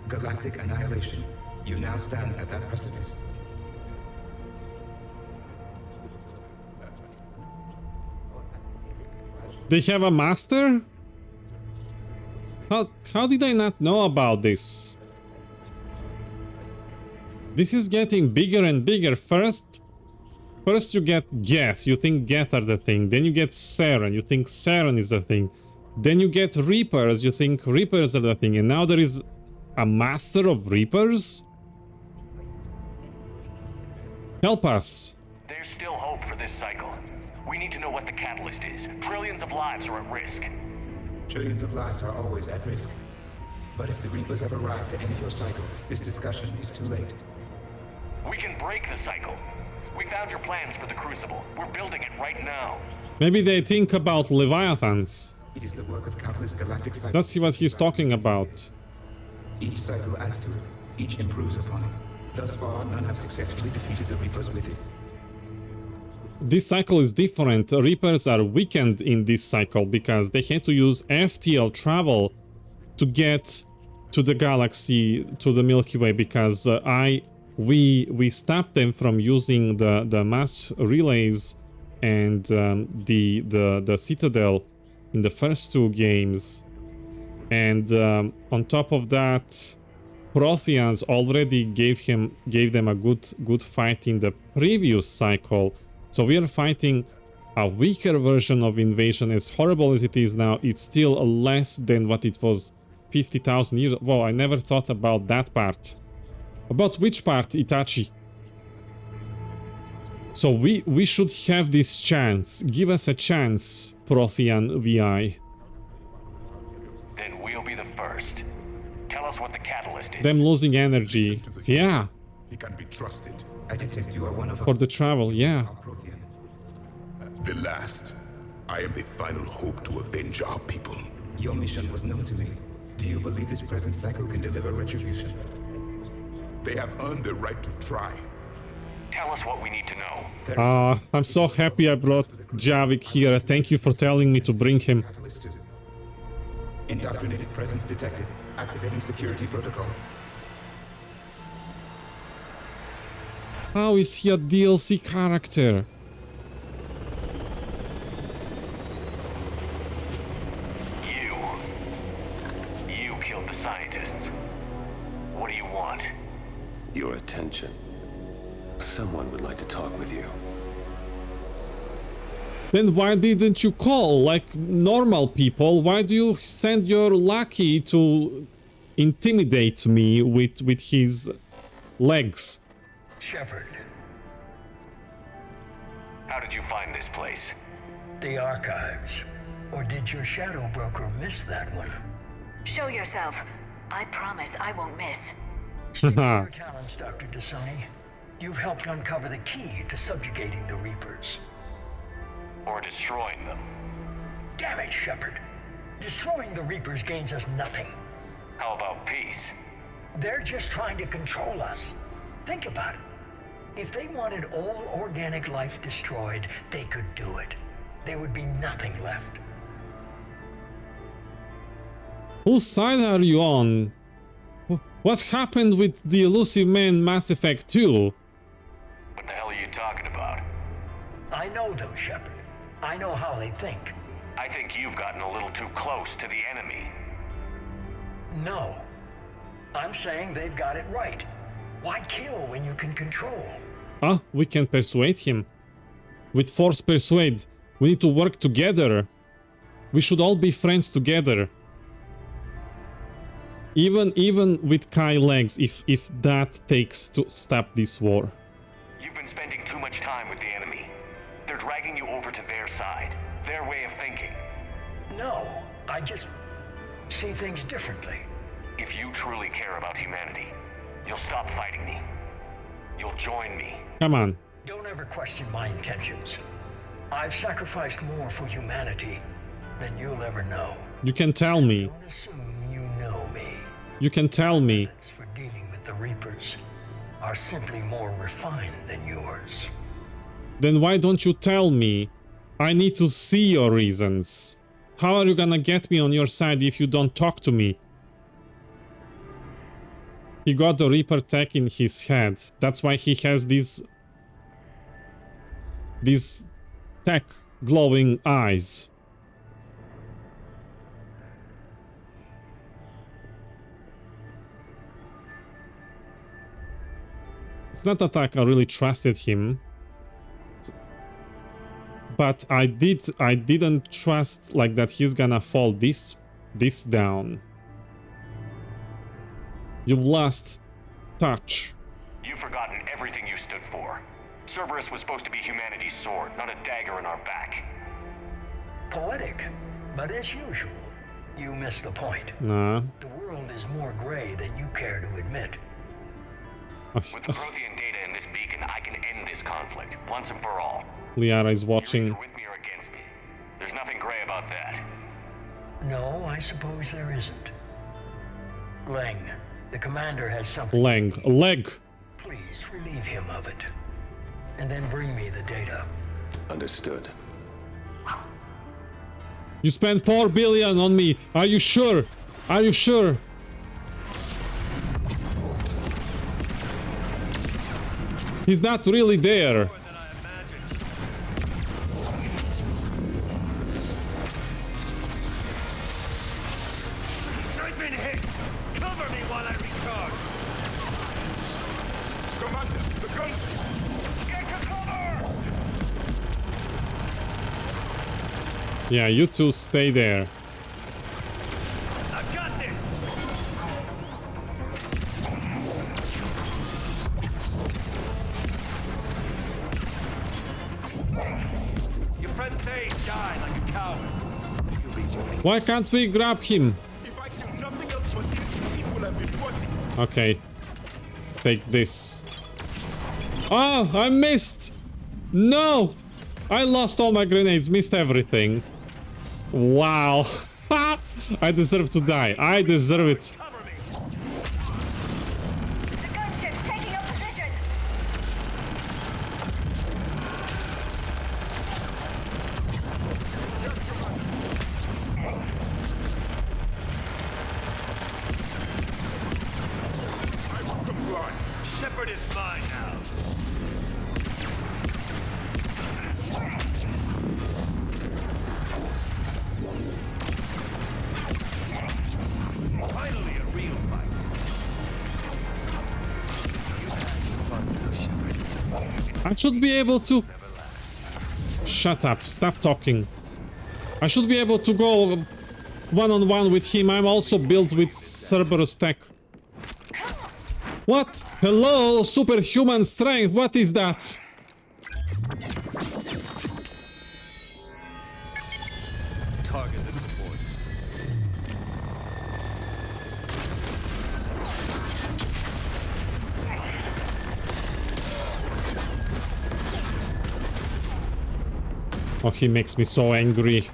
Galactic annihilation. You now stand at that precipice. They have a master? How did I not know about this? This is getting bigger and bigger. First you get Geth, you think Geth are the thing. Then you get Saren, you think Saren is the thing. Then you get Reapers, you think Reapers are the thing. And now there is a master of Reapers? Help us. There's still hope for this cycle. We need to know what the catalyst is. Trillions of lives are at risk. Trillions of lives are always at risk. But if the Reapers have arrived to end your cycle, this discussion is too late. We can break the cycle. We found your plans for the Crucible. We're building it right now. Maybe they think about Leviathans. It is the work of countless galactic cycles. That's what he's talking about. Each cycle adds to it. Each improves upon it. Thus far, none have successfully defeated the Reapers with it. This cycle is different. Reapers are weakened in this cycle because they had to use FTL travel to get to the galaxy, to the Milky Way, because we stopped them from using the mass relays and the Citadel in the first two games. And on top of that, Protheans already gave them a good fight in the previous cycle. So we are fighting a weaker version of Invasion. As horrible as it is now, it's still less than what it was 50,000 years. Whoa, I never thought about that part. About which part, Itachi? So we should have this chance. Give us a chance, Prothean VI. Then we'll be the first. Tell us what the catalyst is. Them losing energy. Yeah. He can be trusted. I detect you are one of us. For the travel, yeah. The last. I am the final hope to avenge our people. Your mission was known to me. Do you believe this present cycle can deliver retribution? They have earned the right to try. Tell us what we need to know. I'm so happy I brought JAVIK here. Thank you for telling me to bring him. Indoctrinated presence detected. Activating security protocol. How is he a DLC character? You killed the scientists. What do you want? Your attention. Someone would like to talk with you. Then why didn't you call like normal people? Why do you send your lackey to intimidate me with his legs? Shepard. How did you find this place? The archives. Or did your shadow broker miss that one? Show yourself. I promise I won't miss. Stick to your talents, Dr. T'Soni. You've helped uncover the key to subjugating the Reapers. Or destroying them. Damn it, Shepard. Destroying the Reapers gains us nothing. How about peace? They're just trying to control us. Think about it. If they wanted all organic life destroyed, they could do it. There would be nothing left. Whose side are you on? What happened with the Elusive Man Mass Effect 2? What the hell are you talking about? I know them, Shepard. I know how they think. I think you've gotten a little too close to the enemy. No. I'm saying they've got it right. Why kill when you can control? We can persuade him. With Force Persuade, we need to work together. We should all be friends together. Even with Kai legs, if that takes to stop this war. You've been spending too much time with the enemy. They're dragging you over to their side, their way of thinking. No, I just see things differently. If you truly care about humanity, you'll stop fighting me. You'll join me. Come on. Don't ever question my intentions. I've sacrificed more for humanity than you'll ever know. You can tell me. Don't assume you know me. You can tell me. For dealing with the Reapers are simply more refined than yours. Then why don't you tell me? I need to see your reasons. How are you gonna get me on your side if you don't talk to me? He got the Reaper tech in his head. That's why he has these tech glowing eyes. It's not that I really trusted him, but I didn't trust like that he's gonna fall this down. You've lost touch. You've forgotten everything you stood for. Cerberus was supposed to be humanity's sword, not a dagger in our back. Poetic, but as usual, you missed the point. Nah. The world is more gray than you care to admit. With the Prothean data in this beacon, I can end this conflict, once and for all. Liara is watching. You're either with me or against me. There's nothing gray about that. No, I suppose there isn't. Leng, the commander has something. Leg. Please relieve him of it. And then bring me the data. Understood. You spent 4 billion on me. Are you sure? Are you sure? He's not really there. I've been hit! Cover me while I recharge! Commander, the guns! Get to cover! Yeah, you two stay there. I've got this! Your friend Thane died like a coward. Why can't we grab him? If I do nothing else but this, it will have been worth it. Okay. Take this. Oh, I missed! No! I lost all my grenades, missed everything. Wow. I deserve to die. I deserve it. Shepard is mine now. Finally, a real fight. I should be able to... Shut up. Stop talking. I should be able to go one-on-one with him. I'm also built with Cerberus tech. What? Hello, superhuman strength. What is that? Target the reports. Oh, he makes me so angry.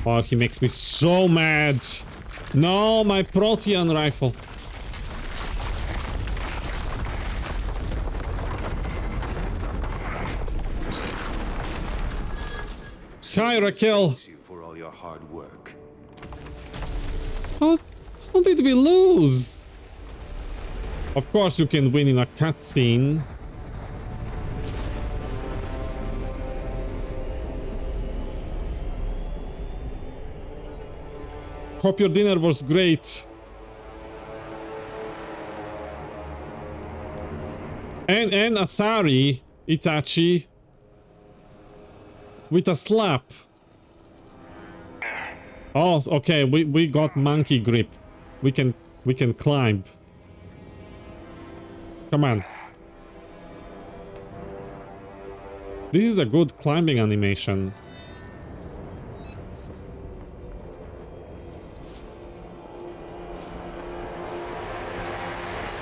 Oh, he makes me so mad. No, my Protean rifle. Hi, Raquel. For all your hard work. How did we lose? Of course you can win in a cutscene. Hope your dinner was great. And Asari, Itachi. With a slap. Oh, okay, we got monkey grip. We can climb. Come on. This is a good climbing animation.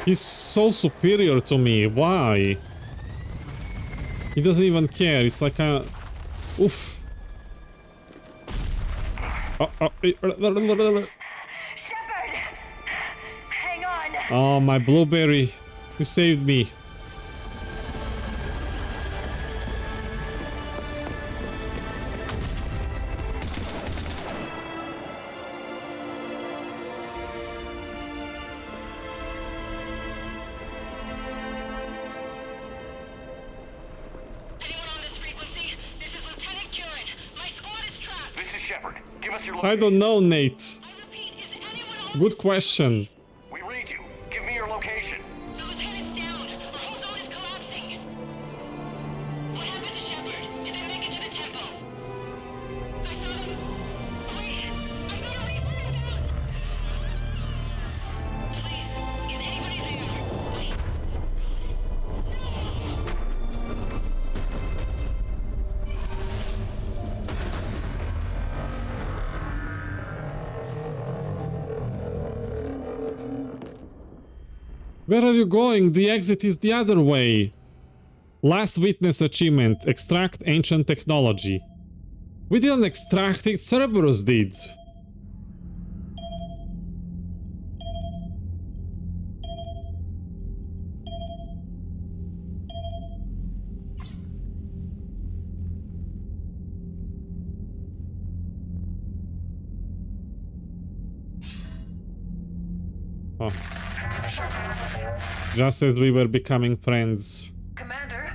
He's so superior to me. Why? He doesn't even care. It's like a... Oof. Shepard! Hang on! Oh, my blueberry. You saved me. I don't know, Nate. Good question. We read you. Give me your location. The lieutenant's down. Our whole zone is collapsing. What happened to Shepard? Did they make it to the temple? I saw them. Wait, I've got a Reaper inbound. Please, is anybody there? Wait. Where are you going? The exit is the other way. Last witness achievement. Extract ancient technology. We didn't extract it, Cerberus did. Oh. Just as we were becoming friends. Commander?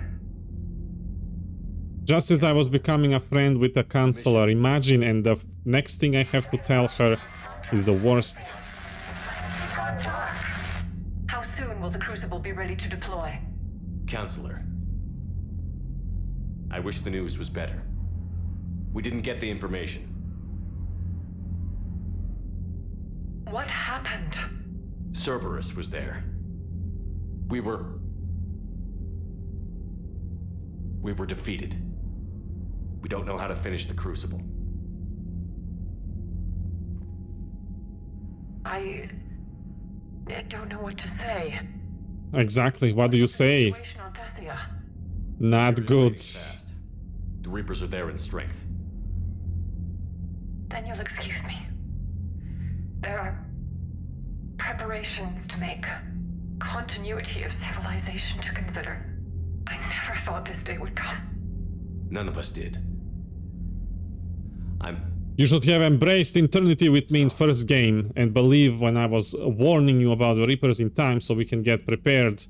Just as I was becoming a friend with a counselor, imagine, and the next thing I have to tell her is the worst. How soon will the Crucible be ready to deploy? Counselor, I wish the news was better. We didn't get the information. What happened? Cerberus was there. We were defeated. We don't know how to finish the Crucible. I don't know what to say. Exactly, what do you say? Situation on THESSIA. Not good. The Reapers are there in strength. Then you'll excuse me. There are preparations to make. Continuity of civilization to consider. I never thought this day would come. None of us did. You should have embraced eternity with me in first game and believe when I was warning you about the Reapers in time so we can get prepared.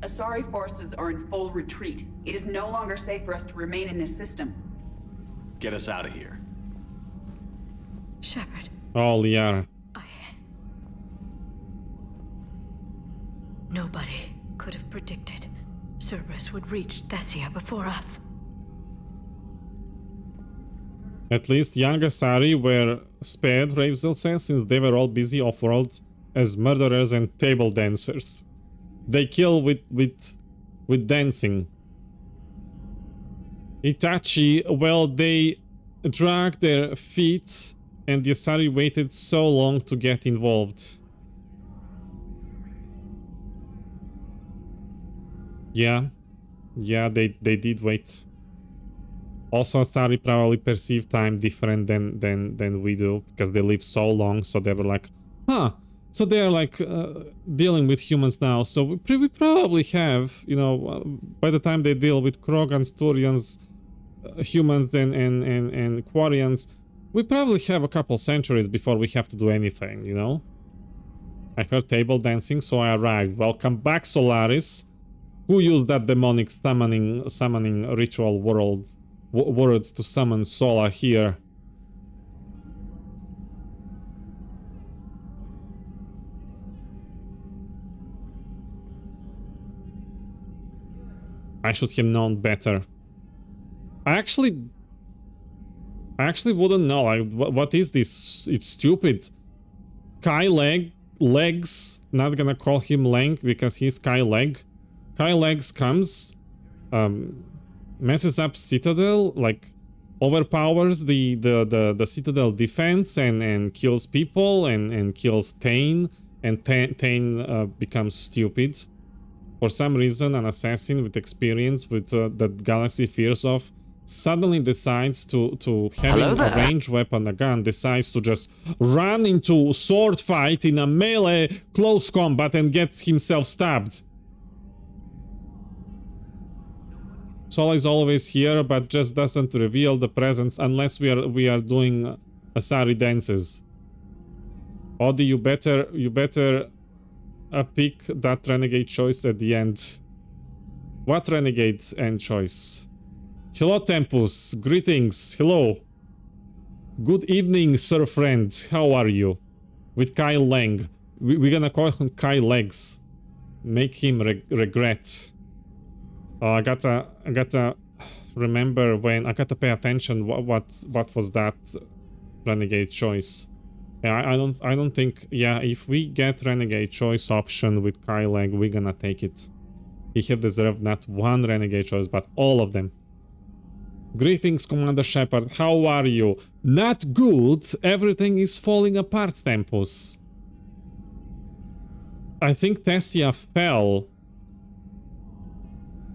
Asari forces are in full retreat. It is no longer safe for us to remain in this system. Get us out of here. Shepard. Oh, Liara. Nobody could have predicted Cerberus would reach THESSIA before us. At least young Asari were spared, Ravezel says, since they were all busy off-world as murderers and table dancers. They kill with dancing. Itachi, well, they dragged their feet and the Asari waited so long to get involved. Yeah, they did wait. Also, Asari probably perceive time different than we do, because they live so long, so they were like, huh, so they're like dealing with humans now, so we probably have, you know, by the time they deal with Krogans, Turians, humans and Quarians, we probably have a couple centuries before we have to do anything, you know? I heard table dancing, so I arrived. Welcome back, Solaris. Who used that demonic summoning ritual words to summon Sola here? I should have known better. I actually wouldn't know. Like, what is this? It's stupid. Kai Legs, not gonna call him Lang because he's Kai Leg. Kai Legs comes, messes up Citadel, like overpowers the Citadel defense and kills people and kills Tain, and Tain becomes stupid. For some reason, an assassin with experience with that Galaxy fears of suddenly decides to having a ranged weapon, a gun, decides to just run into sword fight in a melee close combat and gets himself stabbed. Sola is always here, but just doesn't reveal the presence unless we are doing Asari dances. Odi, you better pick that renegade choice at the end. What renegade end choice? Hello, Tempus. Greetings. Hello. Good evening, sir friend. How are you? With Kai Lang. We're gonna call him Kai Legs. Make him regret. I gotta remember when I gotta pay attention. What was that renegade choice? Yeah, I don't think. Yeah, if we get renegade choice option with Kai Leg, we're gonna take it. He had deserved not one renegade choice, but all of them. Greetings, Commander Shepard. How are you? Not good. Everything is falling apart, Tempus. I think Thessia fell.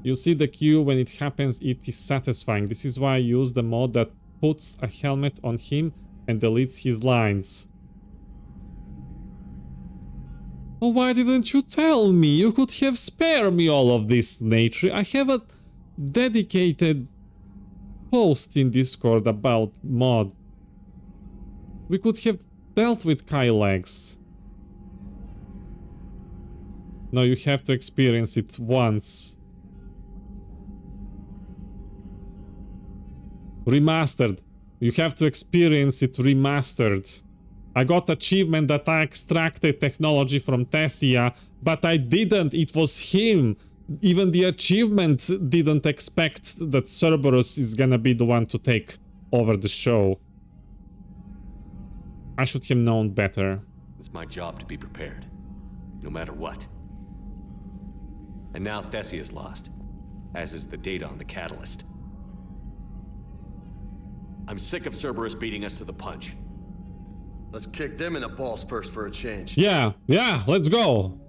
You see the cue when it happens, it is satisfying. This is why I use the mod that puts a helmet on him and deletes his lines. Oh, why didn't you tell me? You could have spared me all of this, Nature. I have a dedicated post in Discord about mod. We could have dealt with Kylex. No, you have to experience it once. Remastered. You have to experience it remastered. I got achievement that I extracted technology from Thessia, but I didn't. It was him. Even the achievement didn't expect that Cerberus is gonna be the one to take over the show. I should have known better. It's my job to be prepared, no matter what. And now Thessia's lost, as is the data on the catalyst. I'm sick of Cerberus beating us to the punch. Let's kick them in the balls first for a change. Yeah, let's go.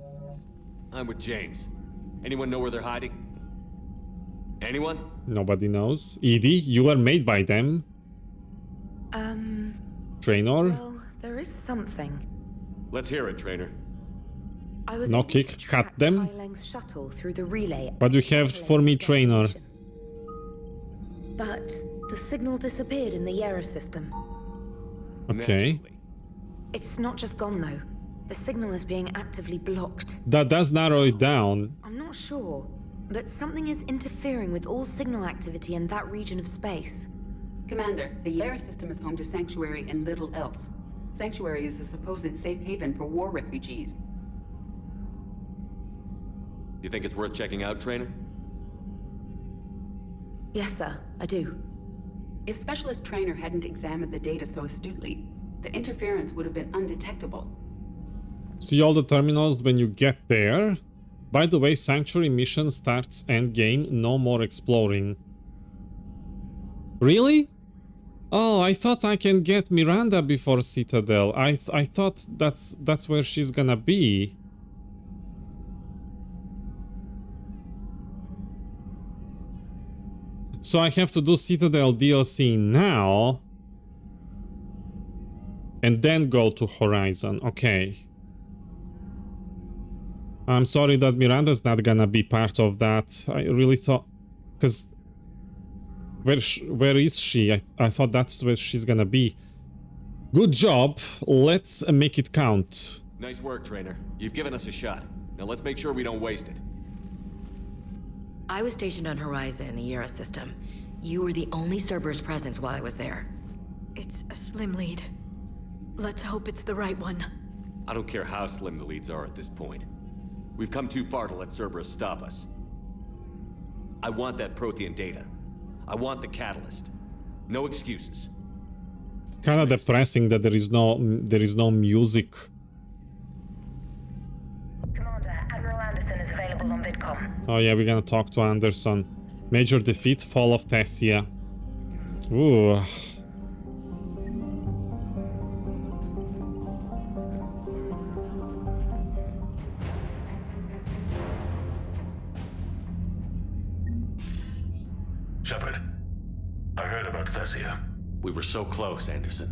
I'm with James. Anyone know where they're hiding? Anyone? Nobody knows. Edie, you were made by them. Trainor? Well, there is something. Let's hear it, Trainer. I was No kick, cut them. high-length shuttle through the relay. What do you have for me, Trainer? But the signal disappeared in the LIARA system. Okay. It's not just gone though. The signal is being actively blocked. That does narrow it down. I'm not sure, but something is interfering with all signal activity in that region of space. Commander, the LIARA system is home to Sanctuary and little else. Sanctuary is a supposed safe haven for war refugees. You think it's worth checking out, Trainer? Yes, sir, I do. If Specialist Trainer hadn't examined the data so astutely, the interference would have been undetectable. See all the terminals when you get there. By the way, Sanctuary mission starts endgame, no more exploring. Really? Oh, I thought I can get Miranda before Citadel. I thought that's where she's gonna be. So I have to do Citadel DLC now. And then go to Horizon. Okay. I'm sorry that Miranda's not gonna be part of that. I really thought... Because... Where is she? I thought that's where she's gonna be. Good job. Let's make it count. Nice work, Trainer. You've given us a shot. Now let's make sure we don't waste it. I was stationed on Horizon in the LIARA system. You were the only Cerberus presence while I was there. It's a slim lead. Let's hope it's the right one. I don't care how slim the leads are at this point. We've come too far to let Cerberus stop us. I want that Prothean data. I want the catalyst. No excuses. It's kind of depressing that there is no music. Commander, Admiral Anderson is available on VidCom. Oh yeah, we're gonna talk to Anderson. Major defeat, fall of Thessia. Ooh. Shepard, I heard about Thessia. We were so close, Anderson.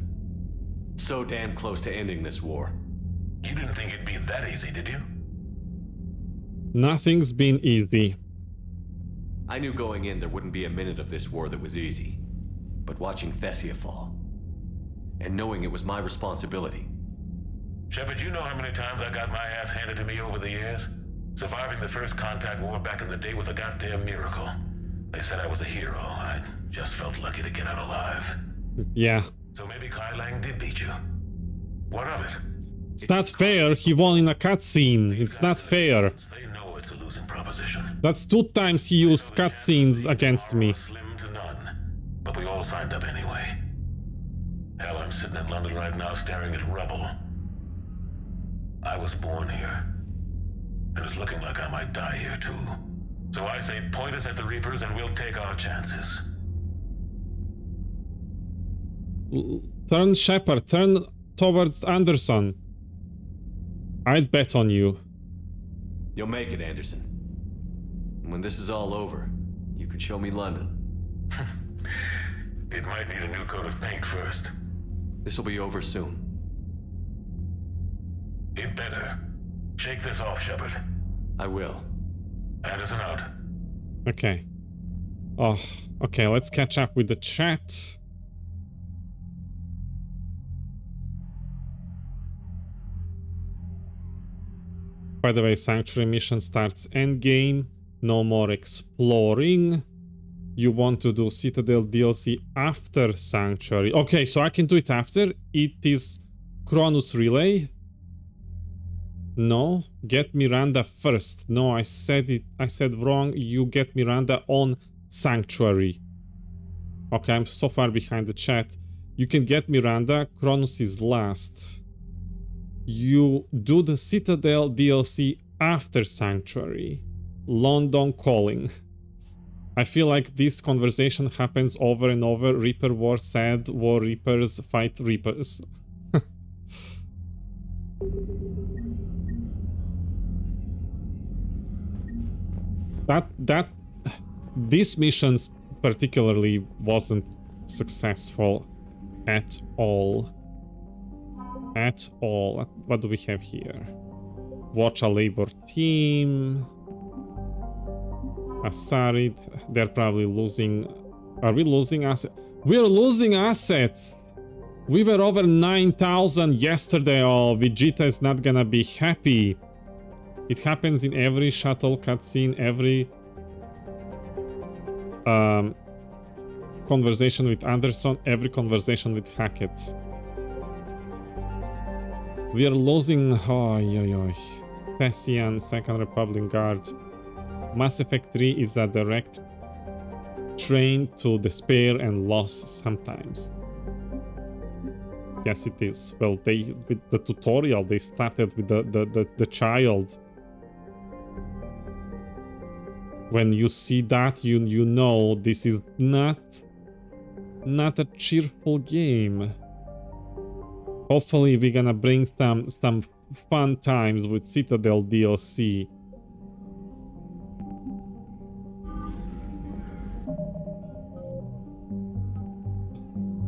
So damn close to ending this war. You didn't think it'd be that easy, did you? Nothing's been easy. I knew going in there wouldn't be a minute of this war that was easy. But watching Thessia fall, and knowing it was my responsibility. Shepard, you know how many times I got my ass handed to me over the years? Surviving the first contact war back in the day was a goddamn miracle. They said I was a hero. I just felt lucky to get out alive. Yeah. So maybe Kai Lang did beat you. What of it? It's not fair. He won in a cutscene. It's not fair. They know it's a losing proposition. That's 2 times he used cutscenes against me. Slim to none. But we all signed up anyway. Hell, I'm sitting in London right now staring at rubble. I was born here. And it's looking like I might die here too. So I say point us at the Reapers and we'll take our chances. Turn Shepard, turn towards Anderson. I'd bet on you. You'll make it, Anderson. And when this is all over, you can show me London. It might need a new coat of paint first. This'll be over soon. It better. Shake this off, Shepard. I will. Anderson out. Okay. Oh, okay, let's catch up with the chat. By the way, Sanctuary mission starts endgame. No more exploring. You want to do Citadel DLC after Sanctuary. Okay, so I can do it after. It is Cronus Relay. No, get Miranda first. No, I said it. I said wrong. You get Miranda on Sanctuary. Okay, I'm so far behind the chat. You can get Miranda. Cronus is last. You do the Citadel DLC after Sanctuary. London Calling. I feel like this conversation happens over and over. Reaper War said, War Reapers fight Reapers. This mission particularly wasn't successful at all. At all. What do we have here? Watch a labor team. Asarid. They're probably losing. Are we losing assets? We're losing assets! We were over 9,000 yesterday. Oh, Vegeta is not gonna be happy. It happens in every shuttle cutscene, every conversation with Anderson, every conversation with Hackett. We are losing. THESSIA, Second Republic Guard. Mass Effect 3 is a direct train to despair and loss sometimes. Yes, it is. Well, they with the tutorial they started with the child. When you see that, you know this is not a cheerful game. Hopefully we're gonna bring some fun times with Citadel DLC.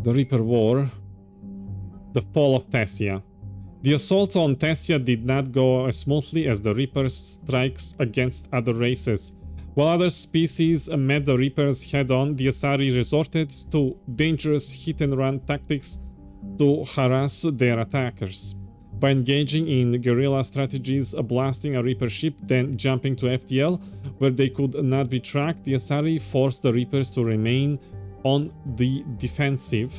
The Reaper War. The fall of THESSIA. The assault on THESSIA did not go as smoothly as the Reaper's strikes against other races. While other species met the Reapers head-on, the Asari resorted to dangerous hit-and-run tactics to harass their attackers. By engaging in guerrilla strategies, blasting a Reaper ship, then jumping to FTL, where they could not be tracked, the Asari forced the Reapers to remain on the defensive.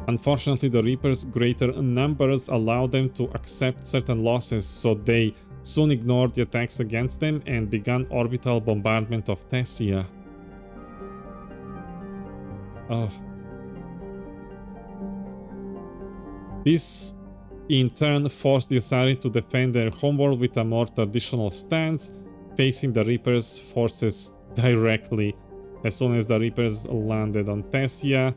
Unfortunately, the Reapers' greater numbers allowed them to accept certain losses, so they soon ignored the attacks against them and began orbital bombardment of THESSIA. This, in turn, forced the Asari to defend their homeworld with a more traditional stance, facing the Reapers' forces directly. As soon as the Reapers landed on THESSIA,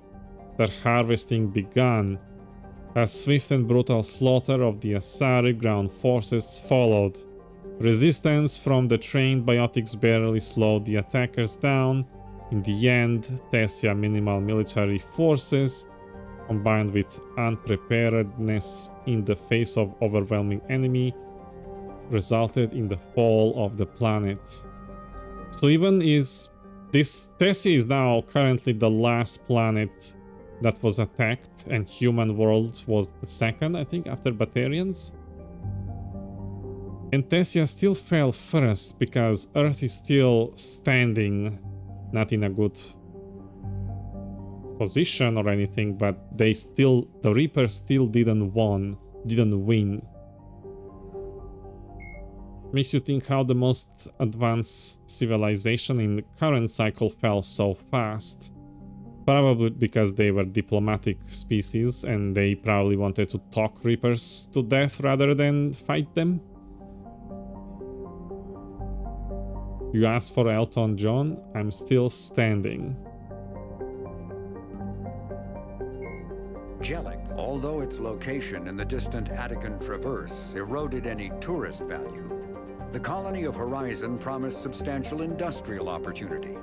their harvesting began. A swift and brutal slaughter of the Asari ground forces followed. Resistance from the trained biotics barely slowed the attackers down. In the end, THESSIA minimal military forces, combined with unpreparedness in the face of overwhelming enemy, resulted in the fall of the planet. So even this THESSIA is now currently the last planet that was attacked, and human world was the second, I think, after Batarians. And THESSIA still fell first because Earth is still standing, not in a good position or anything, but the Reapers still didn't win. Makes you think how the most advanced civilization in the current cycle fell so fast. Probably because they were diplomatic species and they probably wanted to talk Reapers to death rather than fight them. You asked for Elton John? I'm still standing. JAVIK, although its location in the distant Attican Traverse eroded any tourist value, the colony of Horizon promised substantial industrial opportunity.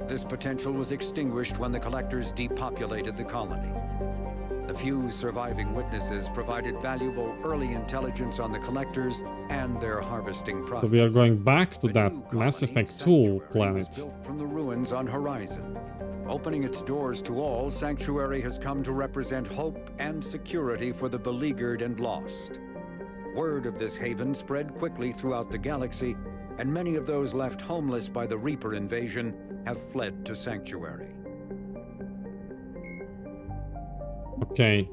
This potential was extinguished when the Collectors depopulated the colony. The few surviving witnesses provided valuable early intelligence on the Collectors and their harvesting process. So we are going back to that Mass Effect 2 planet. Built from the ruins on Horizon. Opening its doors to all, Sanctuary has come to represent hope and security for the beleaguered and lost. Word of this haven spread quickly throughout the galaxy, and many of those left homeless by the Reaper invasion have fled to Sanctuary. Okay.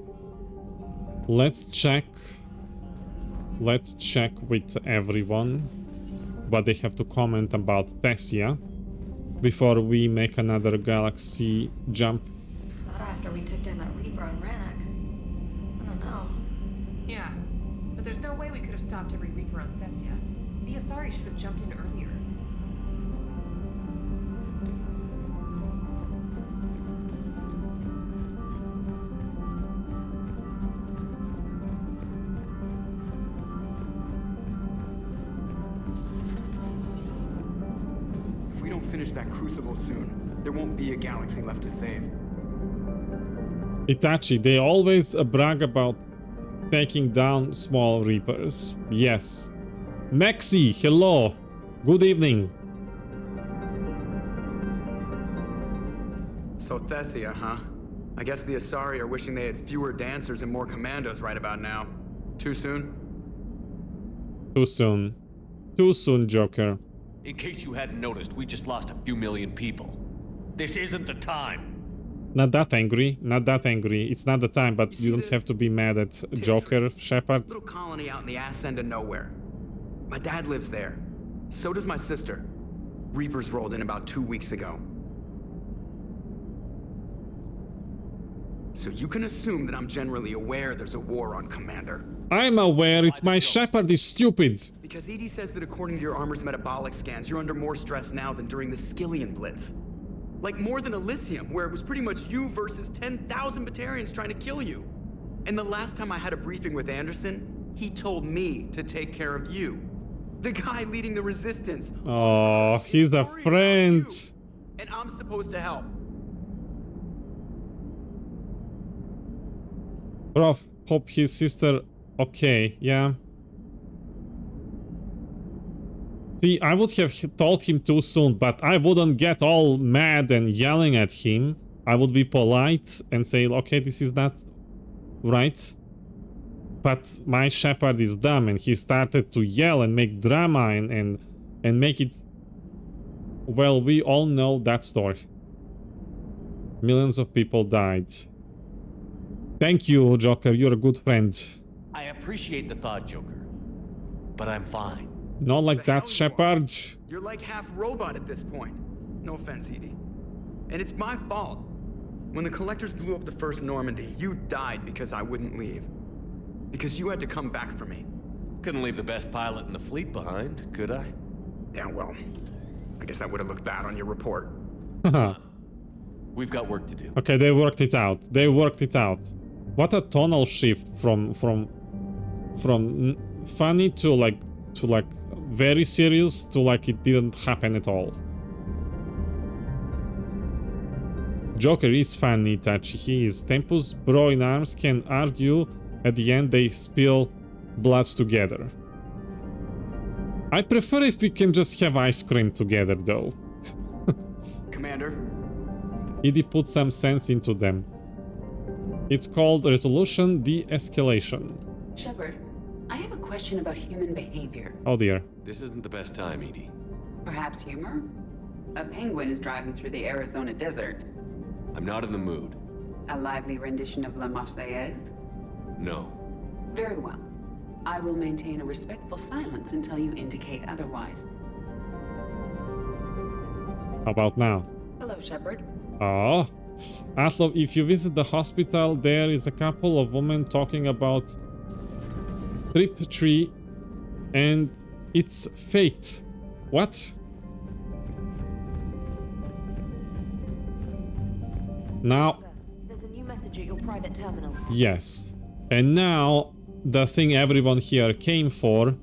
Let's check with everyone what they have to comment about THESSIA before we make another galaxy jump. Not after we took down that Reaper on Rannoch. I don't know. Yeah, but there's no way we could have stopped every Reaper on THESSIA. The Asari should have jumped in earlier. If we don't finish that crucible soon, there won't be a galaxy left to save. Itachi, they always brag about taking down small Reapers. Yes. Maxi, hello. Good evening. So THESSIA, huh? I guess the Asari are wishing they had fewer dancers and more commandos right about now. Too soon? Too soon. Too soon, Joker. In case you hadn't noticed, we just lost a few million people. This isn't the time. Not that angry. Not that angry. It's not the time, but you don't have to be mad at Joker, Shepard. Little colony out in the ass end of nowhere. My dad lives there. So does my sister. Reapers rolled in about 2 weeks ago. So you can assume that I'm generally aware there's a war on, Commander. I'm aware. It's my Shepard is stupid. Because EDI says that according to your armor's metabolic scans, you're under more stress now than during the Skillian Blitz. Like more than Elysium, where it was pretty much you versus 10,000 Batarians trying to kill you. And the last time I had a briefing with Anderson, he told me to take care of you. The guy leading the resistance. Oh, he's a friend. And I'm supposed to help. Prof, hope his sister okay, yeah. See, I would have told him too soon, but I wouldn't get all mad and yelling at him. I would be polite and say, okay, this is not right. But my Shepard is dumb and he started to yell and make drama and make it... Well, we all know that story. Millions of people died. Thank you, Joker, you're a good friend. I appreciate the thought, Joker, but I'm fine. Not like that, Shepard. You're like half robot at this point. No offense, EDI. And it's my fault. When the Collectors blew up the first Normandy, you died because I wouldn't leave. Because you had to come back for me. Couldn't leave the best pilot in the fleet behind, could I? Yeah, well, I guess that would have looked bad on your report. We've got work to do. Okay, they worked it out. They worked it out. What a tonal shift from funny to like very serious to like it didn't happen at all. Joker is funny, Itachi. He is. Tempus bro in arms can argue. At the end, they spill blood together. I prefer if we can just have ice cream together, though. Commander. EDI put some sense into them. It's called resolution de-escalation. Shepard, I have a question about human behavior. Oh dear. This isn't the best time, EDI. Perhaps humor? A penguin is driving through the Arizona desert. I'm not in the mood. A lively rendition of La Marseillaise? No. Very well. I will maintain a respectful silence until you indicate otherwise. How about now? Hello, Shepard. Oh. Aslov, if you visit the hospital, there is a couple of women talking about Trip Tree and its fate. What? Now, There's a new message message at your private terminal. Yes. And now, the thing everyone here came for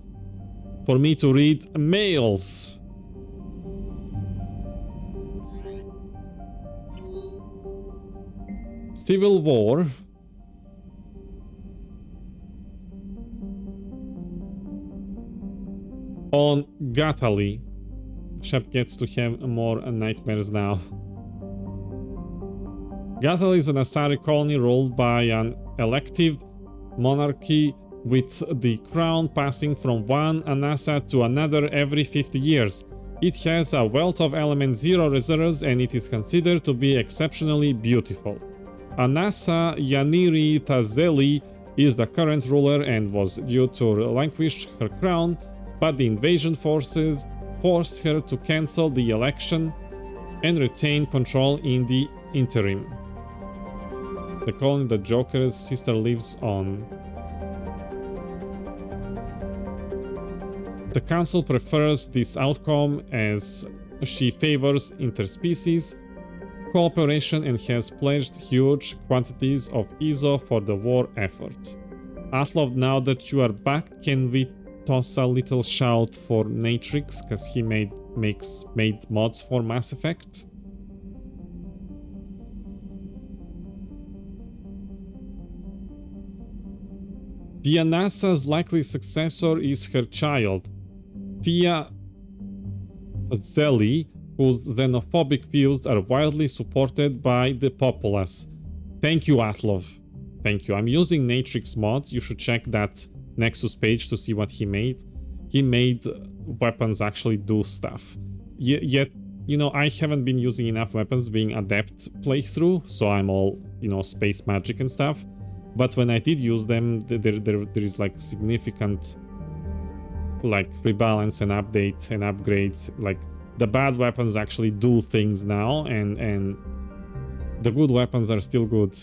me to read mails. Civil War. On Gatali. Shep gets to have more nightmares now. Gatali is an Asari colony ruled by an elective monarchy with the crown passing from one Anasa to another every 50 years. It has a wealth of element 0 reserves and it is considered to be exceptionally beautiful. Anasa Yaniri Tazeli is the current ruler and was due to relinquish her crown, but the invasion forces forced her to cancel the election and retain control in the interim. The colony the Joker's sister lives on. The council prefers this outcome as she favors interspecies cooperation and has pledged huge quantities of ISO for the war effort. Atlov, now that you are back, can we toss a little shout for Natrix, because he made mods for Mass Effect? The Anasa's likely successor is her child, Tia Zeli, whose xenophobic views are widely supported by the populace. Thank you, Atlov. Thank you. I'm using Natrix mods. You should check that Nexus page to see what he made. He made weapons actually do stuff. Yet, you know, I haven't been using enough weapons being adept playthrough, so I'm all, you know, space magic and stuff. But when I did use them, there is like significant like rebalance and updates and upgrades. Like the bad weapons actually do things now, and the good weapons are still good.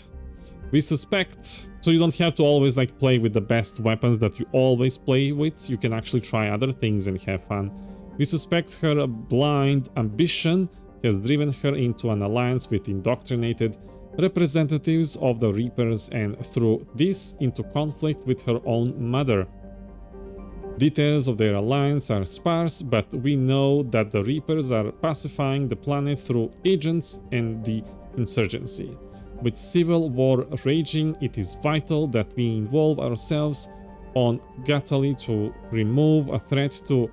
We suspect, so you don't have to always like play with the best weapons that you always play with. You can actually try other things and have fun. We suspect her blind ambition has driven her into an alliance with indoctrinated representatives of the Reapers, and through this into conflict with her own mother. Details of their alliance are sparse, but we know that the Reapers are pacifying the planet through agents and the insurgency. With civil war raging, it is vital that we involve ourselves on Gatali to remove a threat to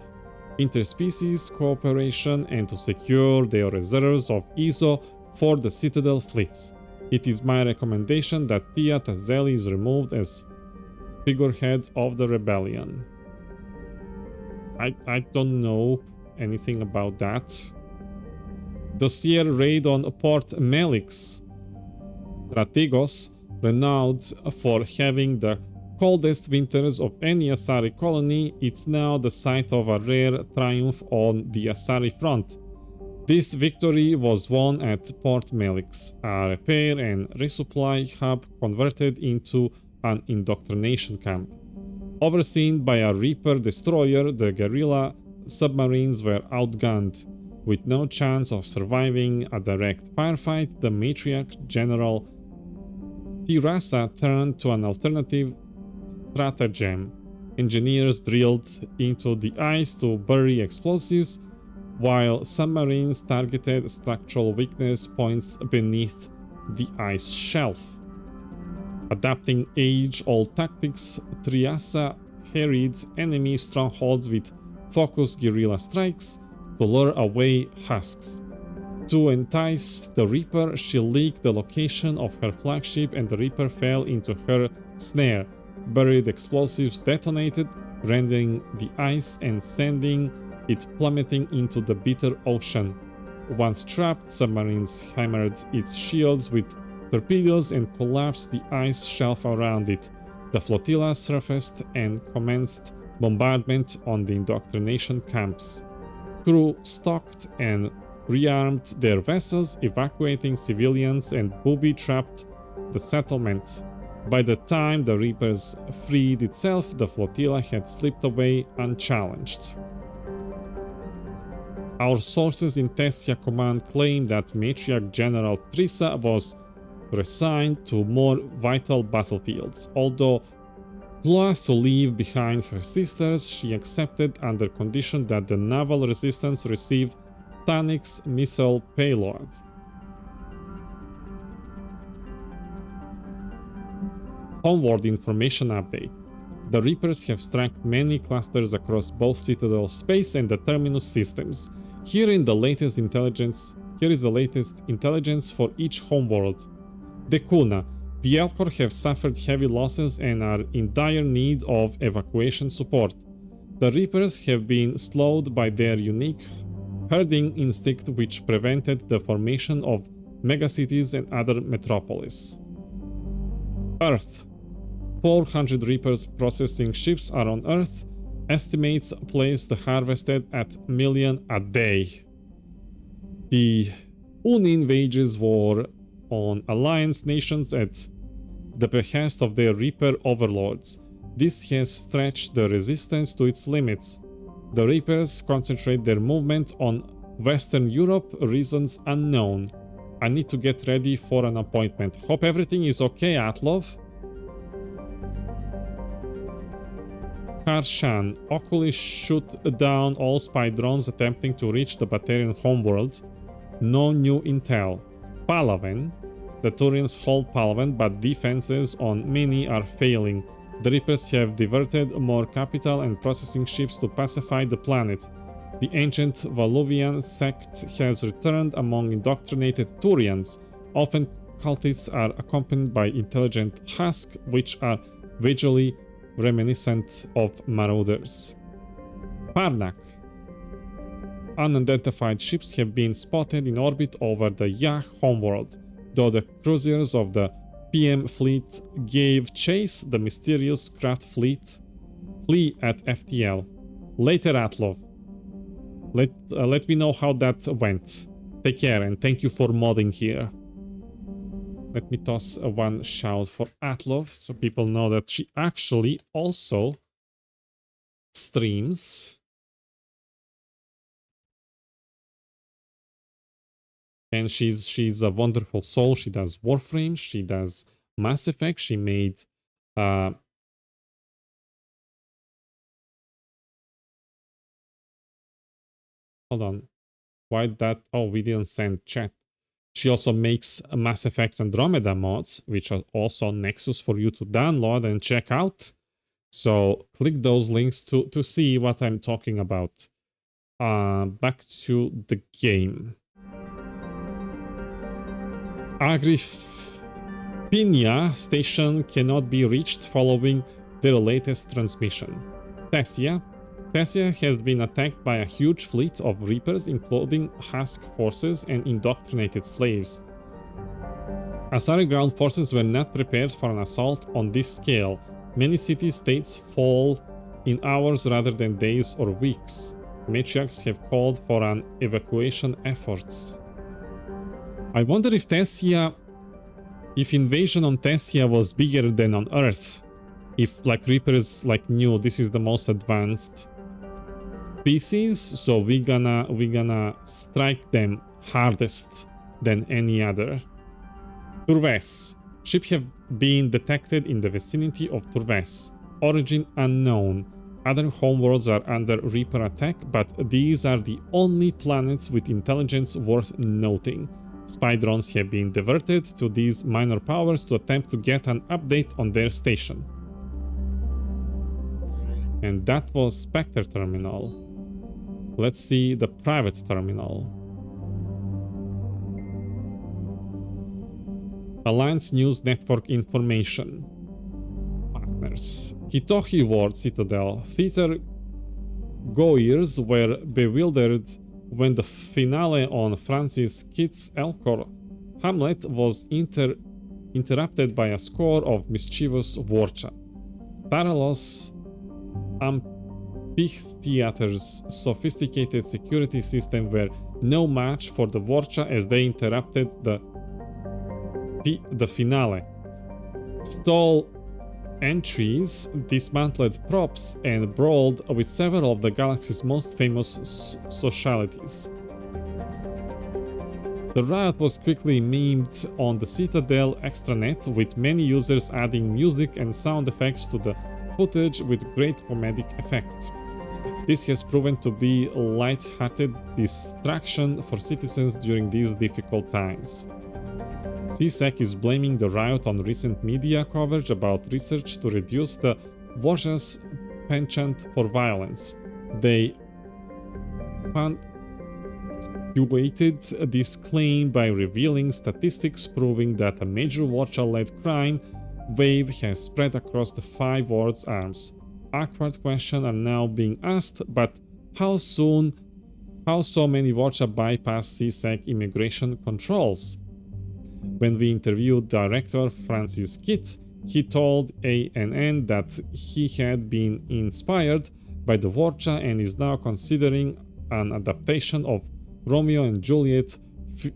interspecies cooperation and to secure their reserves of ISO for the Citadel fleets. It is my recommendation that Tia Tazeli is removed as figurehead of the rebellion. I don't know anything about that. Dossier raid on Port Melix. Strategos, renowned for having the coldest winters of any Asari colony, it's now the site of a rare triumph on the Asari front. This victory was won at Port Melix, a repair and resupply hub converted into an indoctrination camp. Overseen by a Reaper destroyer, the guerrilla submarines were outgunned. With no chance of surviving a direct firefight, the matriarch General Tirasa turned to an alternative stratagem. Engineers drilled into the ice to bury explosives, while submarines targeted structural weakness points beneath the ice shelf. Adapting age-old tactics, Triasa harried enemy strongholds with focused guerrilla strikes to lure away husks. To entice the Reaper, she leaked the location of her flagship and the Reaper fell into her snare. Buried explosives detonated, rending the ice and sending it plummeting into the bitter ocean. Once trapped, submarines hammered its shields with torpedoes and collapsed the ice shelf around it. The flotilla surfaced and commenced bombardment on the indoctrination camps. Crew stocked and rearmed their vessels, evacuating civilians, and booby-trapped the settlement. By the time the Reapers freed itself, the flotilla had slipped away unchallenged. Our sources in THESSIA command claim that Matriarch General Trisa was reassigned to more vital battlefields. Although loath to leave behind her sisters, she accepted under condition that the naval resistance receive Tanix missile payloads. Homeward information update. The Reapers have struck many clusters across both Citadel space and the Terminus systems. Here is the latest intelligence for each homeworld. Dekuna. The Elcor have suffered heavy losses and are in dire need of evacuation support. The Reapers have been slowed by their unique herding instinct, which prevented the formation of megacities and other metropolis. Earth. 400 Reapers processing ships are on Earth. Estimates place the harvested at million a day. The Unin wages war on Alliance nations at the behest of their Reaper overlords. This has stretched the resistance to its limits. The Reapers concentrate their movement on Western Europe, reasons unknown. I need to get ready for an appointment. Hope everything is okay, Atlov. Karshan. Oculus shoot down all spy drones attempting to reach the Batarian homeworld. No new intel. Palaven. The Turians hold Palaven, but defenses on many are failing. The Reapers have diverted more capital and processing ships to pacify the planet. The ancient Valuvian sect has returned among indoctrinated Turians. Often cultists are accompanied by intelligent husks, which are visually reminiscent of marauders. Parnak. Unidentified ships have been spotted in orbit over the Yah homeworld. Though the cruisers of the PM fleet gave chase, the mysterious craft flee at FTL. Later, Atlov. Let me know how that went. Take care and thank you for modding here. Let me toss one shout for Atlov so people know that she actually also streams. And she's a wonderful soul. She does Warframe, she does Mass Effect, she made hold on. Why that? Oh, we didn't send chat. She also makes Mass Effect Andromeda mods, which are also Nexus for you to download and check out. So click those links to see what I'm talking about. Back to the game. Agrippina station cannot be reached following their latest transmission. THESSIA. THESSIA has been attacked by a huge fleet of Reapers, including Husk forces and indoctrinated slaves. Asari ground forces were not prepared for an assault on this scale. Many city-states fall in hours rather than days or weeks. Matriarchs have called for an evacuation efforts. I wonder if invasion on THESSIA was bigger than on Earth. If like Reapers knew this is the most advanced species, so we gonna strike them hardest than any other. Turves. Ships have been detected in the vicinity of Turves. Origin unknown. Other homeworlds are under Reaper attack, but these are the only planets with intelligence worth noting. Spy drones have been diverted to these minor powers to attempt to get an update on their station. And that was Spectre Terminal. Let's see the private terminal. Alliance News Network information. Partners. Kitohi Ward Citadel. Theater goers were bewildered when the finale on Francis Kidd's Elcor Hamlet was interrupted by a score of mischievous Vorcha. Taralos Amphitheater's sophisticated security system were no match for the Vorcha as they interrupted the finale. Stole entries, dismantled props, and brawled with several of the galaxy's most famous socialities. The The riot was quickly memed on the Citadel extranet, with many users adding music and sound effects to the footage with great comedic effect. This has proven to be a light-hearted distraction for citizens during these difficult times. CSEC is blaming the riot on recent media coverage about research to reduce the Voja's penchant for violence. They punctuated this claim by revealing statistics proving that a major Voja-led crime wave has spread across the 5 world's arms. Awkward questions are now being asked, but how so many Voja bypass CSEC immigration controls? When we interviewed director Francis Kitt, he told ANN that he had been inspired by the Voja and is now considering an adaptation of Romeo and Juliet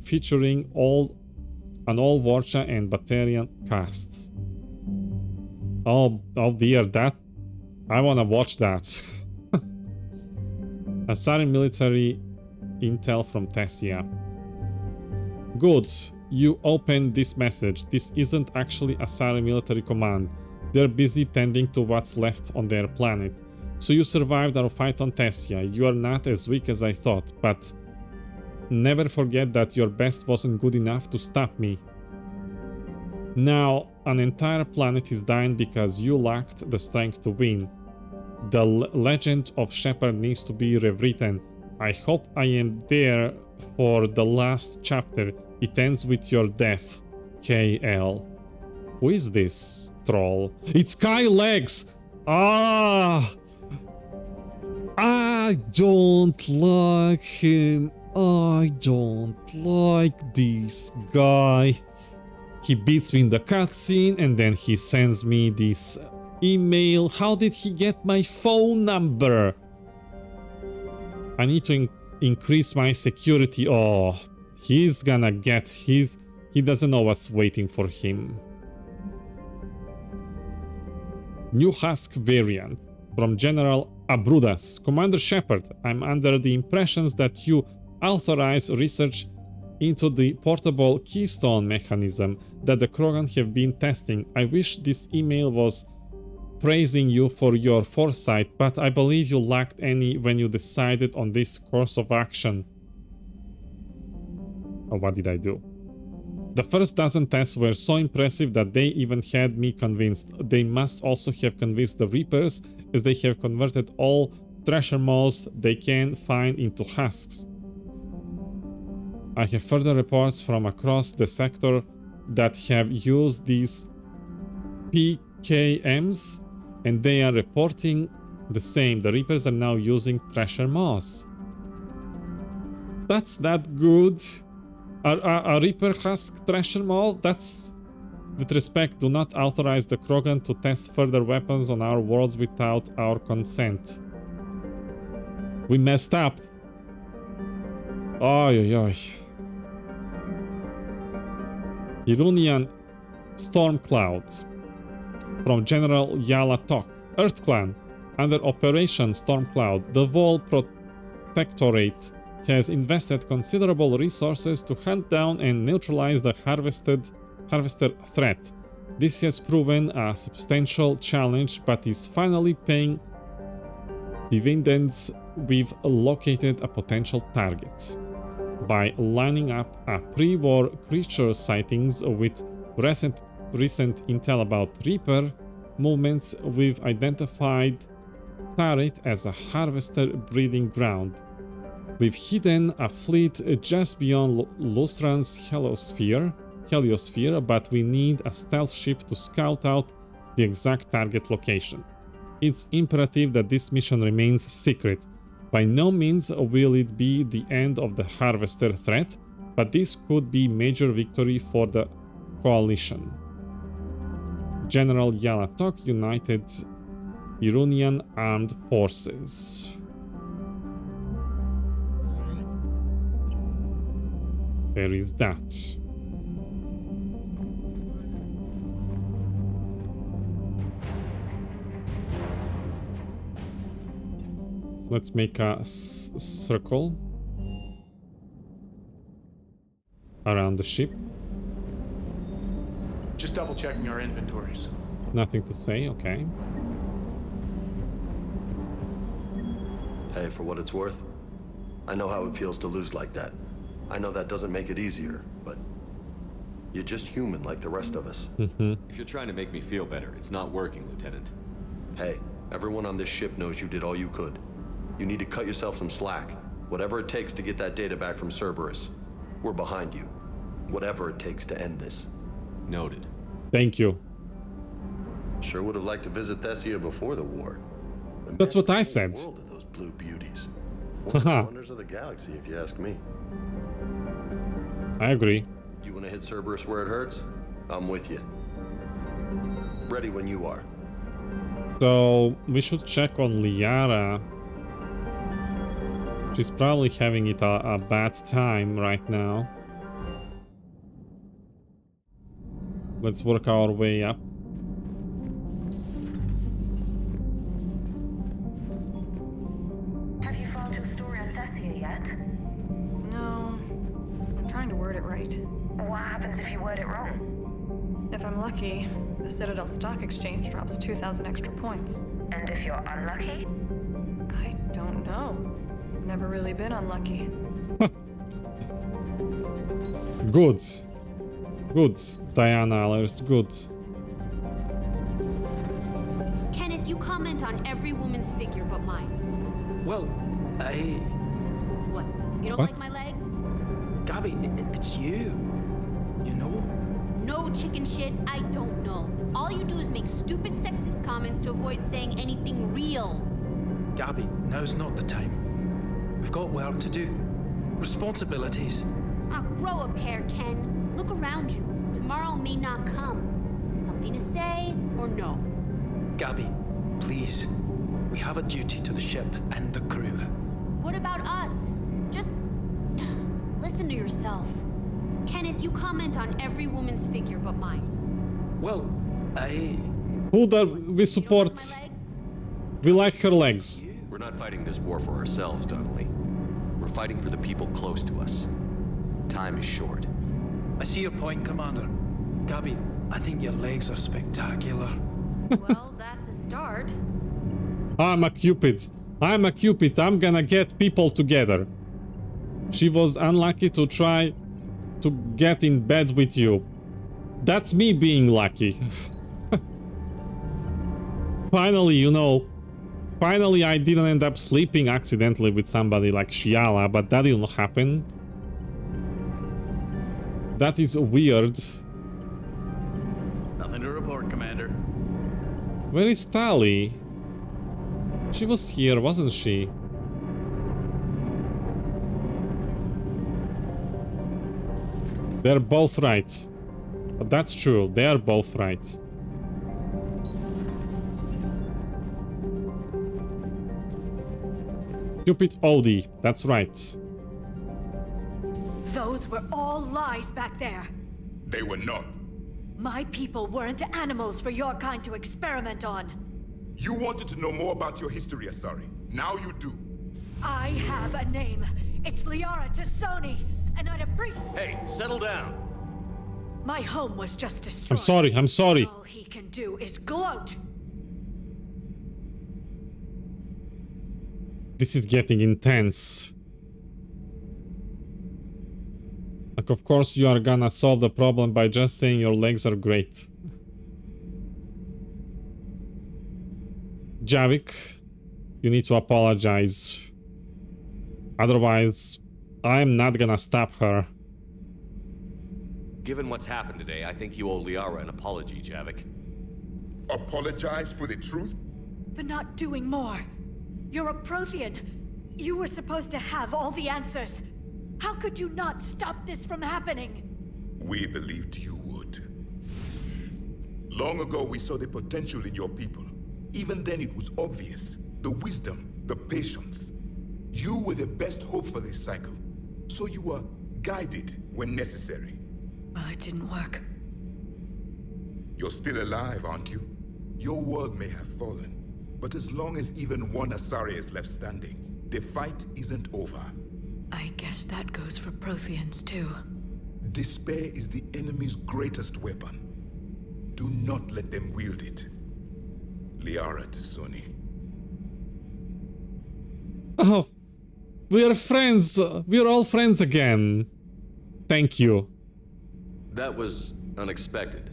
featuring an all Voja and Batarian casts. Oh dear, that I wanna watch that. Asari military intel from THESSIA. Good, you opened this message. This isn't actually Asari military command. They're busy tending to what's left on their planet. So you survived our fight on THESSIA. You are not as weak as I thought, but never forget that your best wasn't good enough to stop me. Now, an entire planet is dying because you lacked the strength to win. The legend of Shepard needs to be rewritten. I hope I am there for the last chapter. It ends with your death, KL. Who is this troll? It's Kyle Legs! I don't like him. I don't like this guy. He beats me in the cutscene and then he sends me this email. How did he get my phone number? I need to increase my security. Oh, he's gonna get his... He doesn't know what's waiting for him. New Husk variant from General Abrudas. Commander Shepard, I'm under the impressions that you authorize research into the portable keystone mechanism that the Krogan have been testing. I wish this email was praising you for your foresight, but I believe you lacked any when you decided on this course of action. Oh, what did I do? The first dozen tests were so impressive that they even had me convinced. They must also have convinced the Reapers, as they have converted all treasure moles they can find into husks. I have further reports from across the sector that have used these PKMs, and they are reporting the same. The Reapers are now using treasure moss. That's not good. A Reaper husk treasure mole? That's... With respect, do not authorize the Krogan to test further weapons on our worlds without our consent. We messed up. Oy, oy, oy. Irunian Storm Cloud from General Yala Tok. Earth Clan. Under Operation Storm Cloud, the Vol Protectorate has invested considerable resources to hunt down and neutralize the harvester threat. This has proven a substantial challenge, but is finally paying dividends. We've located a potential target. By lining up a pre-war creature sightings with recent intel about Reaper movements, we've identified Tarit as a harvester breeding ground. We've hidden a fleet just beyond Lusran's heliosphere, but we need a stealth ship to scout out the exact target location. It's imperative that this mission remains secret. By no means will it be the end of the harvester threat, but this could be major victory for the coalition. General Yalatok, United Irunian Armed Forces. There is that. Let's make a circle. around the ship. Just double checking our inventories. Nothing to say, okay. Hey, for what it's worth, I know how it feels to lose like that. I know that doesn't make it easier, but you're just human like the rest of us. If you're trying to make me feel better, it's not working, Lieutenant. Hey, everyone on this ship knows you did all you could. You need to cut yourself some slack. Whatever it takes to get that data back from Cerberus. We're behind you. Whatever it takes to end this. Noted. Thank you. Sure would have liked to visit Thessia before the war. That's what I said. World of those blue beauties. One of the wonders of the galaxy, if you ask me. I agree. You want to hit Cerberus where it hurts? I'm with you. Ready when you are. So we should check on LIARA. She's probably having it a bad time right now. Let's work our way up. Have you filed your story on Thessia yet? No. I'm trying to word it right. What happens if you word it wrong? If I'm lucky, the Citadel Stock Exchange drops 2,000 extra points. And if you're unlucky? I don't know. Never really been unlucky. Good. Good, Diana Allers, good. Kenneth, you comment on every woman's figure but mine. Well, What? You don't What? like my legs? Gabby, it's you. You know? No chicken shit, I don't know. All you do is make stupid sexist comments to avoid saying anything real. Gabby, now's not the time. We've got work to do. Responsibilities. Ah, grow a pair, Ken. Look around you. Tomorrow may not come. Something to say or no? Gabby, please. We have a duty to the ship and the crew. What about us? Just listen to yourself. Kenneth, you comment on every woman's figure but mine. Well, Who that we support? We like her legs. We're not fighting this war for ourselves, Donnelly. We're fighting for the people close to us. Time is short. I see your point, Commander. Gabby, I think your legs are spectacular. Well, that's a start. I'm a Cupid. I'm a Cupid. I'm gonna get people together. She was unlucky to try to get in bed with you. That's me being lucky. Finally, you know, finally I didn't end up sleeping accidentally with somebody like Shiala, but that didn't happen. That is weird. Nothing to report, Commander. Where is Tali? She was here, wasn't she? They're both right. But that's true, they are both right. Stupid Odie, that's right. Those were all lies back there. They were not. My people weren't animals for your kind to experiment on. You wanted to know more about your history, Asari. Now you do. I have a name. It's LIARA Tassoni, and I'd appreciate. Hey, settle down. My home was just destroyed. I'm sorry, I'm sorry. All he can do is gloat. This is getting intense. Like, of course you are gonna solve the problem by just saying your legs are great. Javik, you need to apologize. Otherwise, I'm not gonna stop her. Given what's happened today, I think you owe LIARA an apology, Javik. Apologize for the truth? For not doing more. You're a Prothean. You were supposed to have all the answers. How could you not stop this from happening? We believed you would. Long ago, we saw the potential in your people. Even then, it was obvious. The wisdom, the patience. You were the best hope for this cycle. So you were guided when necessary. Well, it didn't work. You're still alive, aren't you? Your world may have fallen, but as long as even one Asari is left standing, the fight isn't over. I guess that goes for Protheans, too. Despair is the enemy's greatest weapon. Do not let them wield it. LIARA to Sony. Oh, we are friends. We are all friends again. Thank you. That was unexpected.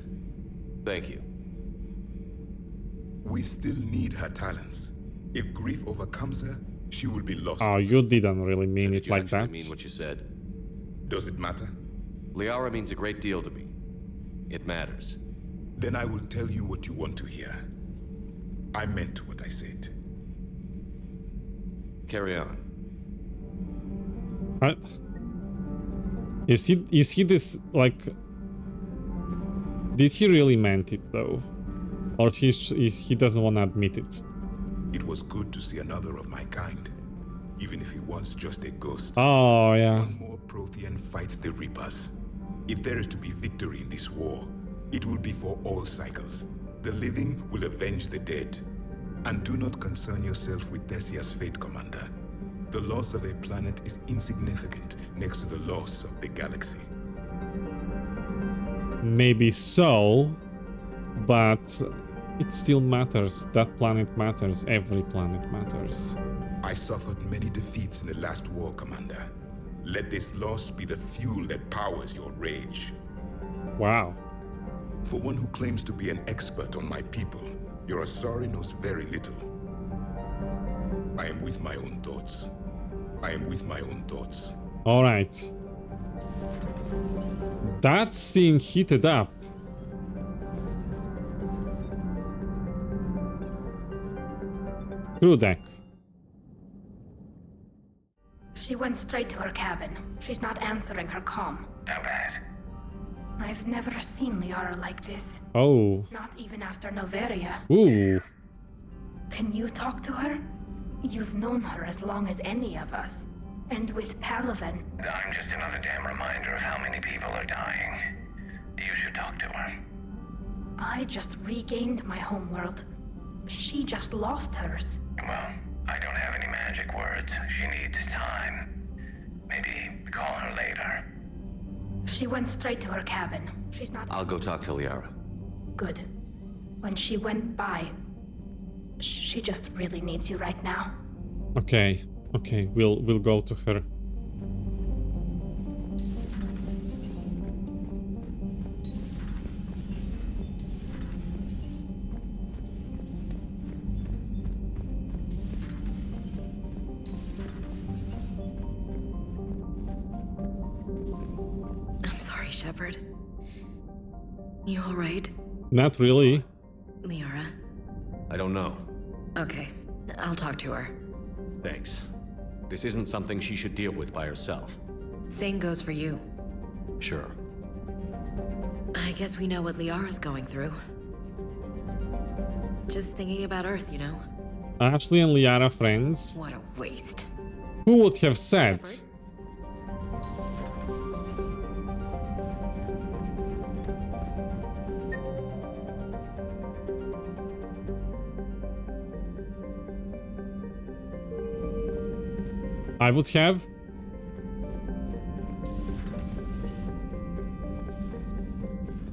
Thank you. We still need her talents. If grief overcomes her, she will be lost. Oh, you didn't really mean it like that. Mean what you said? Does it matter? LIARA means a great deal to me. It matters. Then I will tell you what you want to hear. I meant what I said. Carry on. Is he this, like... Did he really meant it though? Or he doesn't want to admit it? It was good to see another of my kind, even if he was just a ghost. Oh, yeah. One more Prothean fights the Reapers. If there is to be victory in this war, it will be for all cycles. The living will avenge the dead. And do not concern yourself with THESSIA's fate, Commander. The loss of a planet is insignificant next to the loss of the galaxy. Maybe so, but it still matters. That planet matters. Every planet matters. I suffered many defeats in the last war, Commander. Let this loss be the fuel that powers your rage. Wow. For one who claims to be an expert on my people, your Asari knows very little. I am with my own thoughts. I am with my own thoughts. All right. That scene heated up. Crew deck. She went straight to her cabin. She's not answering her comm. How bad? I've never seen LIARA like this. Oh. Not even after Noveria. Ooh. Can you talk to her? You've known her as long as any of us. And with Palaven... I'm just another damn reminder of how many people are dying. You should talk to her. I just regained my homeworld. She just lost hers. Well, I don't have any magic words. She needs time. Maybe call her later. She went straight to her cabin. She's not... I'll go talk to LIARA. Good. When she went by, she just really needs you right now. Okay. Okay, we'll go to her. I'm sorry, Shepard. You all right? Not really. LIARA? I don't know. Okay, I'll talk to her. Thanks. This isn't something she should deal with by herself. Same goes for you. Sure. I guess we know what LIARA's going through. Just thinking about Earth, you know? Ashley and LIARA friends. What a waste. Who would have said? Shepard? I would have.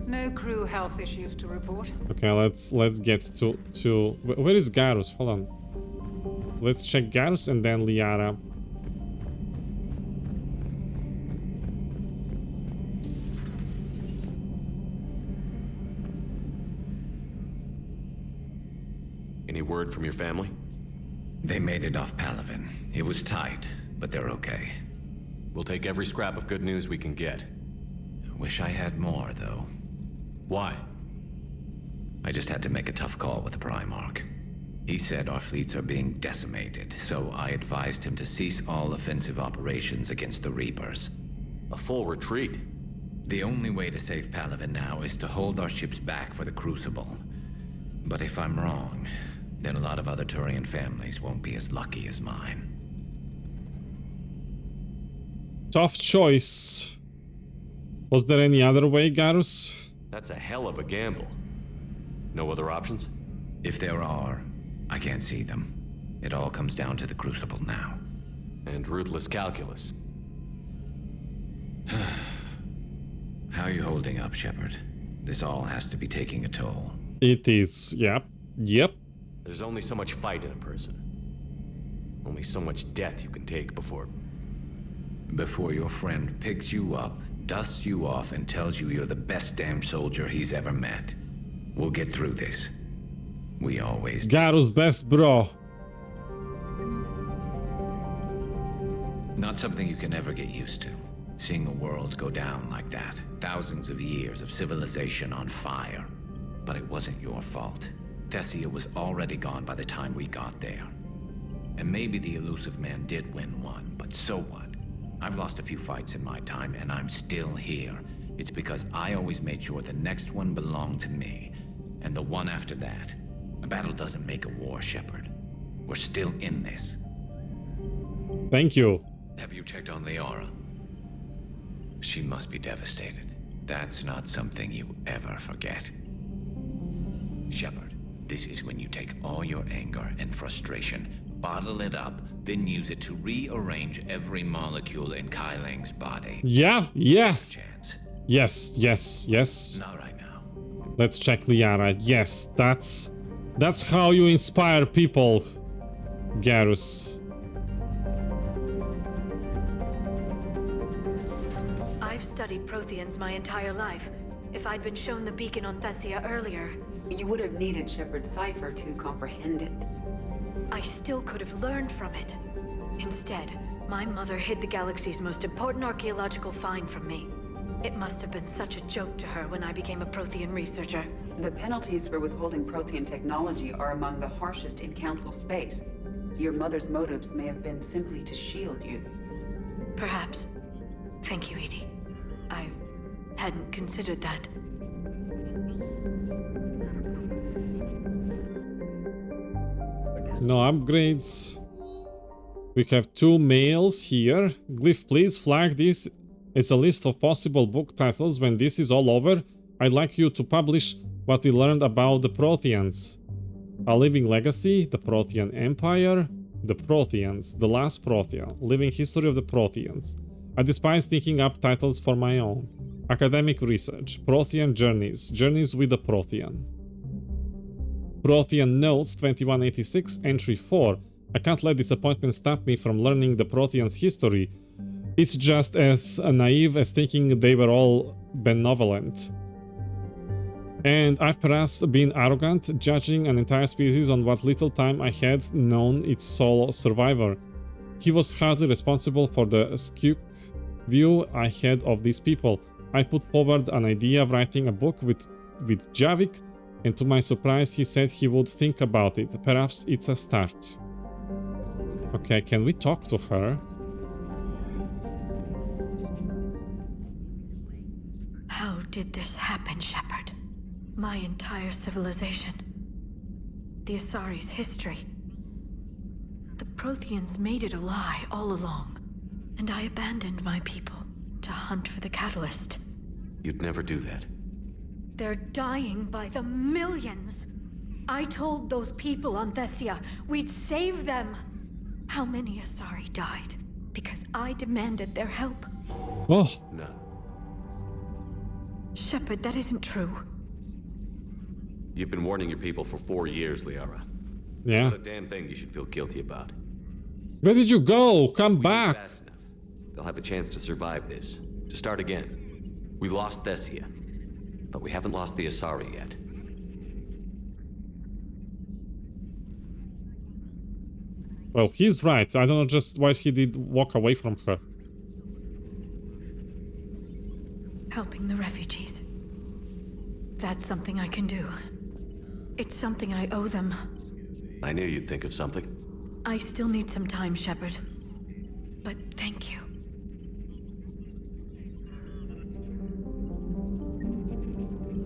No crew health issues to report. Okay, let's get to where is Garus? Hold on. Let's check Garus and then LIARA. Any word from your family? They made it off Palaven. It was tight, but they're okay. We'll take every scrap of good news we can get. Wish I had more, though. Why? I just had to make a tough call with the Primarch. He said our fleets are being decimated, so I advised him to cease all offensive operations against the Reapers. A full retreat? The only way to save Palaven now is to hold our ships back for the Crucible. But if I'm wrong, then a lot of other Turian families won't be as lucky as mine. Tough choice. Was there any other way, Garus? That's a hell of a gamble. No other options? If there are, I can't see them. It all comes down to the Crucible now. And ruthless calculus. How are you holding up, Shepard? This all has to be taking a toll. It is, yep. Yep. There's only so much fight in a person. Only so much death you can take before your friend picks you up, dusts you off, and tells you you're the best damn soldier he's ever met. We'll get through this. We always do. Garus best bro. Not something you can ever get used to. Seeing a world go down like that. Thousands of years of civilization on fire. But it wasn't your fault. Thessia was already gone by the time we got there. And maybe the elusive man did win one, but so what? I've lost a few fights in my time, and I'm still here. It's because I always made sure the next one belonged to me. And the one after that. A battle doesn't make a war, Shepard. We're still in this. Thank you. Have you checked on LIARA? She must be devastated. That's not something you ever forget. Shepard, this is when you take all your anger and frustration, bottle it up, then use it to rearrange every molecule in Kai Ling's body. Yeah, yes. Yes. Not right now. Let's check LIARA. Yes, that's how you inspire people, Garus. I've studied Protheans my entire life. If I'd been shown the beacon on Thessia earlier... You would have needed Shepard's cipher to comprehend it. I still could have learned from it. Instead, my mother hid the galaxy's most important archaeological find from me. It must have been such a joke to her when I became a Prothean researcher. The penalties for withholding Prothean technology are among the harshest in Council space. Your mother's motives may have been simply to shield you. Perhaps. Thank you, Edie. I hadn't considered that. No upgrades. We have 2 mails here. Glyph, please flag this as a list of possible book titles. When this is all over, I'd like you to publish what we learned about the Protheans. A Living Legacy, the Prothean Empire, the Protheans, the Last Prothean, Living History of the Protheans. I despise thinking up titles for my own. Academic Research, Prothean Journeys, Journeys with the Prothean. Prothean Notes 2186, Entry 4. I can't let disappointment stop me from learning the Protheans' history. It's just as naive as thinking they were all benevolent. And I've perhaps been arrogant, judging an entire species on what little time I had known its sole survivor. He was hardly responsible for the skewed view I had of these people. I put forward an idea of writing a book with JAVIK, and to my surprise he said he would think about it. Perhaps it's a start. Okay, can we talk to her? How did this happen, Shepard? My entire civilization. The Asari's history. The Protheans made it a lie all along, and I abandoned my people to hunt for the catalyst. You'd never do that. They're dying by the millions. I told those people on Thessia we'd save them. How many Asari died because I demanded their help? Oh. No. Shepard, that isn't true. You've been warning your people for 4 years, LIARA. Yeah. It's not a damn thing you should feel guilty about. Where did you go? Come back. Fast enough, they'll have a chance to survive this. To start again. We lost Thessia, but we haven't lost the Asari yet. Well, he's right. I don't know just why he did walk away from her. Helping the refugees. That's something I can do. It's something I owe them. I knew you'd think of something. I still need some time, Shepard. But thank you.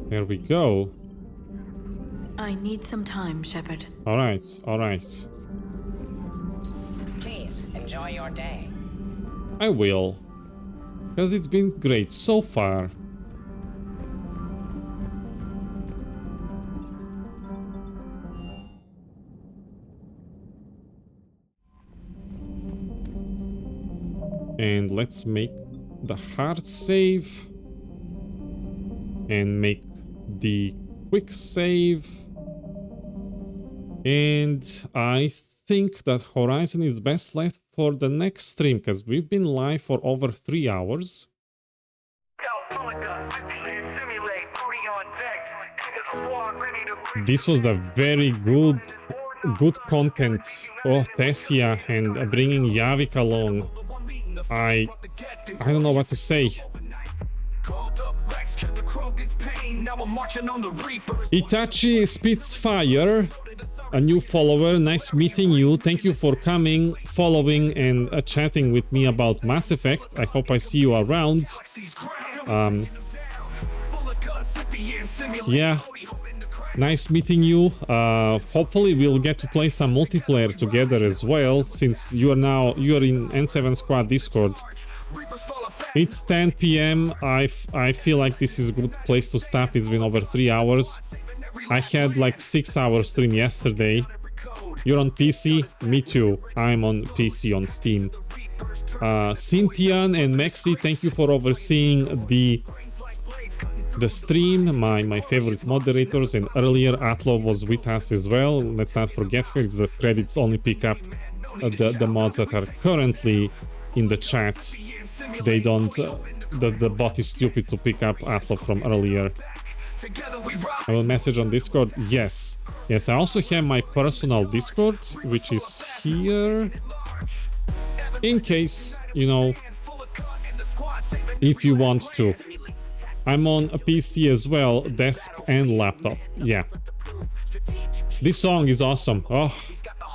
There we go. I need some time, Shepard. Alright, alright. Please, enjoy your day. I will. Because it's been great so far. And let's make the hard save. and make the quick save. And I think that Horizon is best left for the next stream, because we've been live for over 3 hours. This was the very good content of THESSIA, and bringing JAVIK along. I don't know what to say. Itachi Spitfire, a new follower, nice meeting you. Thank you for coming, following, and chatting with me about Mass Effect. I hope I see you around. Yeah, nice meeting you. Hopefully we'll get to play some multiplayer together as well, since you are in N7 Squad Discord. It's 10 p.m. I feel like this is a good place to stop. It's been over 3 hours. I had like 6 hour stream yesterday. You're on PC? Me too. I'm on PC on Steam. Cynthian and Maxi, thank you for overseeing the stream, my favorite moderators, and earlier Atlo was with us as well. Let's not forget her. The credits only pick up the mods that are currently in the chat. They don't, the bot is stupid to pick up Atlo from earlier. I will message on Discord. Yes, I also have my personal Discord, which is here, in case, you know, if you want to. I'm on a PC as well, desk and laptop. Yeah. This song is awesome. Oh,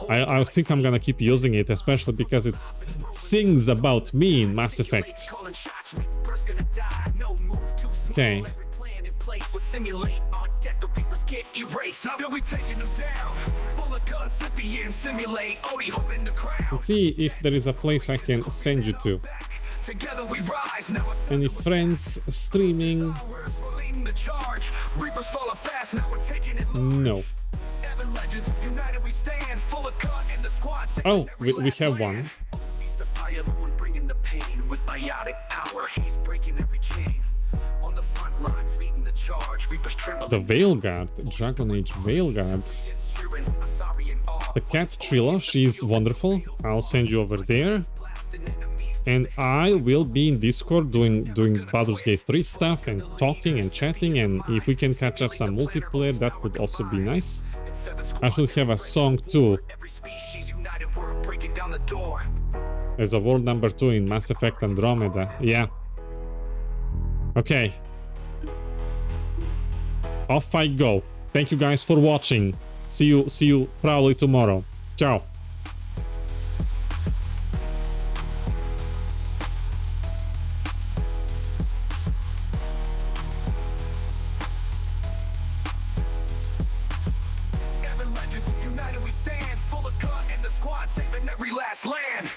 I think I'm gonna keep using it, especially because it sings about me in Mass Effect. Okay. Let's see if there is a place I can send you to. Any friends streaming? No. Oh, we have one. The Veilguard, Dragon Age Veilguard. The Cat Trilogy, she's wonderful. I'll send you over there. And I will be in Discord doing Baldur's Gate 3 stuff and talking and chatting, and if we can catch up some multiplayer, that would also be nice. I should have a song too. There's a world number 2 in Mass Effect Andromeda. Yeah. Okay. Off I go. Thank you guys for watching. See you probably tomorrow. Ciao. United we stand, full of cut, and the squad saving every last land.